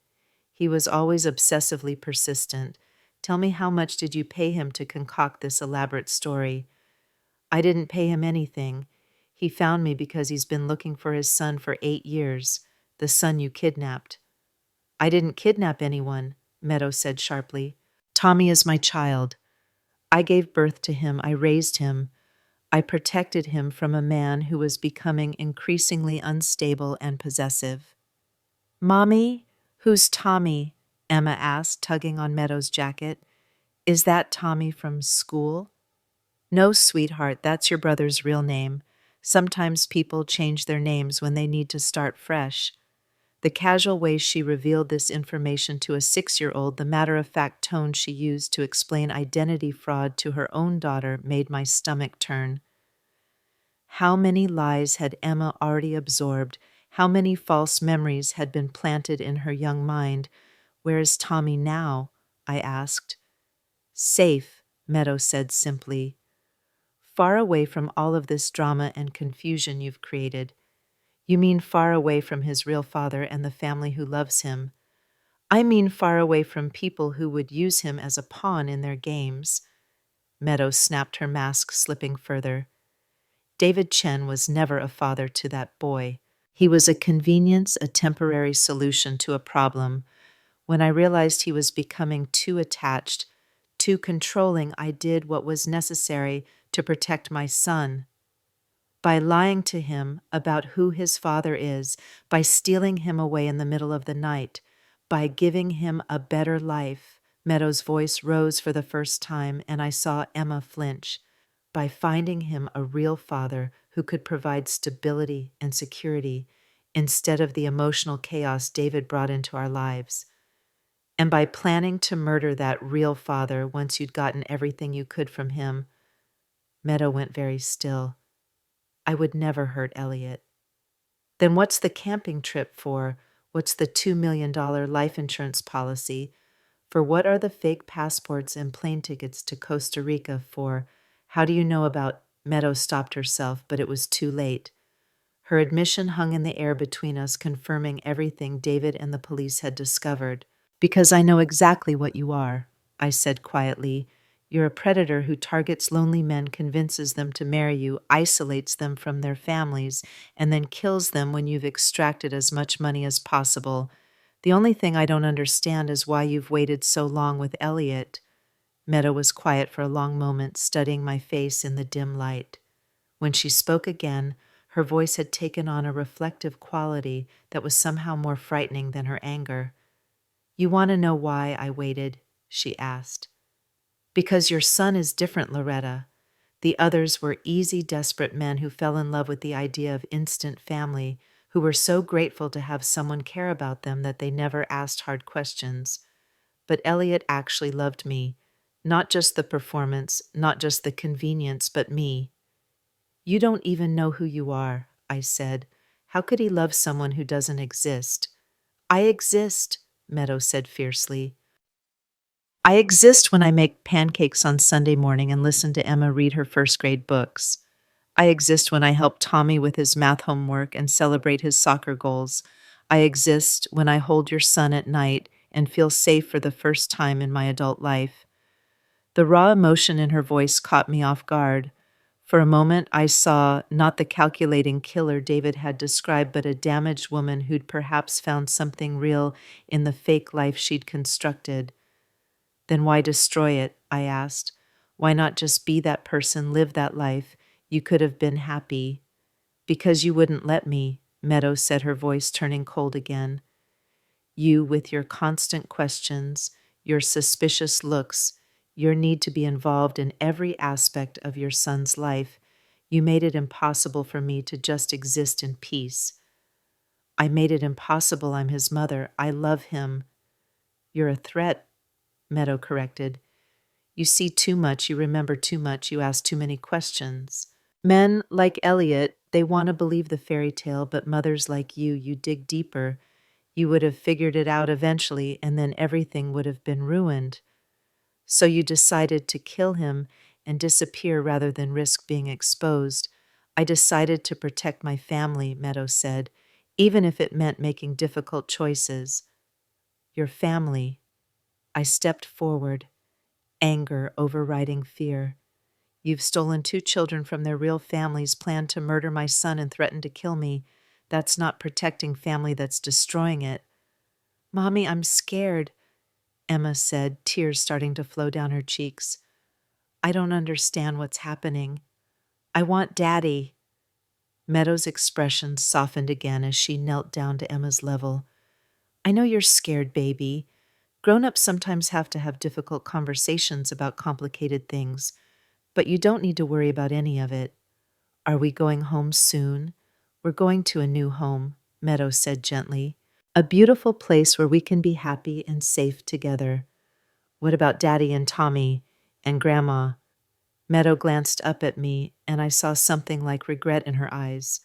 He was always obsessively persistent. "Tell me, how much did you pay him to concoct this elaborate story?" "I didn't pay him anything. He found me because he's been looking for his son for 8 years, the son you kidnapped." "I didn't kidnap anyone," Meadows said sharply. "Tommy is my child. I gave birth to him. I raised him. I protected him from a man who was becoming increasingly unstable and possessive." "Mommy, who's Tommy?" Emma asked, tugging on Meadows' jacket. "Is that Tommy from school?" "No, sweetheart, that's your brother's real name. Sometimes people change their names when they need to start fresh." The casual way she revealed this information to a 6-year-old, the matter-of-fact tone she used to explain identity fraud to her own daughter made my stomach turn. How many lies had Emma already absorbed? How many false memories had been planted in her young mind? Where is Tommy now? I asked. Safe, Meadow said simply. Far away from all of this drama and confusion you've created. You mean far away from his real father and the family who loves him. I mean far away from people who would use him as a pawn in their games. Meadow snapped her mask, slipping further. David Chen was never a father to that boy. He was a convenience, a temporary solution to a problem. When I realized he was becoming too attached, too controlling, I did what was necessary to protect my son. By lying to him about who his father is, by stealing him away in the middle of the night, by giving him a better life. Meadow's voice rose for the first time, and I saw Emma flinch. By finding him a real father who could provide stability and security instead of the emotional chaos David brought into our lives. And by planning to murder that real father once you'd gotten everything you could from him. Meadow went very still. I would never hurt Elliot. Then what's the camping trip for? What's the $2 million life insurance policy? For what are the fake passports and plane tickets to Costa Rica for? How do you know about— Meadow stopped herself, but it was too late. Her admission hung in the air between us, confirming everything David and the police had discovered. Because I know exactly what you are, I said quietly. You're a predator who targets lonely men, convinces them to marry you, isolates them from their families, and then kills them when you've extracted as much money as possible. The only thing I don't understand is why you've waited so long with Elliot. Meadow was quiet for a long moment, studying my face in the dim light. When she spoke again, her voice had taken on a reflective quality that was somehow more frightening than her anger. You want to know why I waited? She asked. Because your son is different, Loretta. The others were easy, desperate men who fell in love with the idea of instant family, who were so grateful to have someone care about them that they never asked hard questions. But Elliot actually loved me. Not just the performance, not just the convenience, but me. You don't even know who you are, I said. How could he love someone who doesn't exist? I exist, Meadow said fiercely. I exist when I make pancakes on Sunday morning and listen to Emma read her first-grade books. I exist when I help Tommy with his math homework and celebrate his soccer goals. I exist when I hold your son at night and feel safe for the first time in my adult life. The raw emotion in her voice caught me off guard. For a moment, I saw not the calculating killer David had described, but a damaged woman who'd perhaps found something real in the fake life she'd constructed. Then why destroy it? I asked. Why not just be that person, live that life? You could have been happy. Because you wouldn't let me, Meadow said, her voice turning cold again. You, with your constant questions, your suspicious looks, your need to be involved in every aspect of your son's life, you made it impossible for me to just exist in peace. I made it impossible. I'm his mother. I love him. You're a threat, Meadow corrected. You see too much, you remember too much, you ask too many questions. Men like Elliot, they want to believe the fairy tale, but mothers like you dig deeper. You would have figured it out eventually, and then everything would have been ruined. So you decided to kill him and disappear rather than risk being exposed. I decided to protect my family, Meadow said, even if it meant making difficult choices. Your family. I stepped forward, anger overriding fear. You've stolen 2 children from their real families, planned to murder my son, and threatened to kill me. That's not protecting family, that's destroying it. Mommy, I'm scared, Emma said, tears starting to flow down her cheeks. I don't understand what's happening. I want Daddy. Meadow's expression softened again as she knelt down to Emma's level. I know you're scared, baby. Grown-ups sometimes have to have difficult conversations about complicated things, but you don't need to worry about any of it. Are we going home soon? We're going to a new home, Meadow said gently. A beautiful place where we can be happy and safe together. What about Daddy and Tommy and Grandma? Meadow glanced up at me, and I saw something like regret in her eyes.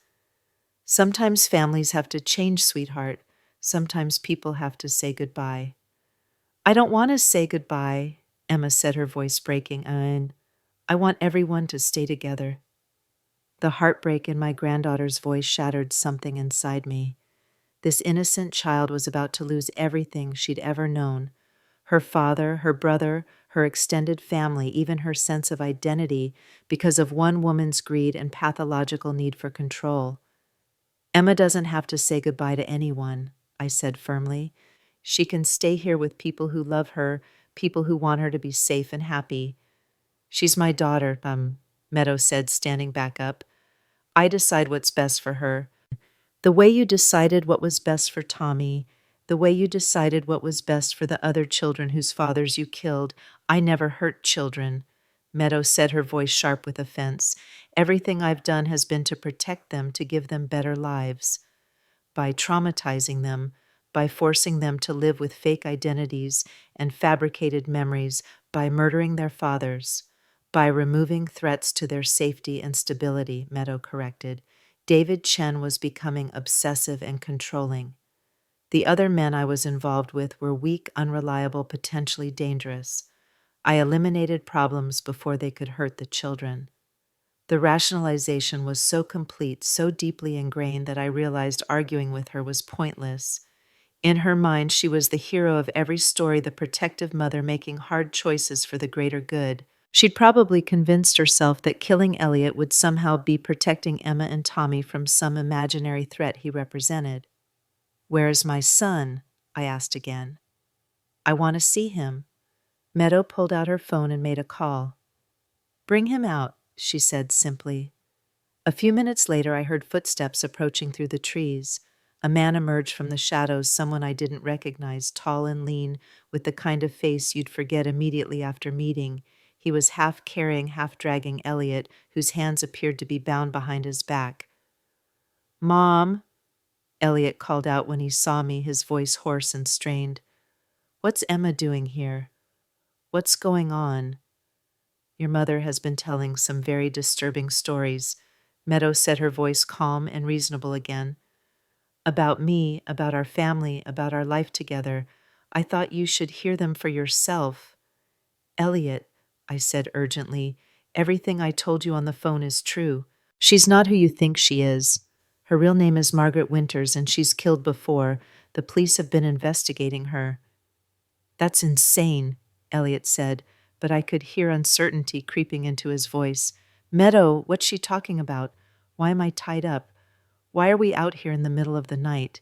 Sometimes families have to change, sweetheart. Sometimes people have to say goodbye. I don't want to say goodbye, Emma said, her voice breaking, and I want everyone to stay together. The heartbreak in my granddaughter's voice shattered something inside me. This innocent child was about to lose everything she'd ever known: her father, her brother, her extended family, even her sense of identity, because of one woman's greed and pathological need for control. Emma doesn't have to say goodbye to anyone, I said firmly. She can stay here with people who love her, people who want her to be safe and happy. She's my daughter, Meadow said, standing back up. I decide what's best for her. The way you decided what was best for Tommy, the way you decided what was best for the other children whose fathers you killed. I never hurt children, Meadow said, her voice sharp with offense. Everything I've done has been to protect them, to give them better lives. By traumatizing them, by forcing them to live with fake identities and fabricated memories, by murdering their fathers, by removing threats to their safety and stability, Meadow corrected. David Chen was becoming obsessive and controlling. The other men I was involved with were weak, unreliable, potentially dangerous. I eliminated problems before they could hurt the children. The rationalization was so complete, so deeply ingrained, that I realized arguing with her was pointless. In her mind, she was the hero of every story, the protective mother making hard choices for the greater good. She'd probably convinced herself that killing Elliot would somehow be protecting Emma and Tommy from some imaginary threat he represented. "Where is my son?" I asked again. "I want to see him." Meadow pulled out her phone and made a call. "Bring him out," she said simply. A few minutes later, I heard footsteps approaching through the trees. A man emerged from the shadows, someone I didn't recognize, tall and lean, with the kind of face you'd forget immediately after meeting. He was half carrying, half dragging Elliot, whose hands appeared to be bound behind his back. "Mom," Elliot called out when he saw me, his voice hoarse and strained. "What's Emma doing here? What's going on?" "Your mother has been telling some very disturbing stories," Meadow said, her voice calm and reasonable again. "About me, about our family, about our life together. I thought you should hear them for yourself." "Elliot," I said urgently, "everything I told you on the phone is true. She's not who you think she is. Her real name is Margaret Winters, and she's killed before. The police have been investigating her." "That's insane," Elliot said, but I could hear uncertainty creeping into his voice. "Meadow, what's she talking about? Why am I tied up? Why are we out here in the middle of the night?"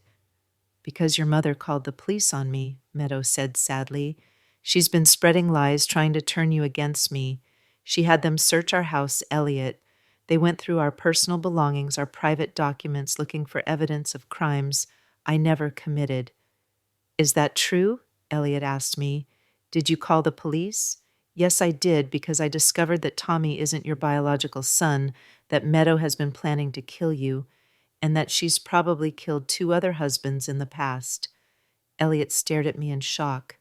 "Because your mother called the police on me," Meadow said sadly. "She's been spreading lies, trying to turn you against me. She had them search our house, Elliot. They went through our personal belongings, our private documents, looking for evidence of crimes I never committed." "Is that true?" Elliot asked me. "Did you call the police?" "Yes, I did, because I discovered that Tommy isn't your biological son, that Meadow has been planning to kill you, and that she's probably killed 2 other husbands in the past." Elliot stared at me in shock.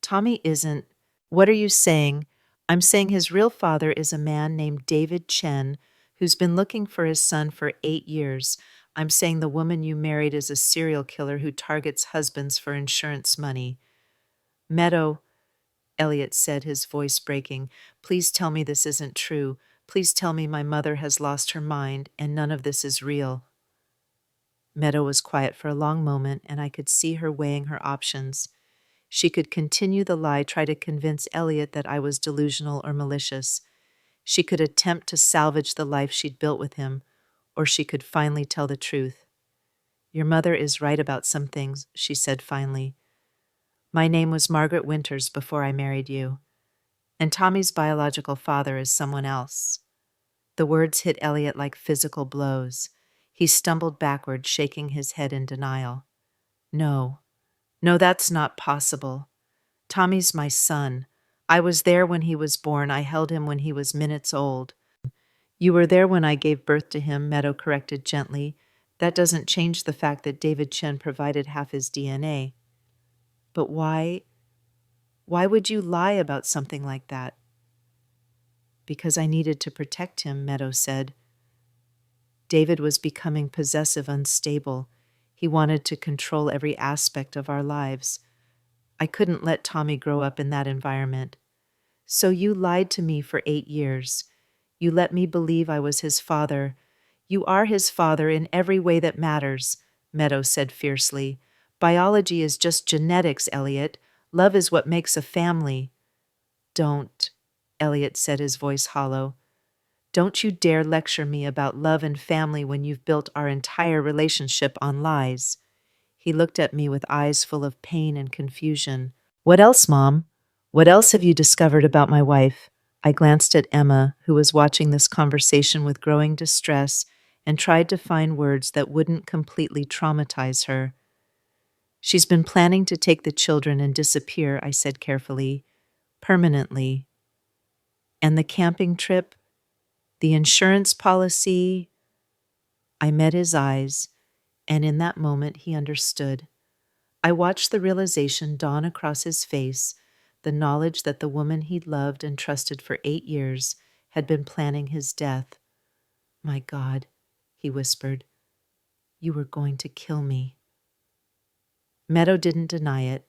"Tommy isn't—" "What are you saying?" "I'm saying his real father is a man named David Chen, who's been looking for his son for 8 years. I'm saying the woman you married is a serial killer who targets husbands for insurance money." "Meadow," Elliot said, his voice breaking, "please tell me this isn't true. Please tell me my mother has lost her mind and none of this is real." Meadow was quiet for a long moment, and I could see her weighing her options. She could continue the lie, try to convince Elliot that I was delusional or malicious. She could attempt to salvage the life she'd built with him, or she could finally tell the truth. "Your mother is right about some things," she said finally. "My name was Margaret Winters before I married you, and Tommy's biological father is someone else." The words hit Elliot like physical blows. He stumbled backward, shaking his head in denial. "No, no, that's not possible. Tommy's my son. I was there when he was born. I held him when he was minutes old." "You were there when I gave birth to him," Meadow corrected gently. That doesn't change the fact that David Chen provided half his DNA. But why would you lie about something like that? Because I needed to protect him, Meadows said. David was becoming possessive, unstable. He wanted to control every aspect of our lives. I couldn't let Tommy grow up in that environment. So you lied to me for 8 years. You let me believe I was his father. You are his father in every way that matters, Meadows said fiercely. Biology is just genetics, Elliot. Love is what makes a family. Don't, Elliot said, his voice hollow. Don't you dare lecture me about love and family when you've built our entire relationship on lies. He looked at me with eyes full of pain and confusion. What else, Mom? What else have you discovered about my wife? I glanced at Emma, who was watching this conversation with growing distress, and tried to find words that wouldn't completely traumatize her. She's been planning to take the children and disappear, I said carefully. Permanently. And the camping trip? The insurance policy? I met his eyes, and in that moment he understood. I watched the realization dawn across his face, the knowledge that the woman he'd loved and trusted for 8 years had been planning his death. My God, he whispered, you were going to kill me. Meadow didn't deny it.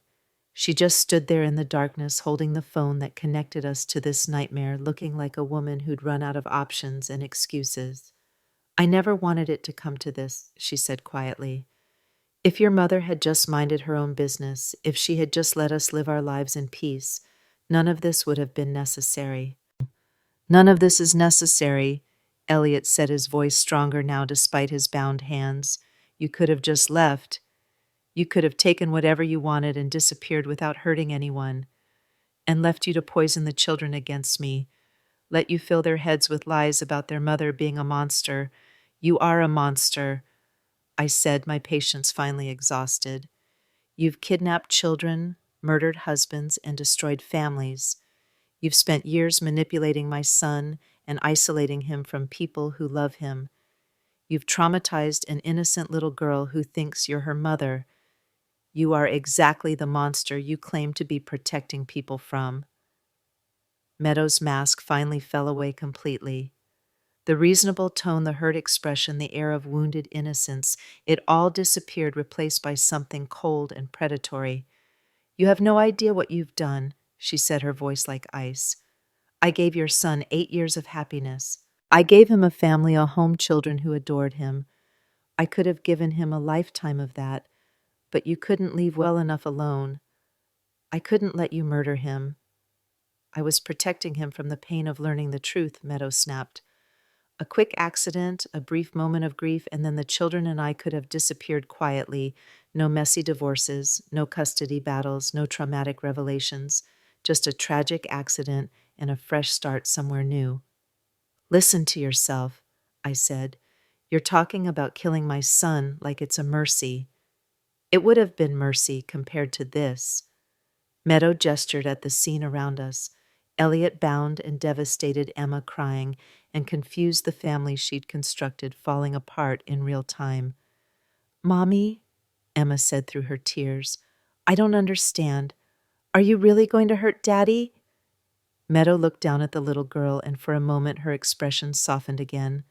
She just stood there in the darkness holding the phone that connected us to this nightmare, looking like a woman who'd run out of options and excuses. I never wanted it to come to this, she said quietly. If your mother had just minded her own business, if she had just let us live our lives in peace, none of this would have been necessary. None of this is necessary, Elliot said, his voice stronger now despite his bound hands. You could have just left. You could have taken whatever you wanted and disappeared without hurting anyone, and left you to poison the children against me, let you fill their heads with lies about their mother being a monster. You are a monster, I said, my patience finally exhausted. You've kidnapped children, murdered husbands, and destroyed families. You've spent years manipulating my son and isolating him from people who love him. You've traumatized an innocent little girl who thinks you're her mother. You are exactly the monster you claim to be protecting people from. Meadows' mask finally fell away completely. The reasonable tone, the hurt expression, the air of wounded innocence, it all disappeared, replaced by something cold and predatory. You have no idea what you've done, she said, her voice like ice. I gave your son 8 years of happiness. I gave him a family, a home, children who adored him. I could have given him a lifetime of that, but you couldn't leave well enough alone. I couldn't let you murder him. I was protecting him from the pain of learning the truth, Meadows snapped. A quick accident, a brief moment of grief, and then the children and I could have disappeared quietly. No messy divorces, no custody battles, no traumatic revelations. Just a tragic accident and a fresh start somewhere new. Listen to yourself, I said. You're talking about killing my son like it's a mercy. It would have been mercy compared to this. Meadow gestured at the scene around us. Elliot bound and devastated, Emma crying, and confused the family she'd constructed falling apart in real time. Mommy, Emma said through her tears, I don't understand. Are you really going to hurt Daddy? Meadow looked down at the little girl, and for a moment her expression softened again.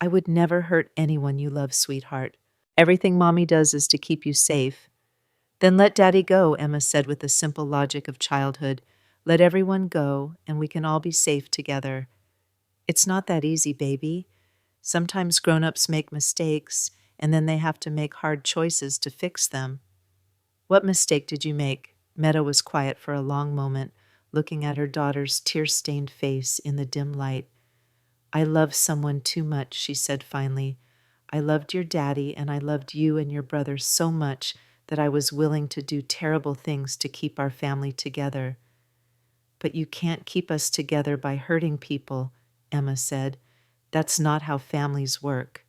I would never hurt anyone you love, sweetheart. Everything Mommy does is to keep you safe. Then let Daddy go, Emma said with the simple logic of childhood. Let everyone go, and we can all be safe together. It's not that easy, baby. Sometimes grown-ups make mistakes, and then they have to make hard choices to fix them. What mistake did you make? Meadow was quiet for a long moment, looking at her daughter's tear-stained face in the dim light. I loved someone too much, she said finally. I loved your daddy, and I loved you and your brother so much that I was willing to do terrible things to keep our family together. But you can't keep us together by hurting people, Emma said. That's not how families work.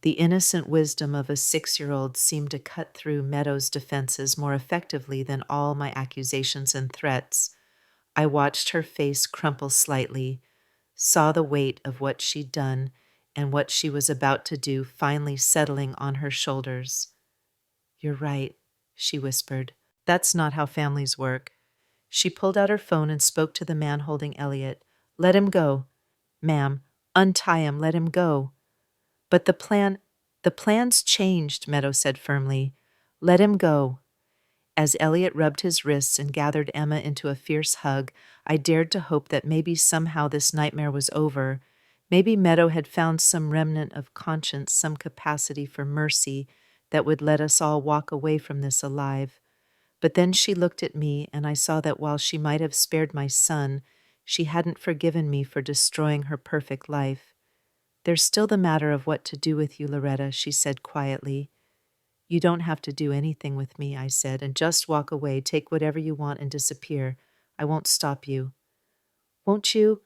The innocent wisdom of a 6-year-old seemed to cut through Meadow's defenses more effectively than all my accusations and threats. I watched her face crumple slightly, saw the weight of what she'd done, and what she was about to do finally settling on her shoulders. "You're right," she whispered. "That's not how families work." She pulled out her phone and spoke to the man holding Elliot. "Let him go. Ma'am, untie him, let him go." "But the plan's changed," Meadow said firmly. "Let him go." As Elliot rubbed his wrists and gathered Emma into a fierce hug, I dared to hope that maybe somehow this nightmare was over. Maybe Meadow had found some remnant of conscience, some capacity for mercy that would let us all walk away from this alive. But then she looked at me, and I saw that while she might have spared my son, she hadn't forgiven me for destroying her perfect life. "There's still the matter of what to do with you, Loretta," she said quietly. "You don't have to do anything with me," I said, "and just walk away, take whatever you want and disappear. I won't stop you." "Won't you?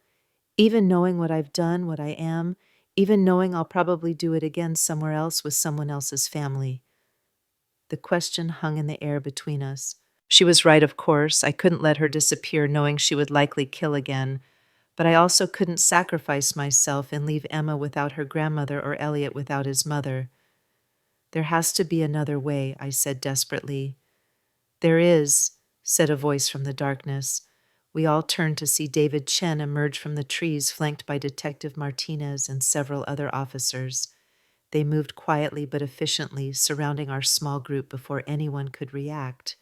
Even knowing what I've done, what I am, even knowing I'll probably do it again somewhere else with someone else's family." The question hung in the air between us. She was right, of course. I couldn't let her disappear knowing she would likely kill again. But I also couldn't sacrifice myself and leave Emma without her grandmother or Elliot without his mother. "There has to be another way," I said desperately. "There is," said a voice from the darkness. We all turned to see David Chen emerge from the trees, flanked by Detective Martinez and several other officers. They moved quietly but efficiently, surrounding our small group before anyone could react.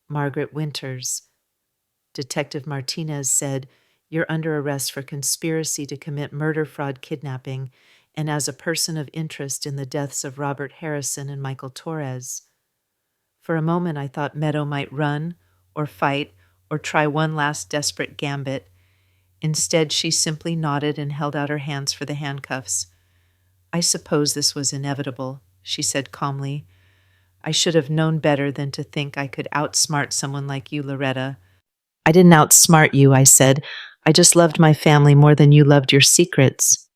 "Margaret Winters," Detective Martinez said, "You're under arrest for conspiracy to commit murder, fraud, kidnapping, and as a person of interest in the deaths of Robert Harrison and Michael Torres." For a moment, I thought Meadow might run, or fight, or try one last desperate gambit. Instead, she simply nodded and held out her hands for the handcuffs. "I suppose this was inevitable," she said calmly. "I should have known better than to think I could outsmart someone like you, Loretta." "I didn't outsmart you," I said. "I just loved my family more than you loved your secrets."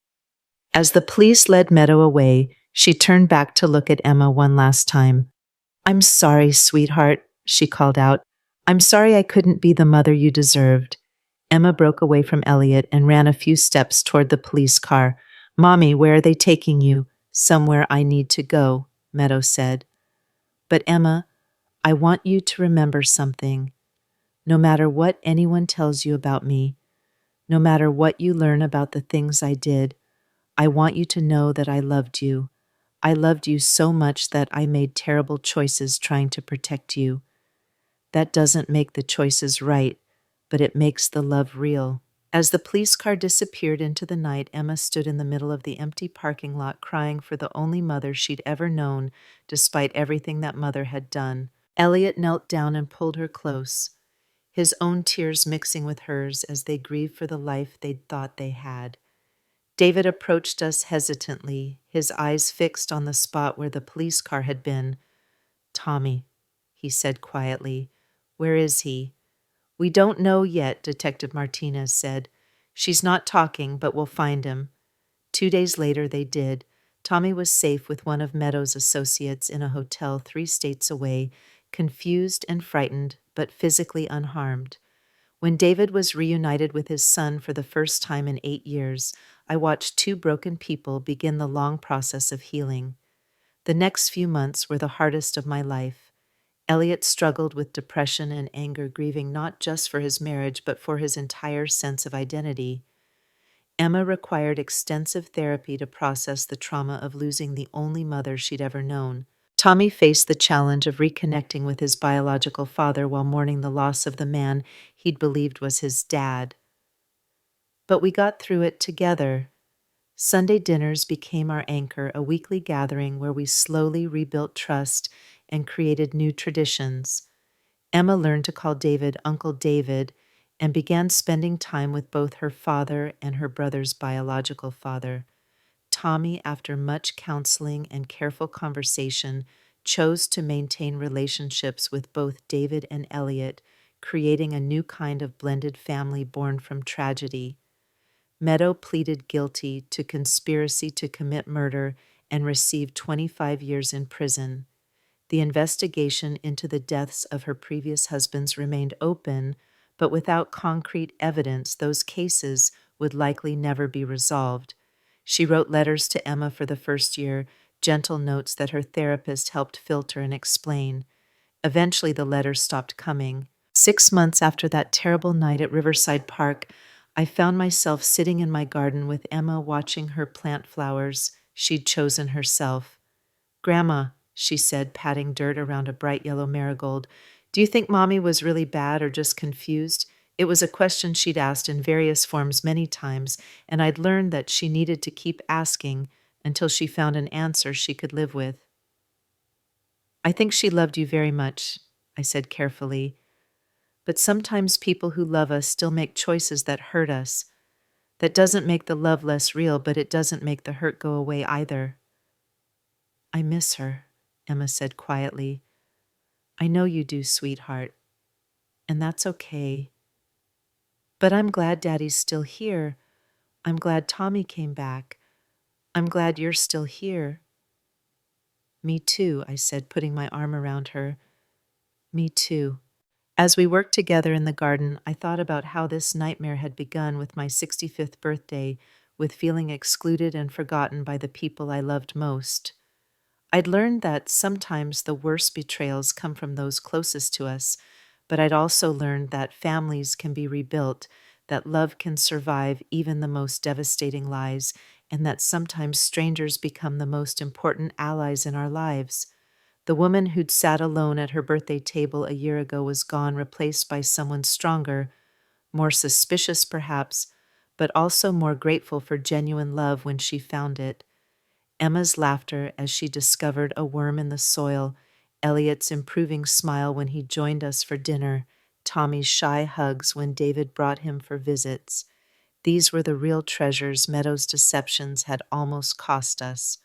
As the police led Meadow away, she turned back to look at Emma one last time. "I'm sorry, sweetheart," she called out. "I'm sorry I couldn't be the mother you deserved." Emma broke away from Elliot and ran a few steps toward the police car. "Mommy, where are they taking you?" "Somewhere I need to go," Meadow said. "But Emma, I want you to remember something. No matter what anyone tells you about me, no matter what you learn about the things I did, I want you to know that I loved you. I loved you so much that I made terrible choices trying to protect you. That doesn't make the choices right, but it makes the love real." As the police car disappeared into the night, Emma stood in the middle of the empty parking lot crying for the only mother she'd ever known, despite everything that mother had done. Elliot knelt down and pulled her close, his own tears mixing with hers as they grieved for the life they'd thought they had. David approached us hesitantly, his eyes fixed on the spot where the police car had been. "Tommy," he said quietly. "Where is he?" "We don't know yet," Detective Martinez said. "She's not talking, but we'll find him." 2 days later, they did. Tommy was safe with one of Meadow's associates in a hotel 3 states away, confused and frightened, but physically unharmed. When David was reunited with his son for the first time in 8 years, I watched two broken people begin the long process of healing. The next few months were the hardest of my life. Elliot struggled with depression and anger, grieving not just for his marriage, but for his entire sense of identity. Emma required extensive therapy to process the trauma of losing the only mother she'd ever known. Tommy faced the challenge of reconnecting with his biological father while mourning the loss of the man he'd believed was his dad. But we got through it together. Sunday dinners became our anchor, a weekly gathering where we slowly rebuilt trust and created new traditions. Emma learned to call David Uncle David and began spending time with both her father and her brother's biological father. Tommy, after much counseling and careful conversation, chose to maintain relationships with both David and Elliot, creating a new kind of blended family born from tragedy. Meadow pleaded guilty to conspiracy to commit murder and received 25 years in prison. The investigation into the deaths of her previous husbands remained open, but without concrete evidence, those cases would likely never be resolved. She wrote letters to Emma for the first year, gentle notes that her therapist helped filter and explain. Eventually, the letters stopped coming. 6 months after that terrible night at Riverside Park, I found myself sitting in my garden with Emma watching her plant flowers she'd chosen herself. "Grandma," she said, patting dirt around a bright yellow marigold, "do you think Mommy was really bad or just confused?" It was a question she'd asked in various forms many times, and I'd learned that she needed to keep asking until she found an answer she could live with. "I think she loved you very much," I said carefully, "but sometimes people who love us still make choices that hurt us. That doesn't make the love less real, but it doesn't make the hurt go away either." "I miss her," Emma said quietly. "I know you do, sweetheart, and that's okay. But I'm glad Daddy's still here. I'm glad Tommy came back. I'm glad you're still here." "Me too," I said, putting my arm around her. "Me too." As we worked together in the garden, I thought about how this nightmare had begun with my 65th birthday, with feeling excluded and forgotten by the people I loved most. I'd learned that sometimes the worst betrayals come from those closest to us, but I'd also learned that families can be rebuilt, that love can survive even the most devastating lies, and that sometimes strangers become the most important allies in our lives. The woman who'd sat alone at her birthday table a year ago was gone, replaced by someone stronger, more suspicious perhaps, but also more grateful for genuine love when she found it. Emma's laughter as she discovered a worm in the soil, Elliot's improving smile when he joined us for dinner, Tommy's shy hugs when David brought him for visits. These were the real treasures Meadows' deceptions had almost cost us,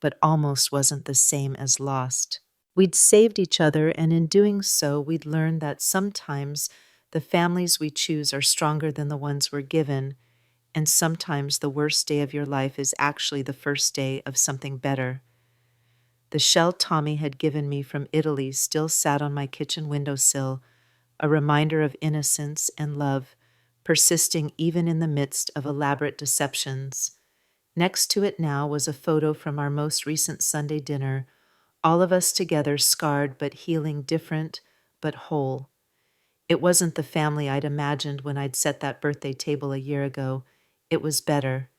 but almost wasn't the same as lost. We'd saved each other, and in doing so, we'd learned that sometimes the families we choose are stronger than the ones we're given, and sometimes the worst day of your life is actually the first day of something better. The shell Tommy had given me from Italy still sat on my kitchen windowsill, a reminder of innocence and love, persisting even in the midst of elaborate deceptions. Next to it now was a photo from our most recent Sunday dinner, all of us together, scarred but healing, different but whole. It wasn't the family I'd imagined when I'd set that birthday table a year ago. It was better.